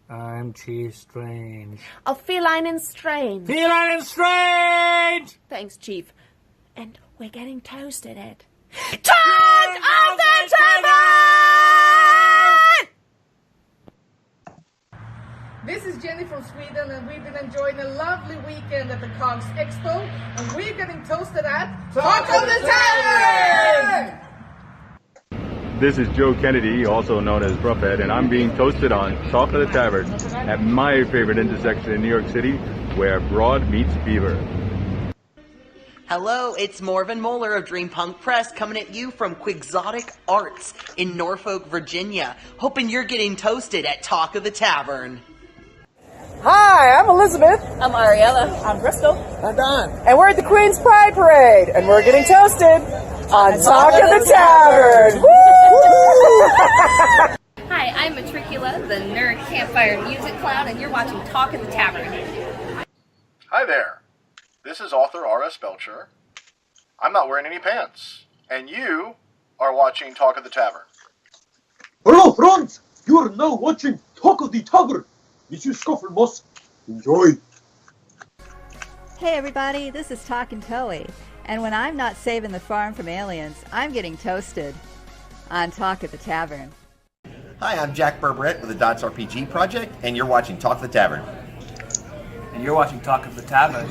I'm Chief Strange. Of Feline and Strange. Feline and Strange! Thanks, Chief. And we're getting toasted at... Talk of the Tavern! This is Jenny from Sweden, and we've been enjoying a lovely weekend at the Cogs Expo, and we're getting toasted at Talk of the Tavern! This is Joe Kennedy, also known as Bruffhead, and I'm being toasted on Talk of the Tavern at my favorite intersection in New York City, where Broad meets Beaver. Hello, it's Morven Moeller of Dream Punk Press coming at you from Quixotic Arts in Norfolk, Virginia. Hoping you're getting toasted at Talk of the Tavern. Hi, I'm Elizabeth. I'm Ariella. I'm Bristol. I'm Don. And we're at the Queen's Pride Parade, and we're getting toasted on Talk of the Tavern. Hi, I'm Matricula, the Nerd Campfire Music Clown, and you're watching Talk of the Tavern. Hi there. This is author R.S. Belcher. I'm not wearing any pants. And you are watching Talk of the Tavern. Hello, friends! You are now watching Talk of the Tavern. Mr. Scufflemoss, enjoy. Hey everybody, this is Talkin' Toey, and when I'm not saving the farm from aliens, I'm getting toasted on Talk of the Tavern. Hi, I'm Jack Berberette with the Dots RPG Project, and you're watching Talk of the Tavern. And you're watching Talk of the Tavern.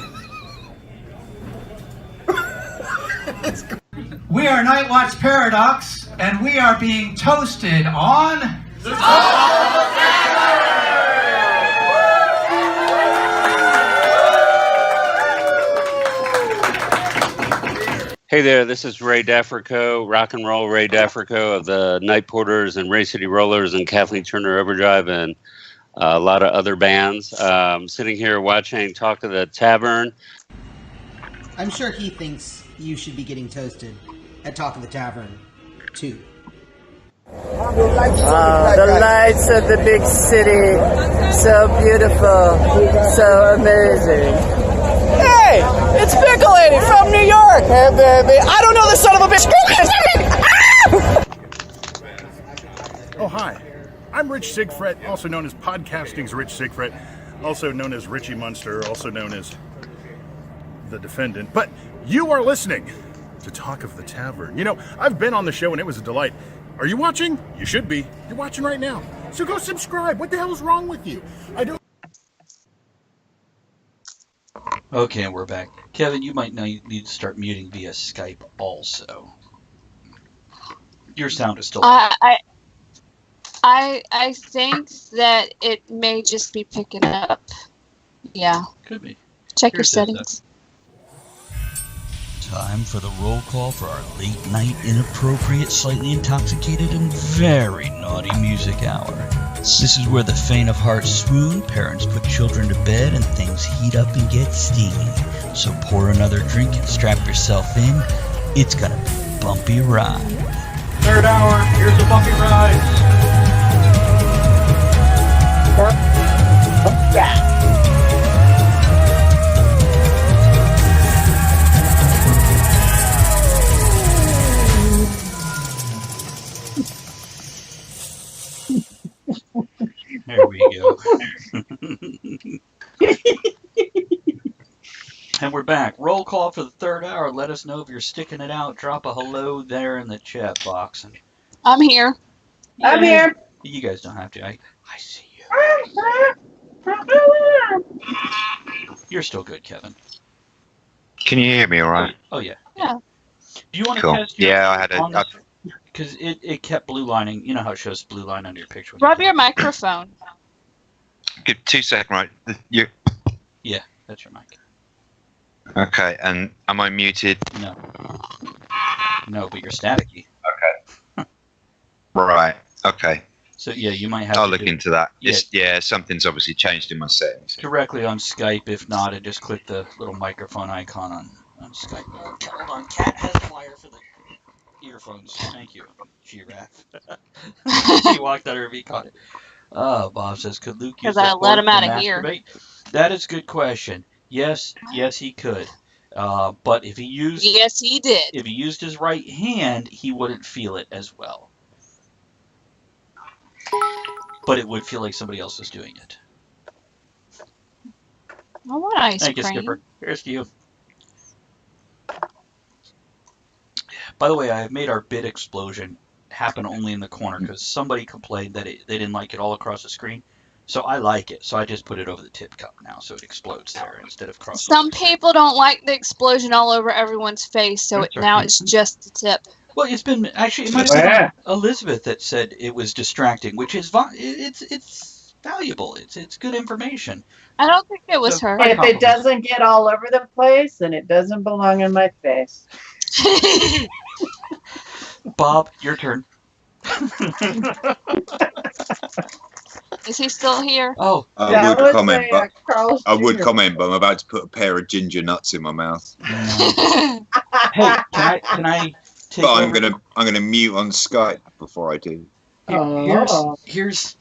We are Nightwatch Paradox, and we are being toasted on... The Talk of the Tavern! Hey there, this is Ray Dafrico, rock and roll Ray Dafrico of the Night Porters and Ray City Rollers and Kathleen Turner Overdrive and a lot of other bands. Sitting here watching Talk of the Tavern. I'm sure he thinks you should be getting toasted at Talk of the Tavern, too. The lights of the big city. So beautiful. So amazing. Hey! It's Pickle Lady from New York! Hey, baby. I don't know the son of a bitch! Oh, hi. I'm Rich Sigfret, also known as Podcasting's Rich Sigfret, also known as Richie Munster, also known as the Defendant. But you are listening to Talk of the Tavern. You know, I've been on the show and it was a delight. Are you watching? You should be. You're watching right now. So go subscribe. What the hell is wrong with you? I don't... Okay, we're back. Kevin, you might need to start muting via Skype also. Your sound is still... I think that it may just be picking up. Yeah. Could be. Check your Here's this, settings. Time for the roll call for our late night inappropriate, slightly intoxicated, and very naughty music hour. This is where the faint of heart swoon, parents put children to bed, and things heat up and get steamy. So pour another drink and strap yourself in. It's gonna be a bumpy ride. Third hour, here's a bumpy ride. There we go. And we're back. Roll call for the third hour. Let us know if you're sticking it out. Drop a hello there in the chat box. And I'm here. I'm here. you guys don't have to. I see you. You're still good, Kevin. Can you hear me all right? Oh, yeah. Yeah. Do you want to Cool. test your Yeah, I had a... because it kept blue lining. You know how it shows blue line under your picture. Rub your microphone. Give 2 seconds, right? You... Yeah, that's your mic. Okay, and am I muted? No. No, but you're staticky. Okay. Right, okay. So, yeah, you might have I'll to look do into that. Yeah. Yeah, something's obviously changed in my settings. directly on Skype. If not, and just click the little microphone icon on Skype. Hold on, Cat has a wire for the earphones. Thank you, giraffe. He walked out of her, he caught it. Oh, Bob says, could Luke use 'Cause I the let fork him to out of here. masturbate? That is a good question. Yes, he could. But if he used Yes, he did. if he used his right hand, he wouldn't feel it as well. But it would feel like somebody else was doing it. I want ice Thank you, cream. Skipper. Here's to you. By the way, I have made our bit explosion happen only in the corner because somebody complained that they didn't like it all across the screen. So I like it. So I just put it over the tip cup now, so it explodes there instead of across. Some people don't like the explosion all over everyone's face, so That's right. now it's just the tip. Well, it's been actually it might have been Elizabeth that said it was distracting, which is it's valuable. It's good information. I don't think it was her. And if it doesn't get all over the place, then it doesn't belong in my face. Bob, your turn. Is he still here? Oh, I would comment, but Carl's I would Jr. comment, but I'm about to put a pair of ginger nuts in my mouth. Hey, can I take But I'm over? gonna mute on Skype before I do. Here's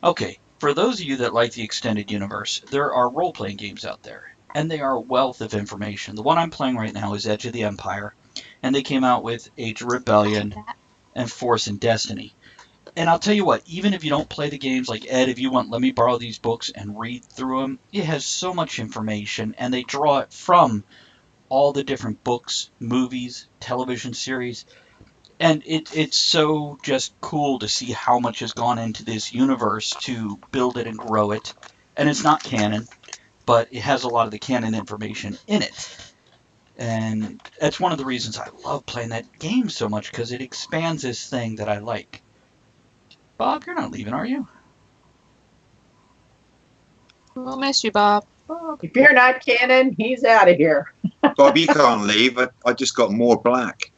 okay. For those of you that like the extended universe, there are role-playing games out there, and they are a wealth of information. The one I'm playing right now is Edge of the Empire, and they came out with Age of Rebellion and Force and Destiny. And I'll tell you what, even if you don't play the games, like Ed, if you want, let me borrow these books and read through them, it has so much information, and they draw it from all the different books, movies, television series. And it's so just cool to see how much has gone into this universe to build it and grow it. And it's not canon, but it has a lot of the canon information in it. And that's one of the reasons I love playing that game so much, because it expands this thing that I like. Bob, you're not leaving, are you? We'll miss you, Bob. If you're not canon, he's out of here. Bob, you can't leave. I just got more black.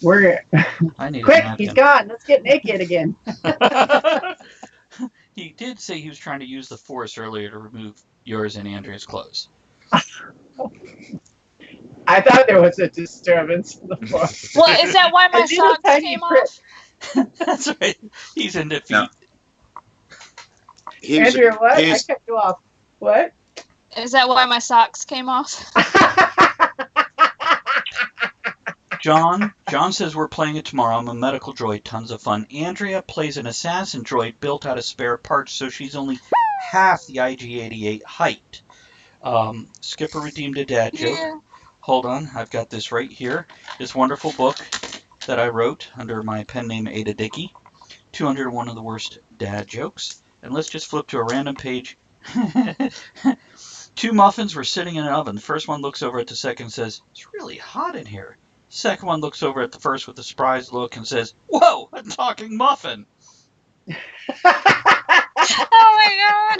I need a Quick, napkin. he's gone. Let's get naked again. He did say he was trying to use the Force earlier to remove yours and Andrea's clothes. I thought there was a disturbance in the floor. Well, is that why my I did a socks tiny came prick. off? That's right. He's in defeat. No. Andrea, what? I cut you off. What? Is that why my socks came off? John says we're playing it tomorrow. I'm a medical droid. Tons of fun. Andrea plays an assassin droid built out of spare parts, so she's only half the IG-88 height. Skipper redeemed a dad joke. Yeah. Hold on. I've got this right here. This wonderful book that I wrote under my pen name Ada Dickey. 201 of the worst dad jokes. And let's just flip to a random page. 2 muffins were sitting in an oven. The first one looks over at the second and says, "It's really hot in here." Second one looks over at the first with a surprised look and says, "Whoa, a talking muffin!" Oh my god.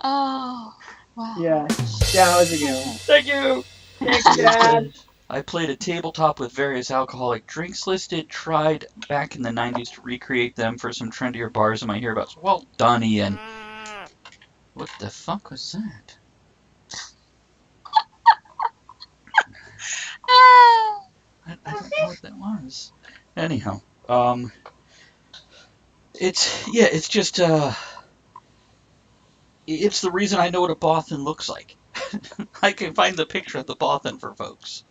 Oh, wow. Yeah, that was a good one. Thank you. Thanks, Dad. I played a tabletop with various alcoholic drinks listed, tried back in the 90s to recreate them for some trendier bars in my hereabouts. Well done, Ian. What the fuck was that? I don't know what that was. Anyhow, it's just, it's the reason I know what a Bothan looks like. I can find the picture of the Bothan for folks.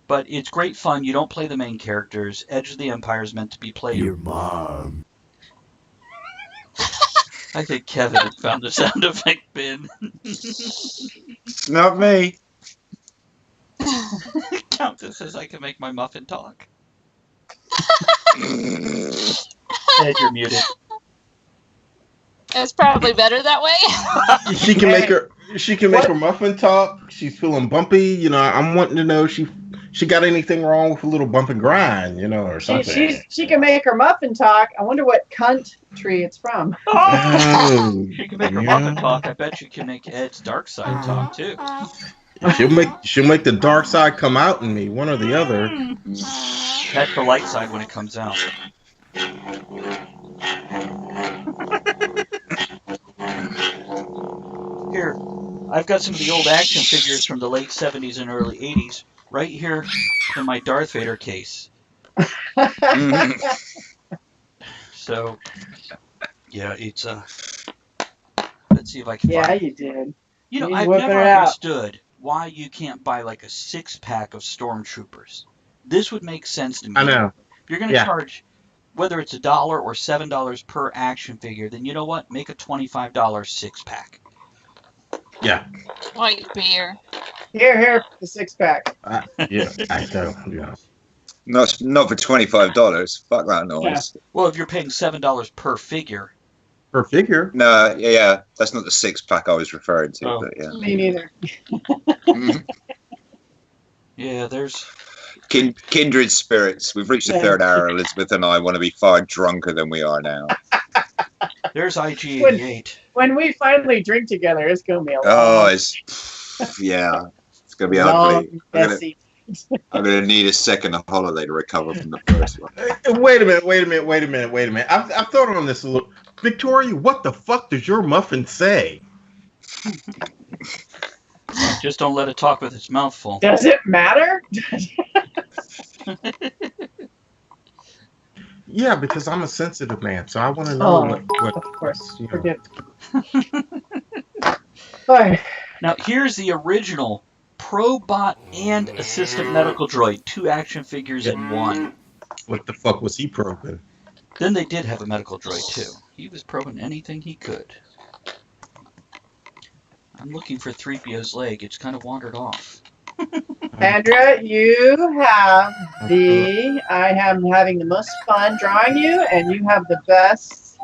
But it's great fun. You don't play the main characters. Edge of the Empire is meant to be played. Your mom. I think Kevin had found the sound effect bin. It's not me. Countess says I can make my muffin talk. Ed, you're muted. It's probably better that way. She can make her muffin talk. She's feeling bumpy. You know, I'm wanting to know if she got anything wrong with a little bump and grind, you know, or something. She can make her muffin talk. I wonder what country it's from. She can make her muffin talk. I bet you can make Ed's dark side talk too. She'll make the dark side come out in me, one or the other. That's the light side when it comes out. Here, I've got some of the old action figures from the late 70s and early 80s right here in my Darth Vader case. So, yeah, it's let's see if I can Yeah, find you did. You know, He's I've whipping never it out. understood why you can't buy like a 6-pack of Stormtroopers. This would make sense to me. I know. If you're going to charge, whether it's $1 or $7 per action figure, then you know what? Make a $25 6-pack. Yeah. White beer. Here, the 6-pack. Yeah, I know. Yeah. Not for $25. Fuck that noise. Yeah. Well, if you're paying $7 per figure. Per figure? No, yeah, that's not the 6-pack I was referring to. Oh. But yeah. Me neither. Yeah, there's kindred spirits. We've reached the third hour. Elizabeth and I want to be far drunker than we are now. There's IG-88. When we finally drink together, it's gonna be a Oh, long, it's gonna be long, ugly. messy. I'm gonna need a second holiday to recover from the first one. Wait a minute. I've thought on this a little. Victoria, what the fuck does your muffin say? Just don't let it talk with its mouth full. Does it matter? Yeah, because I'm a sensitive man, so I want to know what. Of course. You know. Forget. Alright. Now, here's the original Probot and Assistant Medical Droid. 2 action figures in one. What the fuck was he probing? Then they did have a medical droid, too. He was probing anything he could. I'm looking for 3PO's leg. It's kind of wandered off. Andrea, you have I am having the most fun drawing you, and you have the best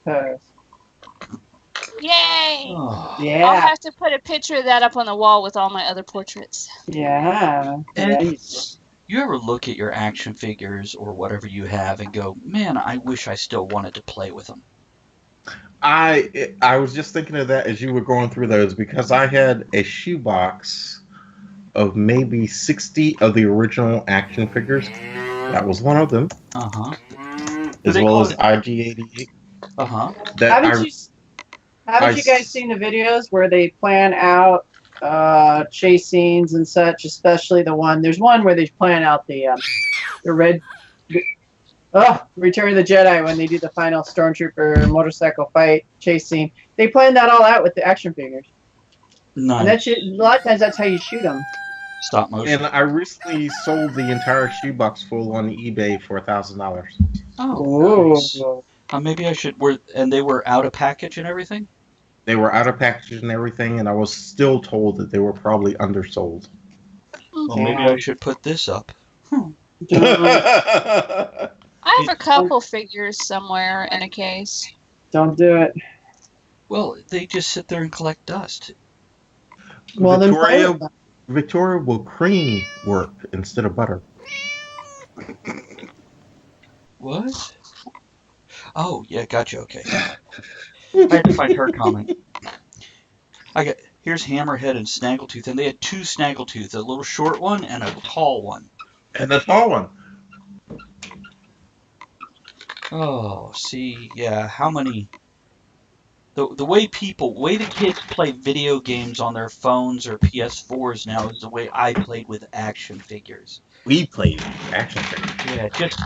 pose. Yay! Oh. Yeah. I'll have to put a picture of that up on the wall with all my other portraits. Yeah. You ever look at your action figures or whatever you have and go, man, I wish I still wanted to play with them? I was just thinking of that as you were going through those, because I had a shoebox of maybe 60 of the original action figures. That was one of them. As well as IG-88. Haven't you guys seen the videos where they plan out chase scenes and such? Especially there's one where they plan out the Return of the Jedi, when they do the final Stormtrooper motorcycle fight chase scene. They plan that all out with the action figures. Nice. And that's a lot of times that's how you shoot them. Stop motion. And I recently sold the entire shoebox full on eBay for $1,000. Oh, nice. Maybe I should. And they were out of package and everything? They were out of package and everything, and I was still told that they were probably undersold. Well, maybe I should put this up. I have a couple figures somewhere in a case. Don't do it. Well, they just sit there and collect dust. Well, Victoria, Victoria, will cream work instead of butter? What? Oh, yeah, gotcha. Okay. I had to find her comment. Here's Hammerhead and Snaggletooth, and they had two Snaggletooths, a little short one and a tall one. And the tall one. Oh, see, yeah, how many... The way the kids play video games on their phones or PS4s now is the way I played with action figures. We played action figures. Yeah, just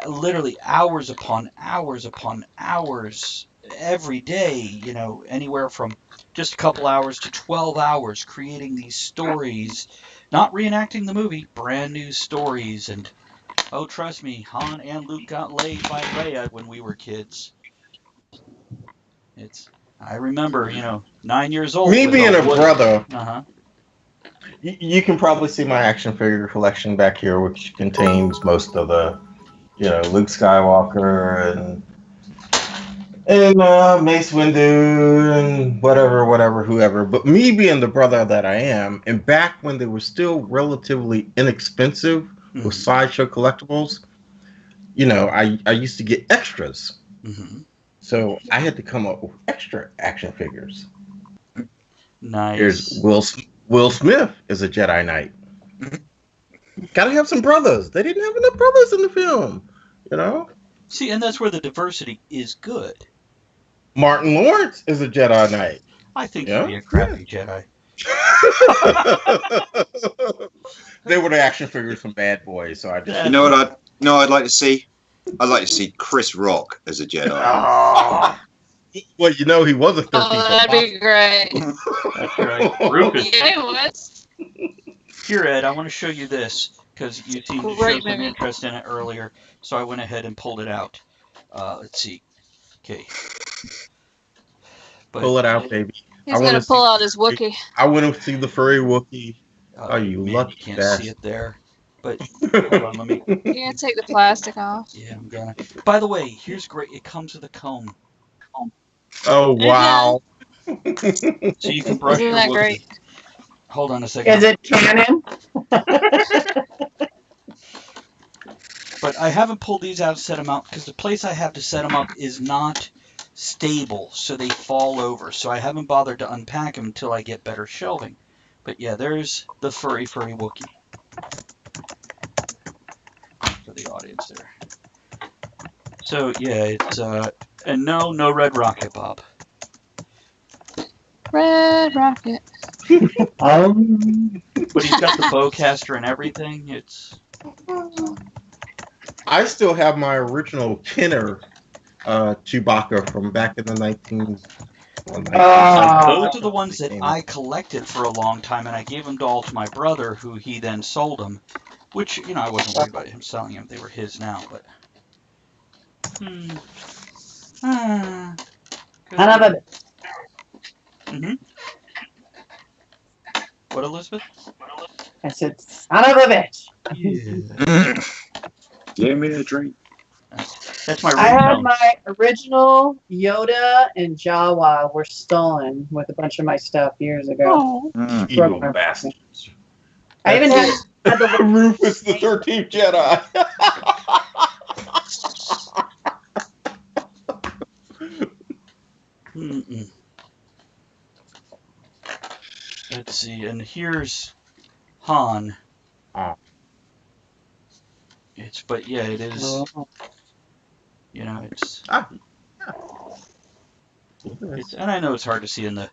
literally hours upon hours upon hours every day, anywhere from just a couple hours to 12 hours creating these stories, not reenacting the movie, brand new stories. And oh, trust me, Han and Luke got laid by Leia when we were kids. I remember, 9 years old. Me being a brother, Uh-huh. You can probably see my action figure collection back here, which contains most of the, Luke Skywalker and Mace Windu and whatever, whoever. But me being the brother that I am, and back when they were still relatively inexpensive with sideshow collectibles, I used to get extras. Mm-hmm. So I had to come up with extra action figures. Nice. Here's Will Smith is a Jedi Knight. Gotta have some brothers. They didn't have enough brothers in the film, See, and that's where the diversity is good. Martin Lawrence is a Jedi Knight. I think he'd be a crappy Jedi. They were the action figures from Bad Boys, so I just... You know what I'd like to see? I'd like to see Chris Rock as a Jedi. Oh. Well, he was a 13th. Oh, that'd be great. That's right. Rufus. Yeah, it was. Here, Ed, I want to show you this because you seemed to show Great some movie. interest in it earlier, so I went ahead and pulled it out. Let's see. Okay. Pull it out, baby. He's going to pull out his Wookiee. I want to see the furry Wookiee. Oh, you lucky you can't bastard. see it there. But hold on, let me... You're going to take the plastic off. Yeah, I'm gonna. By the way, here's great. It comes with a comb. Oh, wow. So you can brush Isn't your that Wookiee. great? Hold on a second. Is it canon? But I haven't pulled these out to set them out because the place I have to set them up is not stable, so they fall over. So I haven't bothered to unpack them until I get better shelving. But yeah, there's the furry Wookiee. For the audience there. So yeah, it's and no Red Rocket, Bob. Red Rocket. But he's got the bowcaster and everything. It's... I still have my original Kenner Chewbacca from back in the 19... Those are the ones that I collected for a long time, and I gave them all to my brother, who he then sold them. Which, I wasn't worried about him selling them. They were his now, but... Son of a... Mm-hmm. What, Elizabeth? I said, son of a bitch. Yeah. Give me a drink. That's my ringtone. I had my original Yoda and Jawa were stolen with a bunch of my stuff years ago. Evil bastards. I even had the Rufus the 13th Jedi. Let's see, and here's Han. But yeah, it is. It's. And I know it's hard to see in the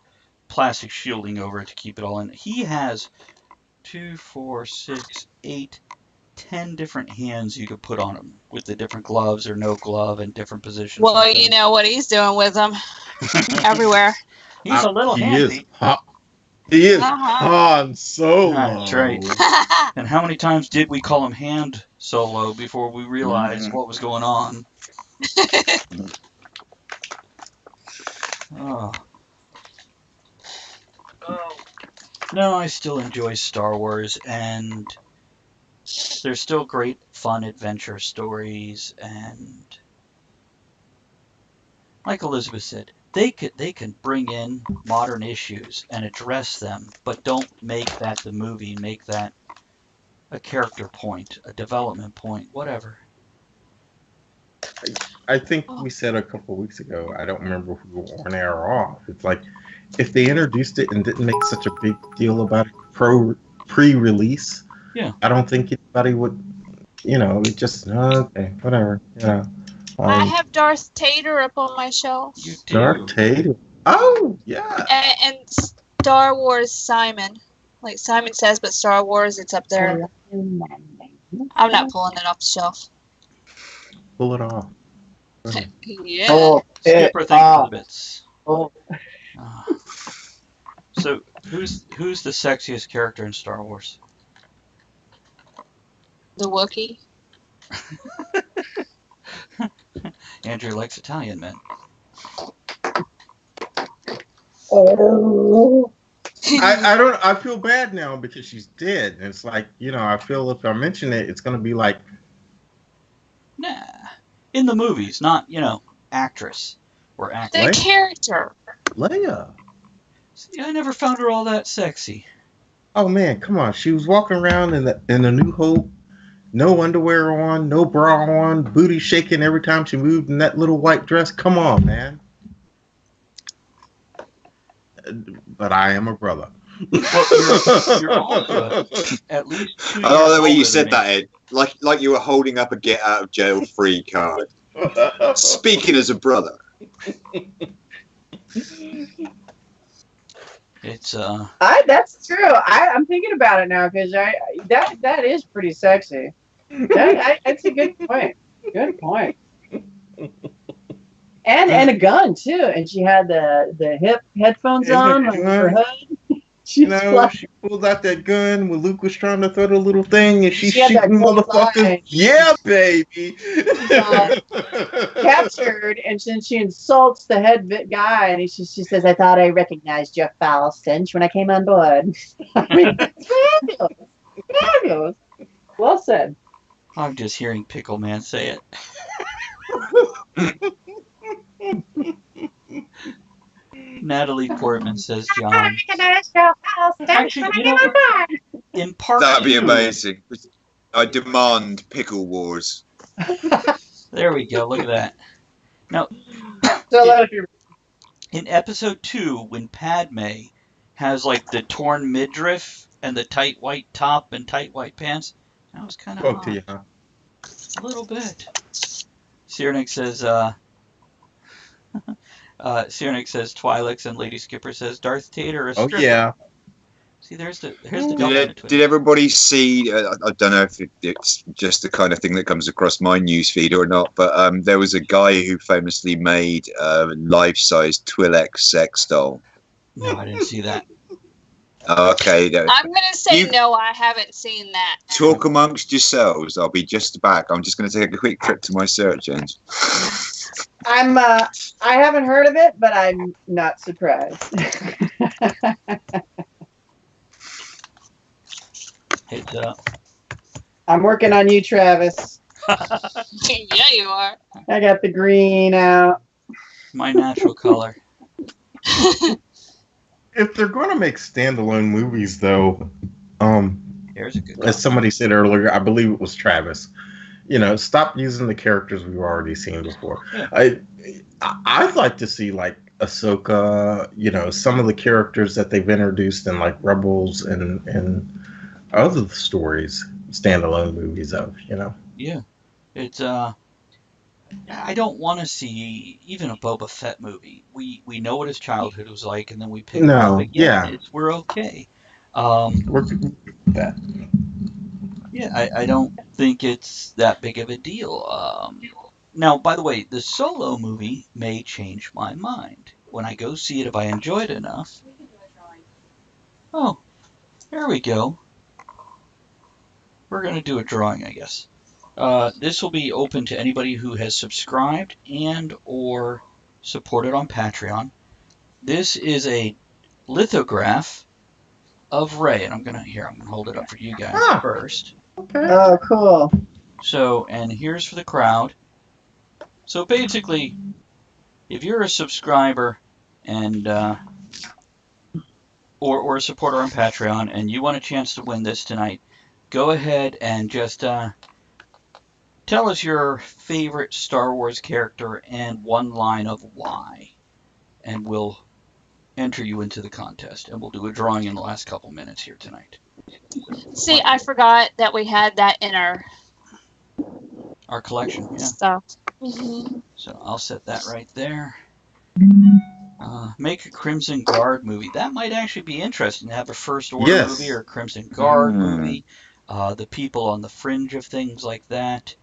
plastic shielding over it to keep it all in. He has 2, 4, 6, 8, 10 different hands you could put on him with the different gloves or no glove and different positions. Well, you know what he's doing with them. Everywhere. He's a little handy. He is Han Solo. That's right. And how many times did we call him Hand Solo before we realized what was going on? Oh. No, I still enjoy Star Wars, and there's still great fun adventure stories, and like Elizabeth said, they can bring in modern issues and address them, but don't make that the movie. Make that a character point, a development point, whatever. I think we said a couple of weeks ago, I don't remember if we were on air or off. It's like, if they introduced it and didn't make such a big deal about it pre-release, Yeah. I don't think anybody would, it just, okay, whatever, I have Darth Tater up on my shelf. You do. Darth Tater. Oh, yeah. And Star Wars Simon. Like Simon Says, but Star Wars, it's up there. I'm not pulling it off the shelf. Pull it off. Yeah. Oh, Skipper, thank you for the bits. Oh. So, who's the sexiest character in Star Wars? The Wookiee. Andrew likes Italian men. Oh. I feel bad now because she's dead. And it's like, I feel if I mention it, it's going to be like, Nah. In the movies, not, actress or actor. The character. Leia. See, I never found her all that sexy. Oh man, come on. She was walking around in the New Hope, no underwear on, no bra on, booty shaking every time she moved in that little white dress. Come on, man. But I am a brother. Well, you're also at least 2 years I love the way you older said than that, Ed. Like you were holding up a get out of jail free card. Speaking as a brother. It's That's true. I'm thinking about it now because that is pretty sexy. That's a good point. Good point. And a gun too, and she had the hip headphones on on her hood. She pulled out that gun when Luke was trying to throw the little thing, and she's She had that shooting gold motherfuckers. line. Yeah, baby. Captured, and then she insults the head guy, and she says, "I thought I recognized your foul stench when I came on board." I mean, it's fabulous, fabulous. Well said. I'm just hearing Pickle Man say it. Natalie Portman says John. Actually, in part That'd be 2, amazing. I demand pickle wars. There we go. Look at that. Now, in episode 2, when Padme has like the torn midriff and the tight white top and tight white pants, that was kind of Spoke to you, huh? a little bit. Cyranic says, Cyranic says Twi'leks, and Lady Skipper says Darth Tater. A stripper. Oh yeah. See, there's the difference between. Did everybody see? I don't know if it's just the kind of thing that comes across my newsfeed or not, but there was a guy who famously made a life-size Twi'lek sex doll. No, I didn't see that. Okay. I'm going to say no, I haven't seen that. Talk amongst yourselves. I'll be just back. I'm just going to take a quick trip to my search engine. I haven't heard of it, but I'm not surprised. Heads up. I'm working on you, Travis. Yeah, you are. I got the green out. My natural color. If they're going to make standalone movies, though, There's a good as somebody said earlier, I believe it was Travis. Stop using the characters we've already seen before. Yeah. I'd like to see like Ahsoka, some of the characters that they've introduced in like Rebels and other stories, standalone movies of. Yeah, it's I don't want to see even a Boba Fett movie. We know what his childhood was like, and then we pick it up again. Yeah. We're okay. We're that. Yeah, I don't think it's that big of a deal. Now, by the way, the Solo movie may change my mind. When I go see it, if I enjoy it enough. Oh, there we go. We're going to do a drawing, I guess. This will be open to anybody who has subscribed and or supported on Patreon. This is a lithograph of Rey, and I'm gonna hold it up for you guys first. Okay. Oh, cool. So, and here's for the crowd. So basically, if you're a subscriber and or support our on Patreon, and you want a chance to win this tonight, go ahead and just tell us your favorite Star Wars character and one line of why, and we'll enter you into the contest, and we'll do a drawing in the last couple minutes here tonight. See, I forgot that we had that in our collection. Yeah. stuff. Mm-hmm. So I'll set that right there. Make a Crimson Guard movie. That might actually be interesting to have a First Order movie or a Crimson Guard movie. The people on the fringe of things like that.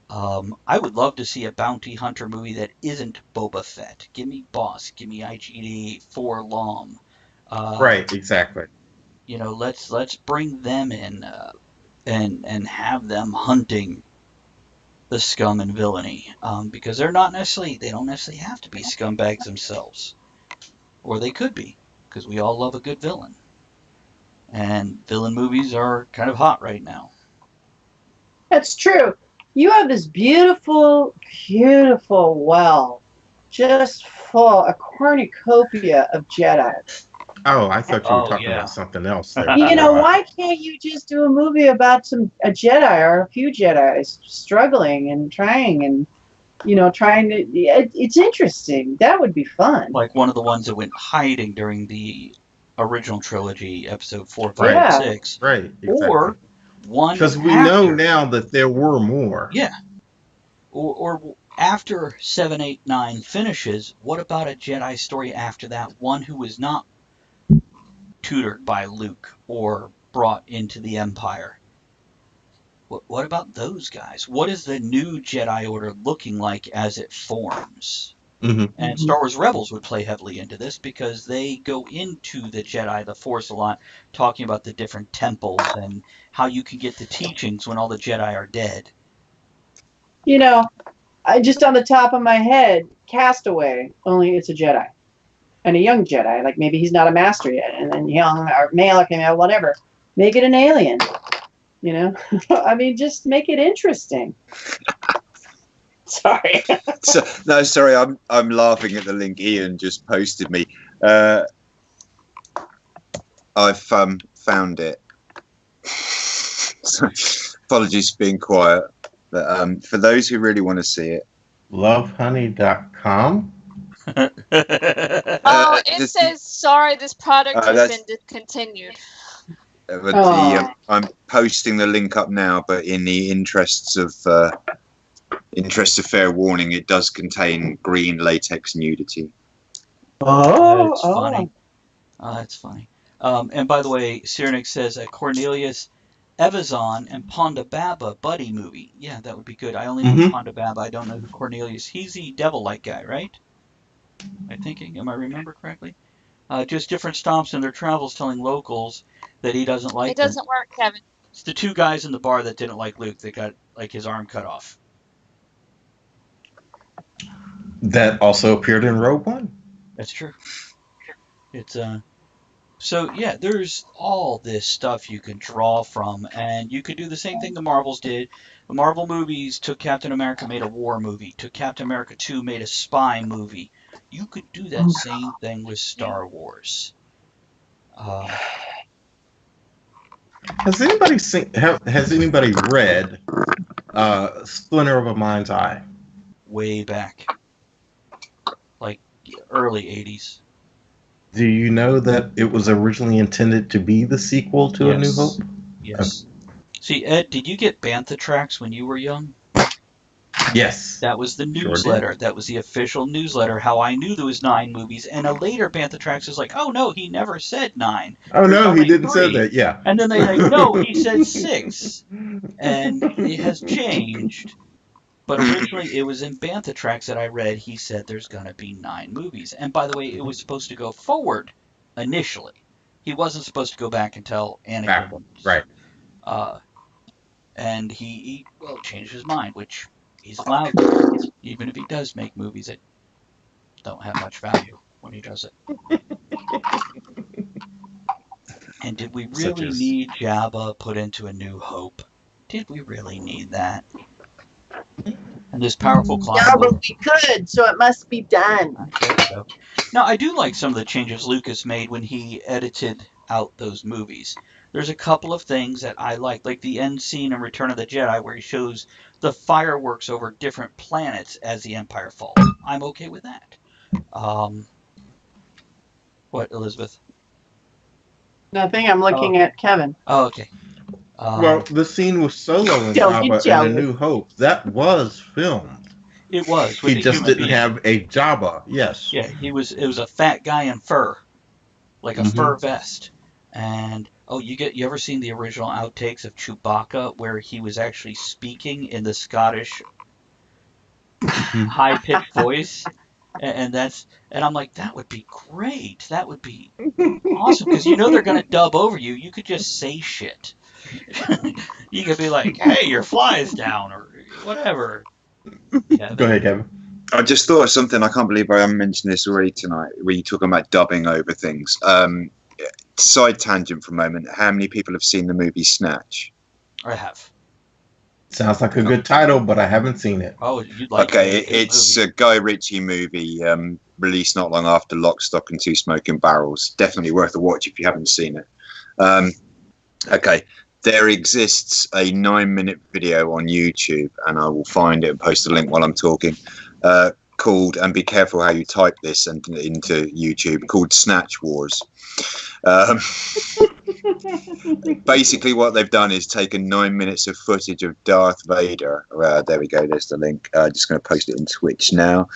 I would love to see a bounty hunter movie that isn't Boba Fett. Give me Boss. Give me IG-84 Lom. Right, exactly. You know, let's bring them in and have them hunting the scum and villainy, because they don't necessarily have to be scumbags themselves, or they could be, because we all love a good villain, and villain movies are kind of hot right now. That's true. You have this beautiful, beautiful well, just full, a cornucopia of Jedi. Oh, I thought you were talking about something else there. You know, why can't you just do a movie about a Jedi or a few Jedi struggling and trying and, trying to... It's interesting. That would be fun. Like one of the ones that went hiding during the original trilogy, episode 4, 5, and 6. Right, exactly. Or one because we know now that there were more. Yeah. Or after 7, 8, 9 finishes, what about a Jedi story after that? One who was not tutored by Luke or brought into the Empire. What about those guys? What is the new Jedi Order looking like as it forms? Mm-hmm. And Star Wars Rebels would play heavily into this because they go into the Jedi, the Force a lot, talking about the different temples and how you can get the teachings when all the Jedi are dead. I just on the top of my head, Castaway, only it's a Jedi. And a young Jedi, like maybe he's not a master yet, and then young or male or female, whatever. Make it an alien, I mean, just make it interesting. Sorry. Sorry, I'm laughing at the link Ian just posted me. I've found it. So, apologies for being quiet, but for those who really want to see it, lovehoney.com. It says, sorry, this product has been discontinued. I'm posting the link up now, but in the interests of fair warning, it does contain green latex nudity. That's funny. That's funny. And by the way, Cyrenix says Cornelius Evazan and Ponda Baba buddy movie. Yeah, that would be good. I only know Ponda Baba. I don't know who Cornelius. He's the devil-like guy, right? Am I remember correctly? Just different stops in their travels telling locals that he doesn't like It doesn't work, Kevin. It's the two guys in the bar that didn't like Luke that got like his arm cut off. That also appeared in Rogue One. That's true. It's so yeah, there's all this stuff you can draw from, and you could do the same thing the Marvels did. The Marvel movies took Captain America, made a war movie. Took Captain America 2, made a spy movie. You could do that same thing with Star Wars. Has anybody has anybody read Splinter of a Mind's Eye? Way back, like early 80s. Do you know that it was originally intended to be the sequel to A New Hope? Yes. See, Ed, did you get Bantha Tracks when you were young? Yes. That was the newsletter. Sure, that was the official newsletter, how I knew there was 9 movies. And a later Bantha Tracks was like, oh, no, he never said 9. Oh, no, he didn't say that, yeah. And then they like, no, he said 6. And it has changed. But originally, it was in Bantha Tracks that I read, he said there's going to be 9 movies. And by the way, it was supposed to go forward initially. He wasn't supposed to go back and tell anecdotes. Right. And he changed his mind, which he's allowed to, even if he does make movies that don't have much value when he does it. And did we really need Jabba put into A New Hope? Did we really need that? And this powerful climb. Yeah, but we could, so it must be done. I guess so. Now, I do like some of the changes Lucas made when he edited out those movies. There's a couple of things that I like the end scene in Return of the Jedi where he shows the fireworks over different planets as the Empire falls. I'm okay with that. What, Elizabeth? Nothing. I'm looking at Kevin. Oh, okay. Well, the scene with Solo and Don't get Jabba in A jealous. New Hope, that was filmed. It was. With He a just human didn't being. have a Jabba. Yes. Yeah, it was a fat guy in fur, like a fur vest. And you ever seen the original outtakes of Chewbacca where he was actually speaking in the Scottish high pitched voice? And I'm like, that would be great. That would be awesome because they're gonna dub over you. You could just say shit. You could be like, "Hey, your fly's down," or whatever. Go ahead, Kevin. I just thought of something. I can't believe I haven't mentioned this already tonight. Where you're talking about dubbing over things. Side tangent for a moment. How many people have seen the movie Snatch? I have. Sounds like a good title, but I haven't seen it. Oh, you'd like Okay, it's a Guy Ritchie movie released not long after Lock, Stock and Two Smoking Barrels. Definitely worth a watch if you haven't seen it. Okay, there exists a 9-minute video on YouTube, and I will find it and post a link while I'm talking, called, and be careful how you type this into YouTube, called Snatch Wars. Basically what they've done is taken 9 minutes of footage of Darth Vader. There we go, there's the link. Just going to post it on Twitch now.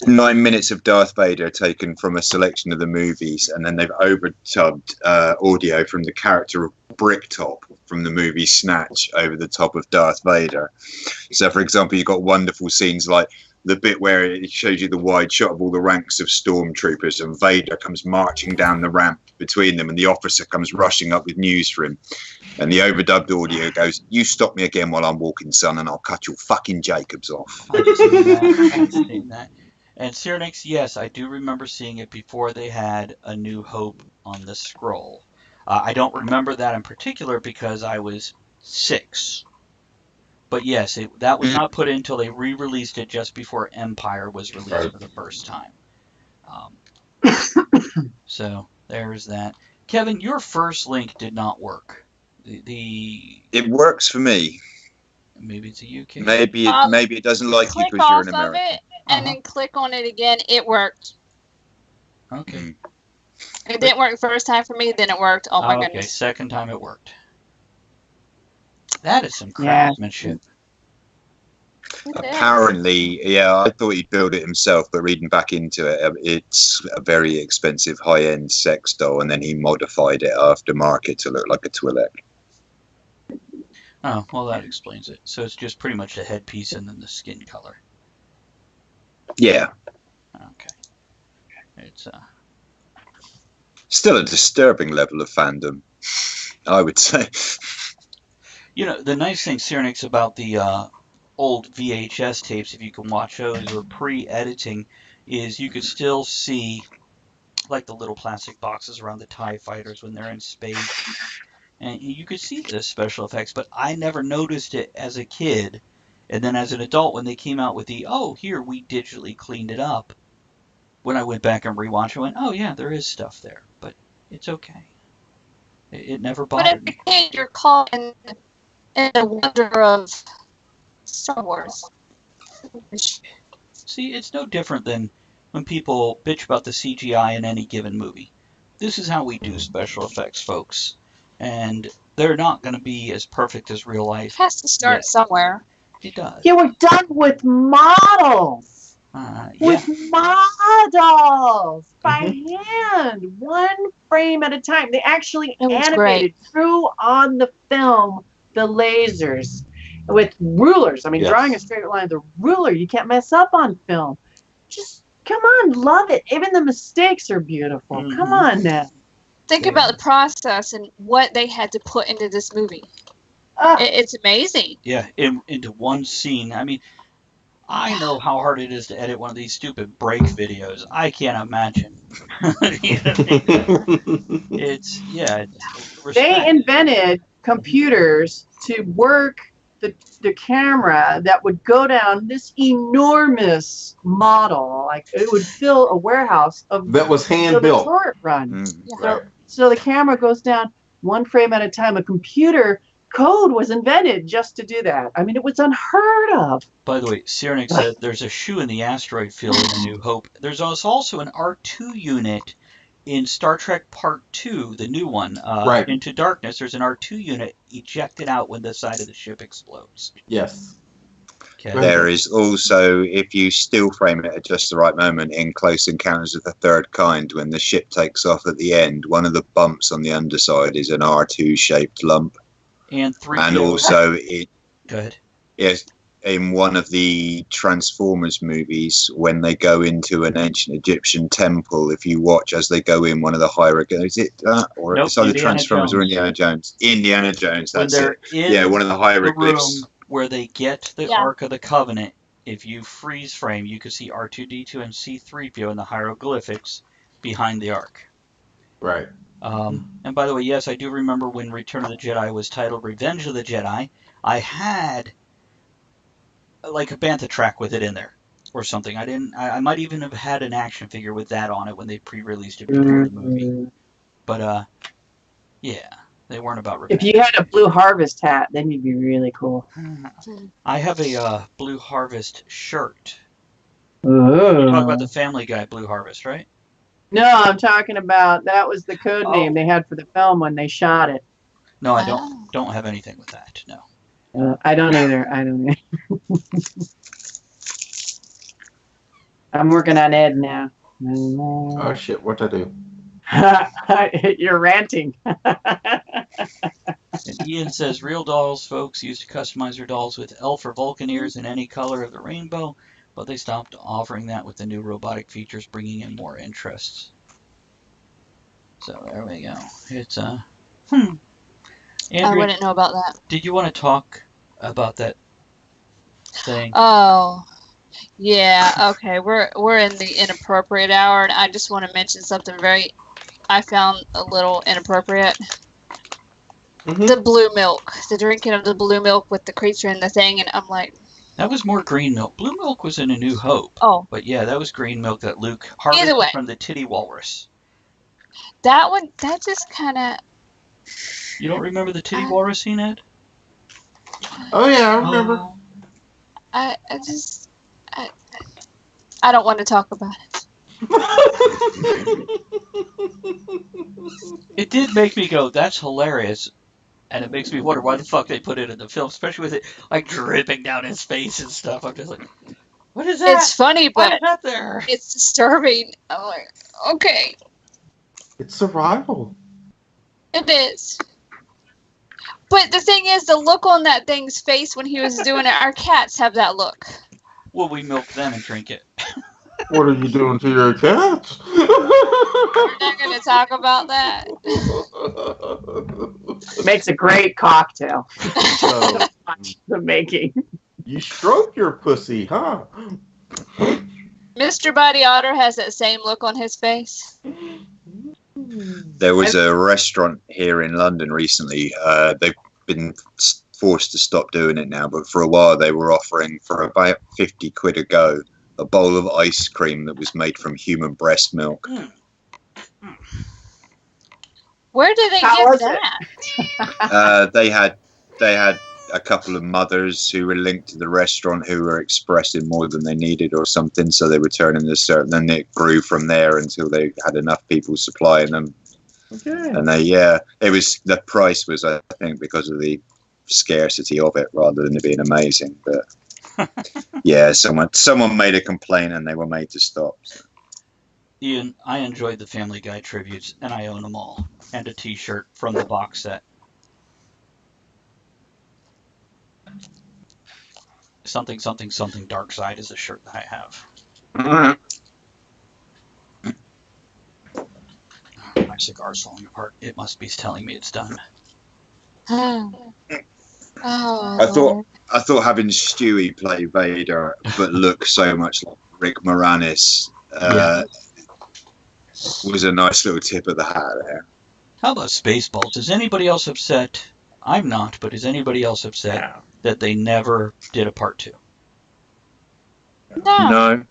9 minutes of Darth Vader taken from a selection of the movies, and then they've overdubbed audio from the character of Bricktop from the movie Snatch over the top of Darth Vader. So for example, you've got wonderful scenes like the bit where it shows you the wide shot of all the ranks of stormtroopers, and Vader comes marching down the ramp between them, and the officer comes rushing up with news for him, and the overdubbed audio goes, "You stop me again while I'm walking, son, and I'll cut your fucking Jacobs off." I've seen that. And Cyrenix, yes, I do remember seeing it before they had A New Hope on the scroll. I don't remember that in particular because I was 6. But yes, that was not put in until they re-released it just before Empire was released for the first time. So there's that. Kevin, your first link did not work. It works for me. Maybe it's a UK. Maybe it doesn't like you because you're an American. Click off of it and then click on it again. It worked. Okay. It didn't work the first time for me, then it worked. Oh my Okay, goodness. second time it worked. That is some craftsmanship. Apparently, yeah, I thought he'd build it himself, but reading back into it, it's a very expensive high-end sex doll, and then he modified it aftermarket to look like a Twi'lek. Oh, well, that explains it. So it's just pretty much the headpiece and then the skin color. Yeah. Okay. It's still a disturbing level of fandom, I would say. The nice thing, Cyrenix, about the old VHS tapes, if you can watch those, or pre-editing, is you could still see like the little plastic boxes around the TIE fighters when they're in space. And you could see the special effects, but I never noticed it as a kid. And then as an adult, when they came out with here, we digitally cleaned it up. When I went back and rewatched it, I went, oh yeah, there is stuff there, but it's okay. It never bothered me. But as a kid, you're caught in the wonder of Star Wars. See, it's no different than when people bitch about the CGI in any given movie. This is how we do special effects, folks. And they're not going to be as perfect as real life. It has to start somewhere. It does. Yeah, we're done with models. With models by hand, one frame at a time. They actually animated, drew on the film the lasers with rulers. I mean, drawing a straight line with a ruler, you can't mess up on film. Just come on, love it. Even the mistakes are beautiful. Come on now. Think about the process and what they had to put into this movie. It's amazing. Yeah, into one scene. I mean, I know how hard it is to edit one of these stupid break videos. I can't imagine. They invented computers to work the camera that would go down this enormous model, like it would fill a warehouse of That was hand built. The turret run. Right. So the camera goes down one frame at a time. A computer code was invented just to do that. I mean, it was unheard of. By the way, Cyranic said there's a shoe in the asteroid field in A New Hope. There's also an R2 unit in Star Trek Part 2, the new one, Right. Into Darkness. There's an R2 unit ejected out when the side of the ship explodes. Yes. Okay. There is also, if you still frame it at just the right moment, in Close Encounters of the Third Kind, when the ship takes off at the end, one of the bumps on the underside is an R2-shaped lump. And 3. And also, Go ahead. Yes, in one of the Transformers movies, when they go into an ancient Egyptian temple, if you watch as they go in, one of the hieroglyphs, is it that? Or Nope, it's either Indiana Transformers or Jones. Indiana Jones. Indiana Jones, When that's they're it. in Yeah, one of the hieroglyphs. room where they get the Ark of the Covenant, if you freeze frame, you can see R2-D2 and C-3PO in the hieroglyphics behind the Ark. Right. And by the way, yes, I do remember when Return of the Jedi was titled Revenge of the Jedi, I had like a Bantha track with it in there or something. I might even have had an action figure with that on it when they pre-released it before the movie. But yeah, they weren't about revenge. If you had a Blue Harvest hat, then you'd be really cool. I have a Blue Harvest shirt. Ooh. You're talking about the Family Guy Blue Harvest, right? No, I'm talking about that was the code name they had for the film when they shot it. No, I don't have anything with that. No. I don't either. I'm working on Ed now. Oh shit! What'd I do? You're ranting. And Ian says, real dolls, folks, used to customize their dolls with elf or Vulcan ears in any color of the rainbow, but they stopped offering that with the new robotic features, bringing in more interests. So there we go. It's Andrea, I wouldn't know about that. Did you want to talk about that thing? Oh, yeah. Okay, we're in the inappropriate hour, and I just want to mention something I found a little inappropriate. The blue milk, the drinking of the blue milk with the creature and the thing, and I'm like, that was more green milk. Blue milk was in A New Hope. Oh, but yeah, that was green milk that Luke harvested from the titty walrus. That one, that just kind of. You don't remember the titty walrus scene, Ed? Oh yeah, I remember. I don't want to talk about it. It did make me go, that's hilarious. And it makes me wonder why the fuck they put it in the film, especially with it like dripping down his face and stuff. I'm just like, what is that? It's funny, Why but is that there? It's disturbing. I'm like, okay. It's survival. It is. But the thing is, the look on that thing's face when he was doing it, our cats have that look. Well, we milk them and drink it. What are you doing to your cats? We're not going to talk about that. Makes a great cocktail. So, the making. you stroke your pussy, huh? Mr. Buddy Otter has that same look on his face. There was a restaurant here in London recently. They've been forced to stop doing it now, but for a while they were offering for about 50 quid a go a bowl of ice cream that was made from human breast milk. Where did they get that? They had a couple of mothers who were linked to the restaurant who were expressing more than they needed or something, so they were turning this certain, and it grew from there until they had enough people supplying them. Okay. And it was, the price was, I think, because of the scarcity of it rather than it being amazing. But yeah, someone made a complaint and they were made to stop. So. Ian, I enjoyed the Family Guy tributes, and I own them all, and a T-shirt from the box set. Something, something, something Dark Side is a shirt that I have. My cigar's falling apart. It must be telling me it's done. I thought having Stewie play Vader but look so much like Rick Moranis was a nice little tip of the hat there. How about Spaceballs? Is anybody else upset? I'm not, but is anybody else upset that they never did a part 2? No.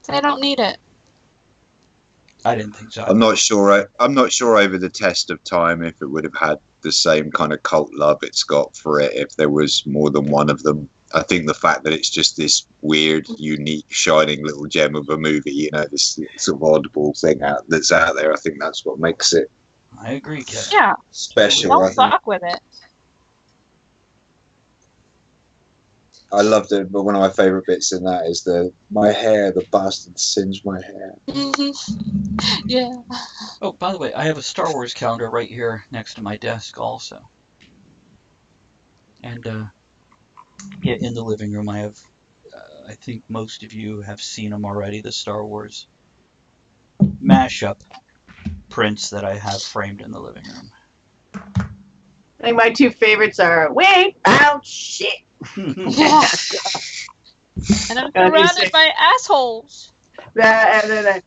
They don't need it. I didn't think so. I'm not sure. I'm not sure over the test of time if it would have had the same kind of cult love it's got for it if there was more than one of them. I think the fact that it's just this weird, unique, shining little gem of a movie, this sort of oddball thing that's out there, I think that's what makes it. I agree, Kevin. Yeah. Special. Don't fuck with it. I loved it, but one of my favourite bits in that is my hair, the bastard singed my hair. Mm-hmm. Yeah. Oh, by the way, I have a Star Wars calendar right here next to my desk also. And, in the living room I have, I think most of you have seen them already, the Star Wars mashup prints that I have framed in the living room. I think my two favorites are "We Found Shit." Yeah. And I'm surrounded by assholes. And then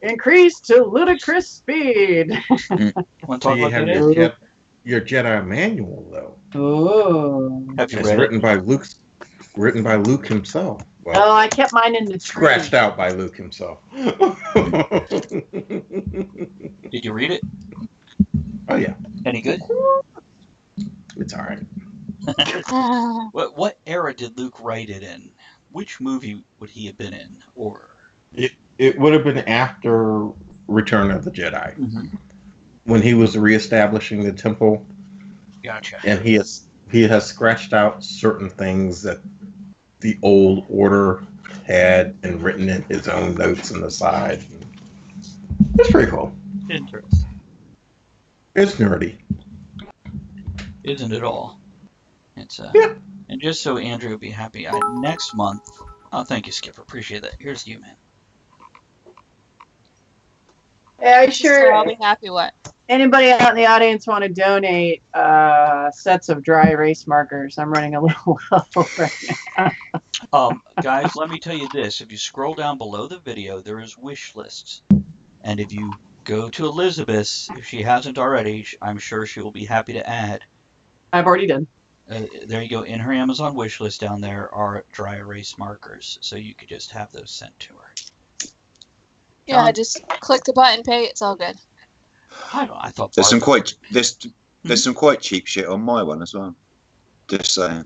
increase to ludicrous speed. Want to talk about that? Your Jedi manual, though. Oh. Have you it's read written it? by Luke. Written by Luke himself. Well, I kept mine in the tree. Scratched out by Luke himself. Did you read it? Oh yeah. Any good? It's all right. What era did Luke write it in? Which movie would he have been in? Or it would have been after Return of the Jedi, when he was reestablishing the temple. Gotcha. And he has scratched out certain things that the old order had and written in his own notes on the side. It's pretty cool. Interesting. It's nerdy. Isn't it all? It's yeah. And just so Andrew will be happy, next month. Oh, thank you, Skipper. Appreciate that. Here's you, man. Yeah, sure. I'll be happy. What? Anybody out in the audience want to donate sets of dry erase markers? I'm running a little low right now. Guys, let me tell you this. If you scroll down below the video, there is wish lists. And if you go to Elizabeth's, if she hasn't already, I'm sure she will be happy to add. I've already done. There you go. In her Amazon wish list down there are dry erase markers. So you could just have those sent to her. Yeah, just click the button, pay. It's all good. I thought there's some quite cheap shit on my one as well. Just saying.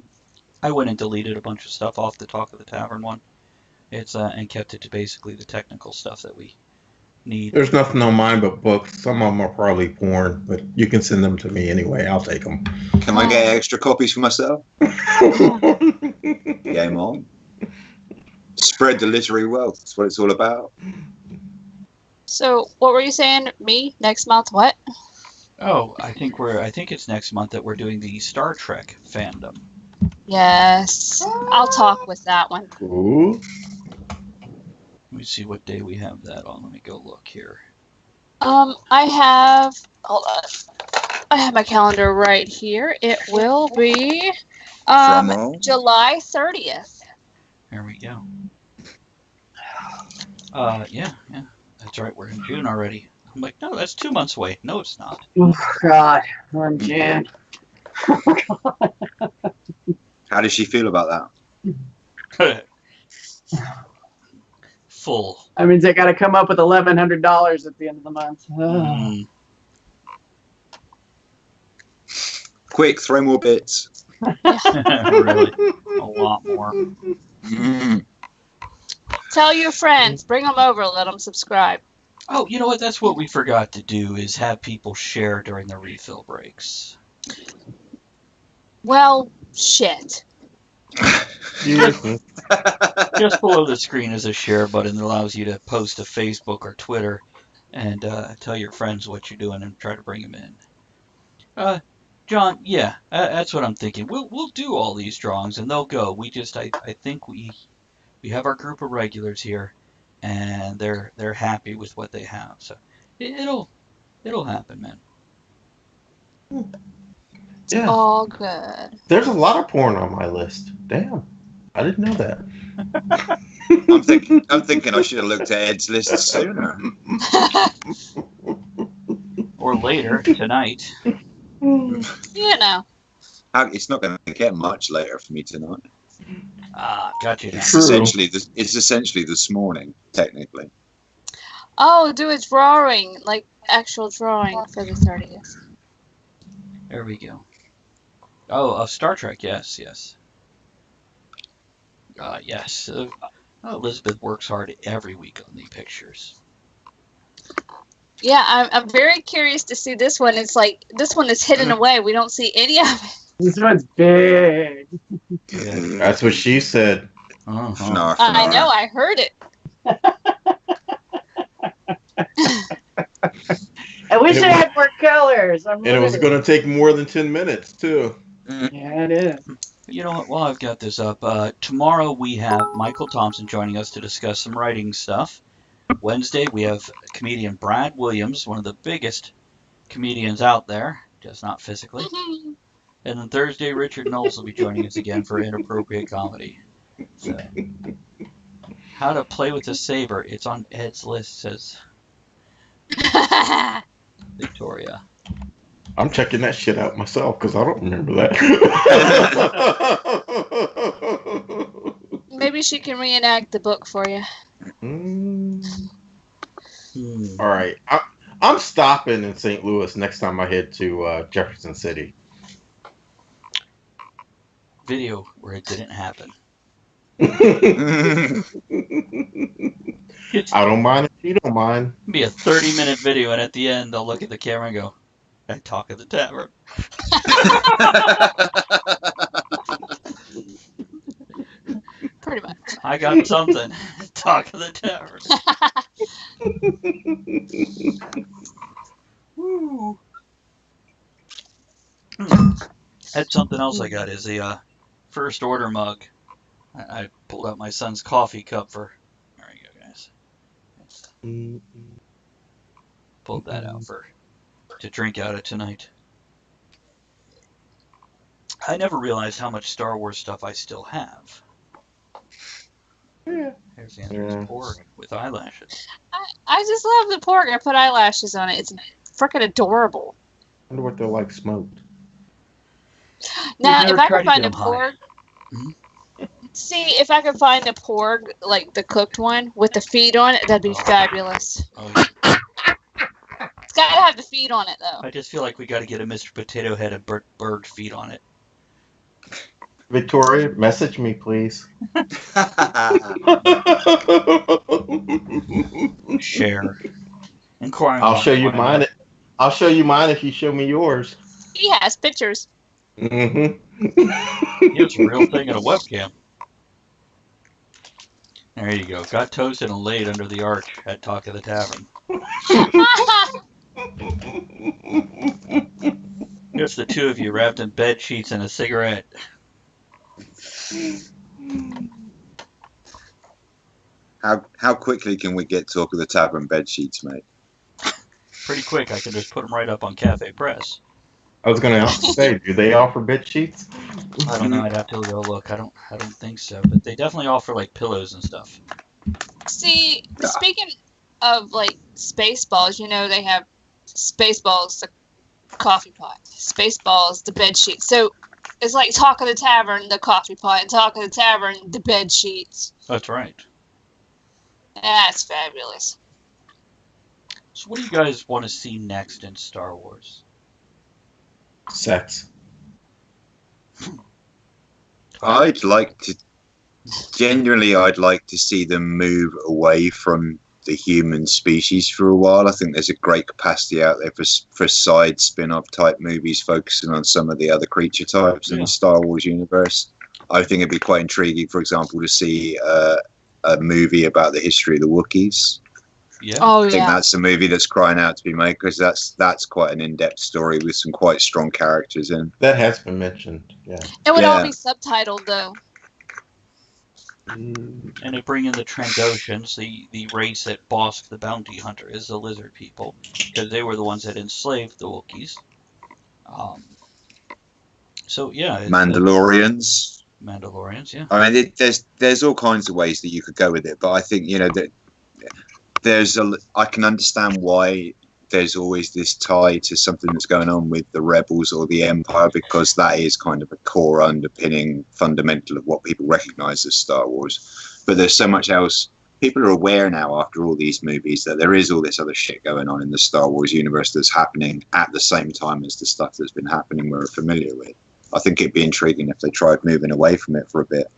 I went and deleted a bunch of stuff off the Talk of the Tavern one. It's and kept it to basically the technical stuff that we need. There's nothing on mine but books. Some of them are probably porn, but you can send them to me anyway. I'll take them. Can I get extra copies for myself? Game on. Spread the literary wealth. That's what it's all about. So, what were you saying? Me next month? What? Oh, I think it's next month that we're doing the Star Trek fandom. Yes, I'll talk with that one. Ooh. Let me see what day we have that on. Let me go look here. Hold on. I have my calendar right here. It will be July 30th. There we go. Yeah. That's right. We're in June already. I'm like, no, that's 2 months away. No, it's not. Oh God, we're in June. How does she feel about that? Full. I mean, they got to come up with $1,100 at the end of the month. Quick, throw more bits. Really, a lot more. Tell your friends, bring them over, let them subscribe. Oh, you know what? That's what we forgot to do is have people share during the refill breaks. Well, shit. Just below the screen is a share button that allows you to post to Facebook or Twitter and tell your friends what you're doing and try to bring them in. John, yeah, that's what I'm thinking. We'll do all these drawings and they'll go. I think we have our group of regulars here, and they're happy with what they have. So it'll happen, man. Yeah. All good. There's a lot of porn on my list. Damn, I didn't know that. I'm thinking I should have looked at Ed's list sooner. Or later tonight. You know. It's not going to get much later for me tonight. Got you. It's essentially this morning, technically. Oh, do a drawing, like actual drawing for the 30th. There we go. Oh, Star Trek, yes. Yes. Elizabeth works hard every week on the pictures. Yeah, I'm very curious to see this one. It's like, this one is hidden away. We don't see any of it. This one's big. That's what she said. I know, I heard it. I wish it had more colors. And it was going to take more than 10 minutes, too. Yeah, it is. You know what? While I've got this up, tomorrow we have Michael Thompson joining us to discuss some writing stuff. Wednesday we have comedian Brad Williams, one of the biggest comedians out there, just not physically. And then Thursday, Richard Knowles will be joining us again for Inappropriate Comedy. So, how to play with a saber. It's on Ed's list, says Victoria. I'm checking that shit out myself because I don't remember that. Maybe she can reenact the book for you. All right. I'm stopping in St. Louis next time I head to Jefferson City. Video where it didn't happen. I don't mind if you don't mind. It'll be a 30-minute video, and at the end, they'll look at the camera and go, I talk at the tavern. Pretty much. I got something. Talk at the tavern. Woo. Had something else I got is a first order mug. I pulled out my son's coffee cup for. There you go, guys. Pulled that out to drink out of tonight. I never realized how much Star Wars stuff I still have. There's Andrew's porg with eyelashes. I just love the porg. I put eyelashes on it. It's freaking adorable. I wonder what they're like smoked. Now, if I could find a porg, see if I could find a porg, like the cooked one with the feet on it, that'd be fabulous. It's got to have the feet on it, though. I just feel like we got to get a Mr. Potato Head and bird feet on it. Victoria, message me, please. Share. Inquiring. I'll show you mine. I'll show you mine if you show me yours. He has pictures. It's a real thing in a webcam. There you go. Got toasted and laid under the arch at Talk of the Tavern. Just the two of you wrapped in bed sheets and a cigarette. How quickly can we get Talk of the Tavern bed sheets, mate? Pretty quick. I can just put them right up on Cafe Press. I was going to say, do they offer bed sheets? I don't know. I'd have to go look. I don't think so. But they definitely offer like pillows and stuff. See, speaking of like Spaceballs, you know they have Spaceballs, the coffee pot, Spaceballs, the bed sheets. So it's like Talk of the Tavern, the coffee pot, and Talk of the Tavern, the bed sheets. That's right. That's fabulous. So what do you guys want to see next in Star Wars? Sex. I'd like to see them move away from the human species for a while. I think there's a great capacity out there for side spin-off type movies focusing on some of the other creature types in the Star Wars universe. I think it'd be quite intriguing, for example, to see a movie about the history of the Wookiees. Yeah. I think that's a movie that's crying out to be made because that's quite an in-depth story with some quite strong characters in. That has been mentioned. Yeah. It would all be subtitled though. And they bring in the Trandoshans, the race that Bosk the bounty hunter is, the lizard people, because they were the ones that enslaved the Wookiees. So yeah, Mandalorians, yeah. I mean, there's all kinds of ways that you could go with it, but I think that I can understand why there's always this tie to something that's going on with the rebels or the Empire, because that is kind of a core underpinning fundamental of what people recognize as Star Wars. But there's so much else. People are aware now after all these movies that there is all this other shit going on in the Star Wars universe that's happening at the same time as the stuff that's been happening we're familiar with. I think it'd be intriguing if they tried moving away from it for a bit.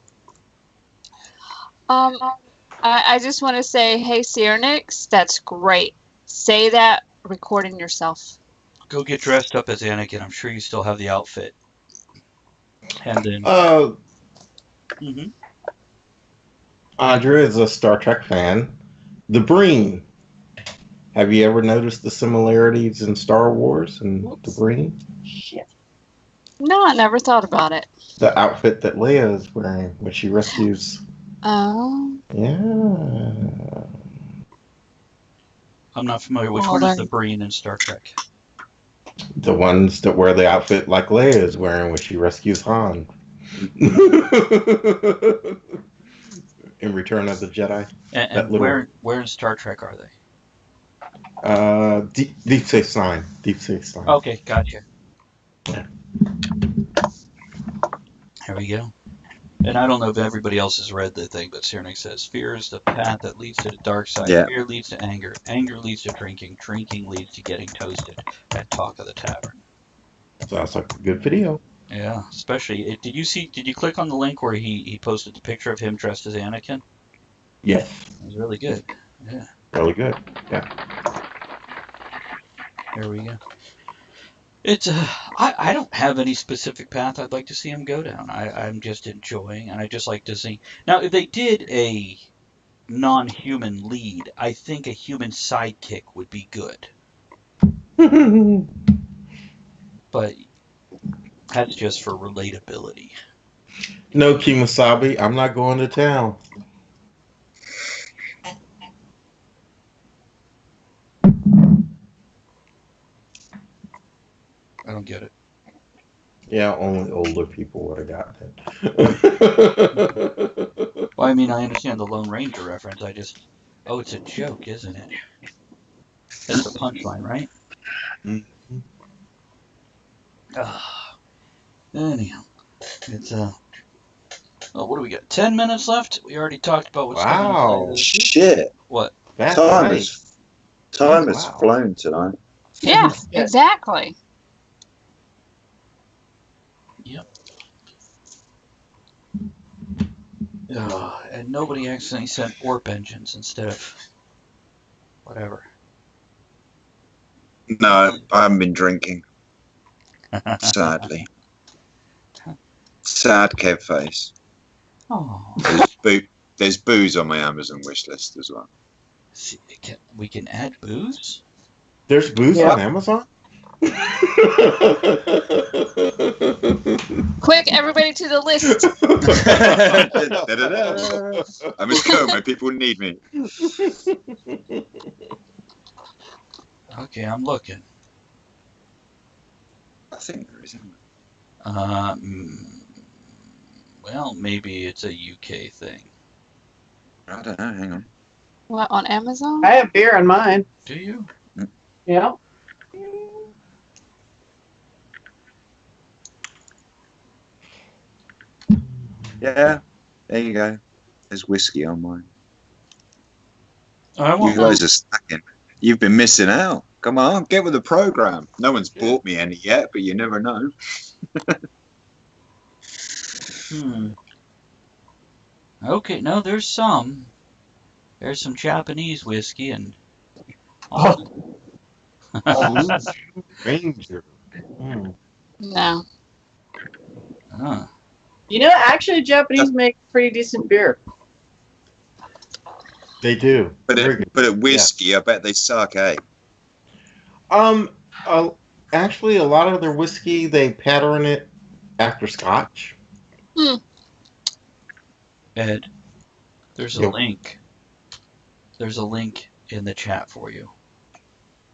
I just want to say, hey, Cernix, that's great. Say that recording yourself. Go get dressed up as Anakin. I'm sure you still have the outfit. And then... Andrea is a Star Trek fan. The Breen. Have you ever noticed the similarities in Star Wars and the Breen? Shit. No, I never thought about it. The outfit that Leia is wearing when she rescues. Oh. Yeah. I'm not familiar. Which one is the Breen in Star Trek? The ones that wear the outfit like Leia is wearing when she rescues Han. In Return of the Jedi. And where in Star Trek are they? Deep Space Nine. Deep Space Nine. Okay, gotcha. Yeah. There we go. And I don't know if everybody else has read the thing, but Cernix says, fear is the path that leads to the dark side. Yeah. Fear leads to anger. Anger leads to drinking. Drinking leads to getting toasted at Talk of the Tavern. Sounds like a good video. Yeah, especially, did you click on the link where he posted the picture of him dressed as Anakin? Yes. It was really good. Yeah. Really good. Yeah. There we go. It's I don't have any specific path I'd like to see him go down. I'm just enjoying, and I just like to see. Now, if they did a non-human lead, I think a human sidekick would be good. But that's just for relatability. No, Kimasabi, I'm not going to town. I don't get it. Yeah, only older people would have gotten it. Well, I mean, I understand the Lone Ranger reference. Oh, it's a joke, isn't it? That's the punchline, right? Mm-hmm. Anyhow, it's oh, what do we got? 10 minutes left. We already talked about what's going on. Shit! What? Time has flown tonight. Yeah, exactly. Yep. And nobody accidentally sent warp engines instead of whatever. No, I haven't been drinking. Sadly. Sad Kev face. Oh. There's booze on my Amazon wish list as well. See, we can add booze? There's booze on Amazon? Quick, everybody to the list. I must go. My people need me. Okay, I'm looking. I think there is. Well, maybe it's a UK thing. I don't know. Hang on. What, on Amazon? I have beer on mine. Do you? Yeah. Yeah. There you go. There's whiskey on mine. You guys are snacking. You've been missing out. Come on, get with the program. No one's bought me any yet, but you never know. Okay, no, there's some. There's some Japanese whiskey and. Ranger. No. You know, actually, Japanese make pretty decent beer. They do. But at whiskey, I bet they suck, eh? Actually, a lot of their whiskey, they pattern it after Scotch. Ed, there's a link. There's a link in the chat for you.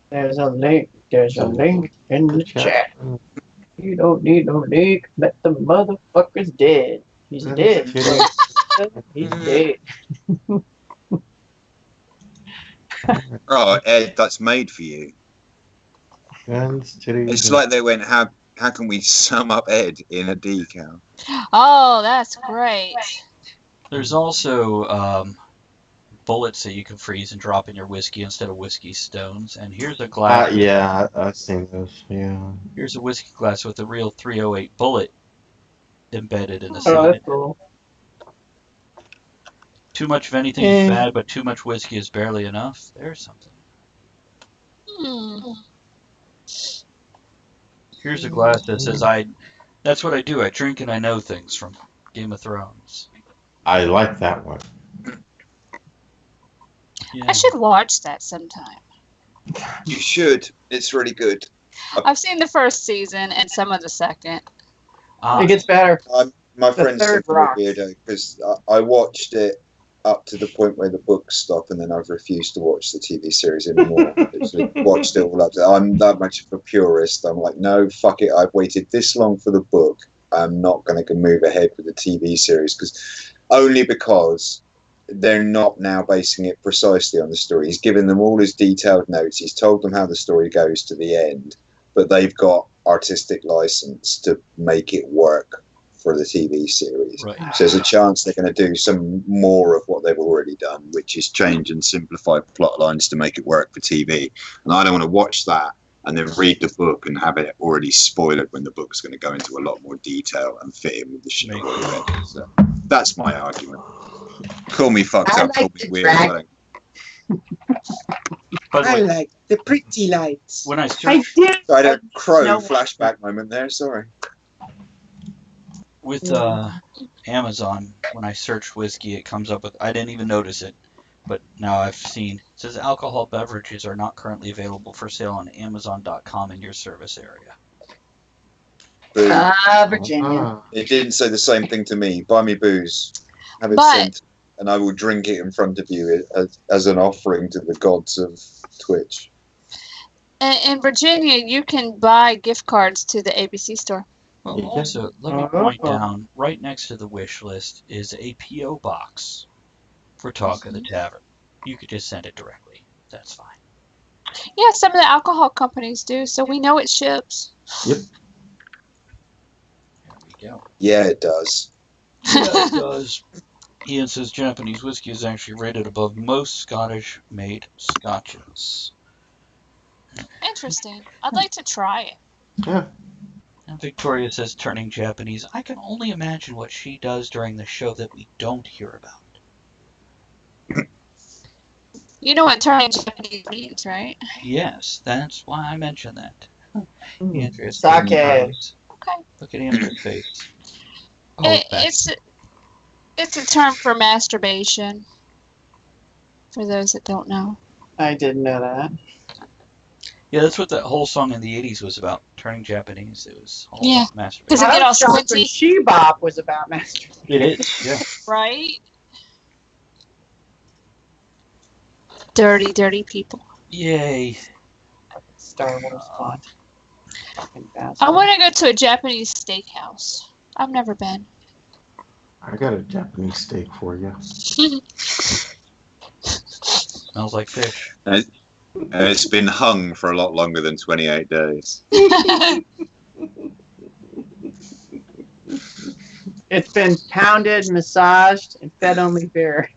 There's a link. There's a link in the chat. You don't need no link. Let the motherfucker's dead. He's dead. He's dead. Oh, Ed, that's made for you. Guns, titties. It's like they went, how can we sum up Ed in a decal? Oh, that's great. There's also bullets that you can freeze and drop in your whiskey instead of whiskey stones. And here's a glass. Yeah, I've seen those. Yeah. Here's a whiskey glass with a real 308 bullet embedded in the Oh, side. that's cool. Too much of anything is bad, but too much whiskey is barely enough. There's something. Here's a glass that says that's what I do. I drink and I know things from Game of Thrones. I like that one. I should watch that sometime. You should. It's really good. I've seen the first season and some of the second. It gets better. My The friends third think I'm a rock. weirdo because I watched it up to the point where the books stop, and then I've refused to watch the TV series anymore. Literally watched it all up. I'm that much of a purist. I'm like, no, fuck it. I've waited this long for the book. I'm not going to move ahead with the TV series because they're not now basing it precisely on the story. He's given them all his detailed notes. He's told them how the story goes to the end, but they've got artistic license to make it work for the TV series. Right. So there's a chance they're going to do some more of what they've already done, which is change and simplify plot lines to make it work for TV. And I don't want to watch that and then read the book and have it already spoiled when the book's going to go into a lot more detail and fit in with the show already. So that's my argument. Call me fucked up, call me weird. By the I way, like the pretty lights. When I I did. I had a crow No. flashback moment there, sorry. With Amazon, when I search whiskey, it comes up with, I didn't even notice it, but now I've seen, it says alcohol beverages are not currently available for sale on Amazon.com in your service area. Virginia. It didn't say the same thing to me. Buy me booze. Have it But- sent, and I will drink it in front of you as an offering to the gods of Twitch. In Virginia, you can buy gift cards to the ABC store. Well, also, let me point down, right next to the wish list is a P.O. box for Talk of the Tavern. You could just send it directly. That's fine. Yeah, some of the alcohol companies do, so we know it ships. Yep. There we go. Yeah, it does. Yeah, it does. Ian says Japanese whiskey is actually rated above most Scottish-made scotches. Interesting. I'd like to try it. Yeah. And Victoria says, turning Japanese, I can only imagine what she does during the show that we don't hear about. You know what turning Japanese means, right? Yes, that's why I mentioned that. Andrea's Sake. Okay. Look at Andrea's face. It's a term for masturbation. For those that don't know. I didn't know that. Yeah, that's what that whole song in the 80s was about, turning Japanese. It was all Yeah. about masturbation. Does it get all Chocolate squinty? She-Bop was about masturbation. It is, yeah. Right? Dirty, dirty people. Yay. Star Wars plot. I want to go to a Japanese steakhouse. I've never been. I got a Japanese steak for you. Smells like fish. It's been hung for a lot longer than 28 days. It's been pounded, massaged, and fed only beer.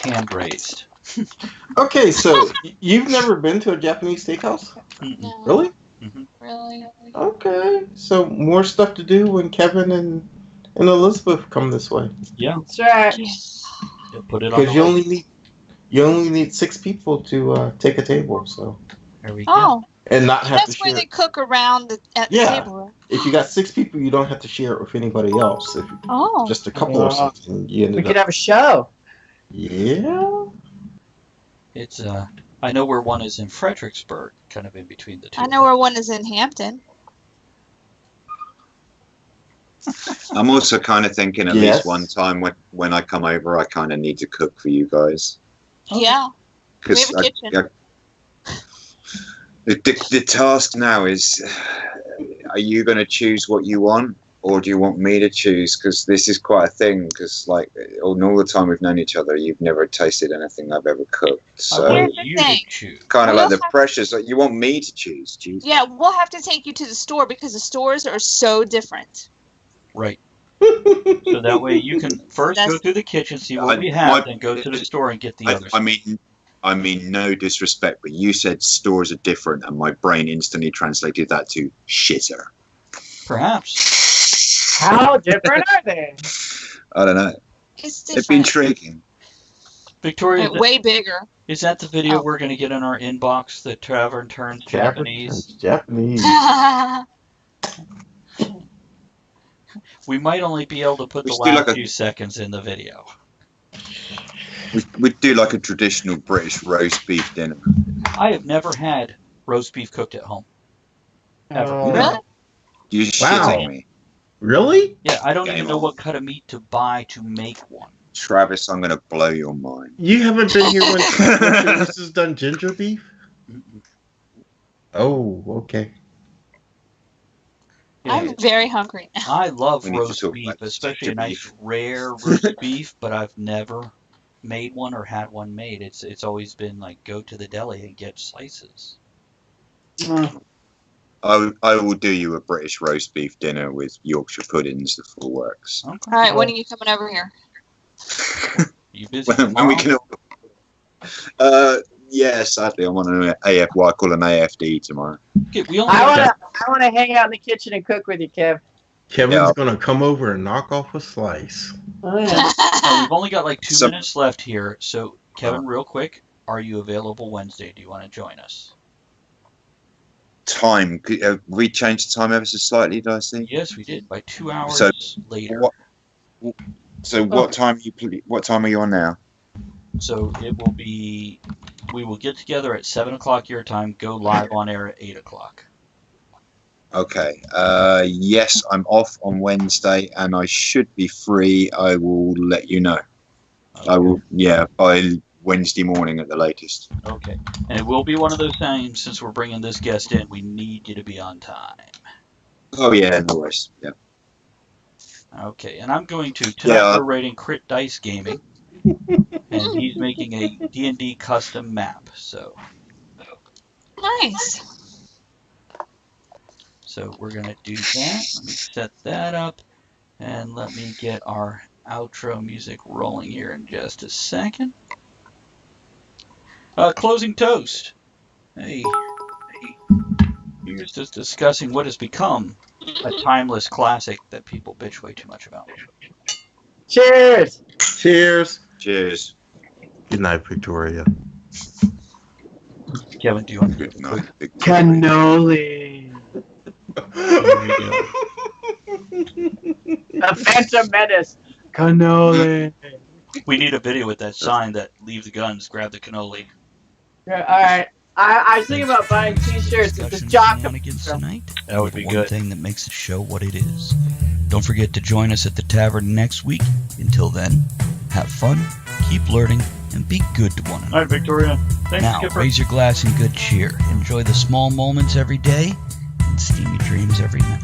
Hand raised. Okay, so you've never been to a Japanese steakhouse? No. Really? Really? Okay, so more stuff to do when Kevin and Elizabeth come this way. Yeah. That's right. Yeah, put it on Because the you only need 6 people to take a table. So There we go. Oh. and not have That's to where share. they cook around at the Yeah. table. If you got 6 people, you don't have to share it with anybody else. If Oh. just a couple or something, you We ended could up. have a show. Yeah. It's I know where one is in Fredericksburg, kind of in between the two. I know where one is in Hampton. I'm also kind of thinking at Yes. least one time when I come over, I kind of need to cook for you guys. Yeah. We have a kitchen. The task now is, are you going to choose what you want, or do you want me to choose? Because this is quite a thing. Because like all the time we've known each other, you've never tasted anything I've ever cooked. So Here's the thing. kind of We'll like the have- pressures. Like, you want me to choose? Yeah, we'll have to take you to the store because the stores are so different. Right. So that way you can first go That's- through the kitchen, see what we have, then go to the store and get the others. I mean, no disrespect, but you said stores are different, and my brain instantly translated that to shitter. Perhaps. How different are they? I don't know. It's It'd be intriguing. Victoria, way bigger. Is that the video we're going to get in our inbox? The Tavern turns Japanese. Japanese. We might only be able to put the should do last like a- few seconds in the video. We'd do like a traditional British roast beef dinner. I have never had roast beef cooked at home. Ever. Really? You shitting me? Really? Yeah, I don't Game even know on. what cut of meat to buy to make one. Travis, I'm going to blow your mind. You haven't been here when this has done ginger beef? Oh, okay. I'm very hungry now. I love We need to roast talk beef, about especially a ginger nice rare roast beef, but I've never made one or had one made. It's always been like go to the deli and get slices. I will do you a British roast beef dinner with Yorkshire puddings, the full works. All right, when are you coming over here? You busy? When we can. Yeah, sadly, I'm on an what I call an AFD tomorrow. Okay, we only I want to hang out in the kitchen and cook with you, Kev. Kevin's going to come over and knock off a slice. Oh, yeah. we've only got like 2 minutes left here, so Kevin, real quick, are you available Wednesday? Do you want to join us? Time. We changed the time ever so slightly, did I see? Yes, we did, by 2 hours So, later. What time what time are you on now? So it will be, we will get together at 7 o'clock your time, go live on air at 8 o'clock. Okay. Yes, I'm off on Wednesday, and I should be free. I will let you know. Okay. I will. Yeah, by Wednesday morning at the latest. Okay. And it will be one of those times, since we're bringing this guest in, we need you to be on time. Oh yeah, no worries. Yeah. Okay, and I'm going to, tonight Yeah. we're rating Crit Dice Gaming, and he's making a D&D custom map, so Nice. we're going to do that. Let me set that up, and let me get our outro music rolling here in just a second. Closing toast. Hey. Here's just discussing what has become a timeless classic that people bitch way too much about. Cheers! Cheers. Cheers. Good night, Victoria. Kevin, do you want to Good night. Cannoli. The Phantom Menace. Cannoli. We need a video with that sign that leave the guns, grab the cannoli. Yeah, all right. I was thinking about buying T-shirts with this jock. That would be good. Thing that makes the show what it is. Don't forget to join us at the tavern next week. Until then, have fun, keep learning, and be good to one another. All right, Victoria. Thanks, Now, Skipper. raise your glass in good cheer. Enjoy the small moments every day, and steamy dreams every night.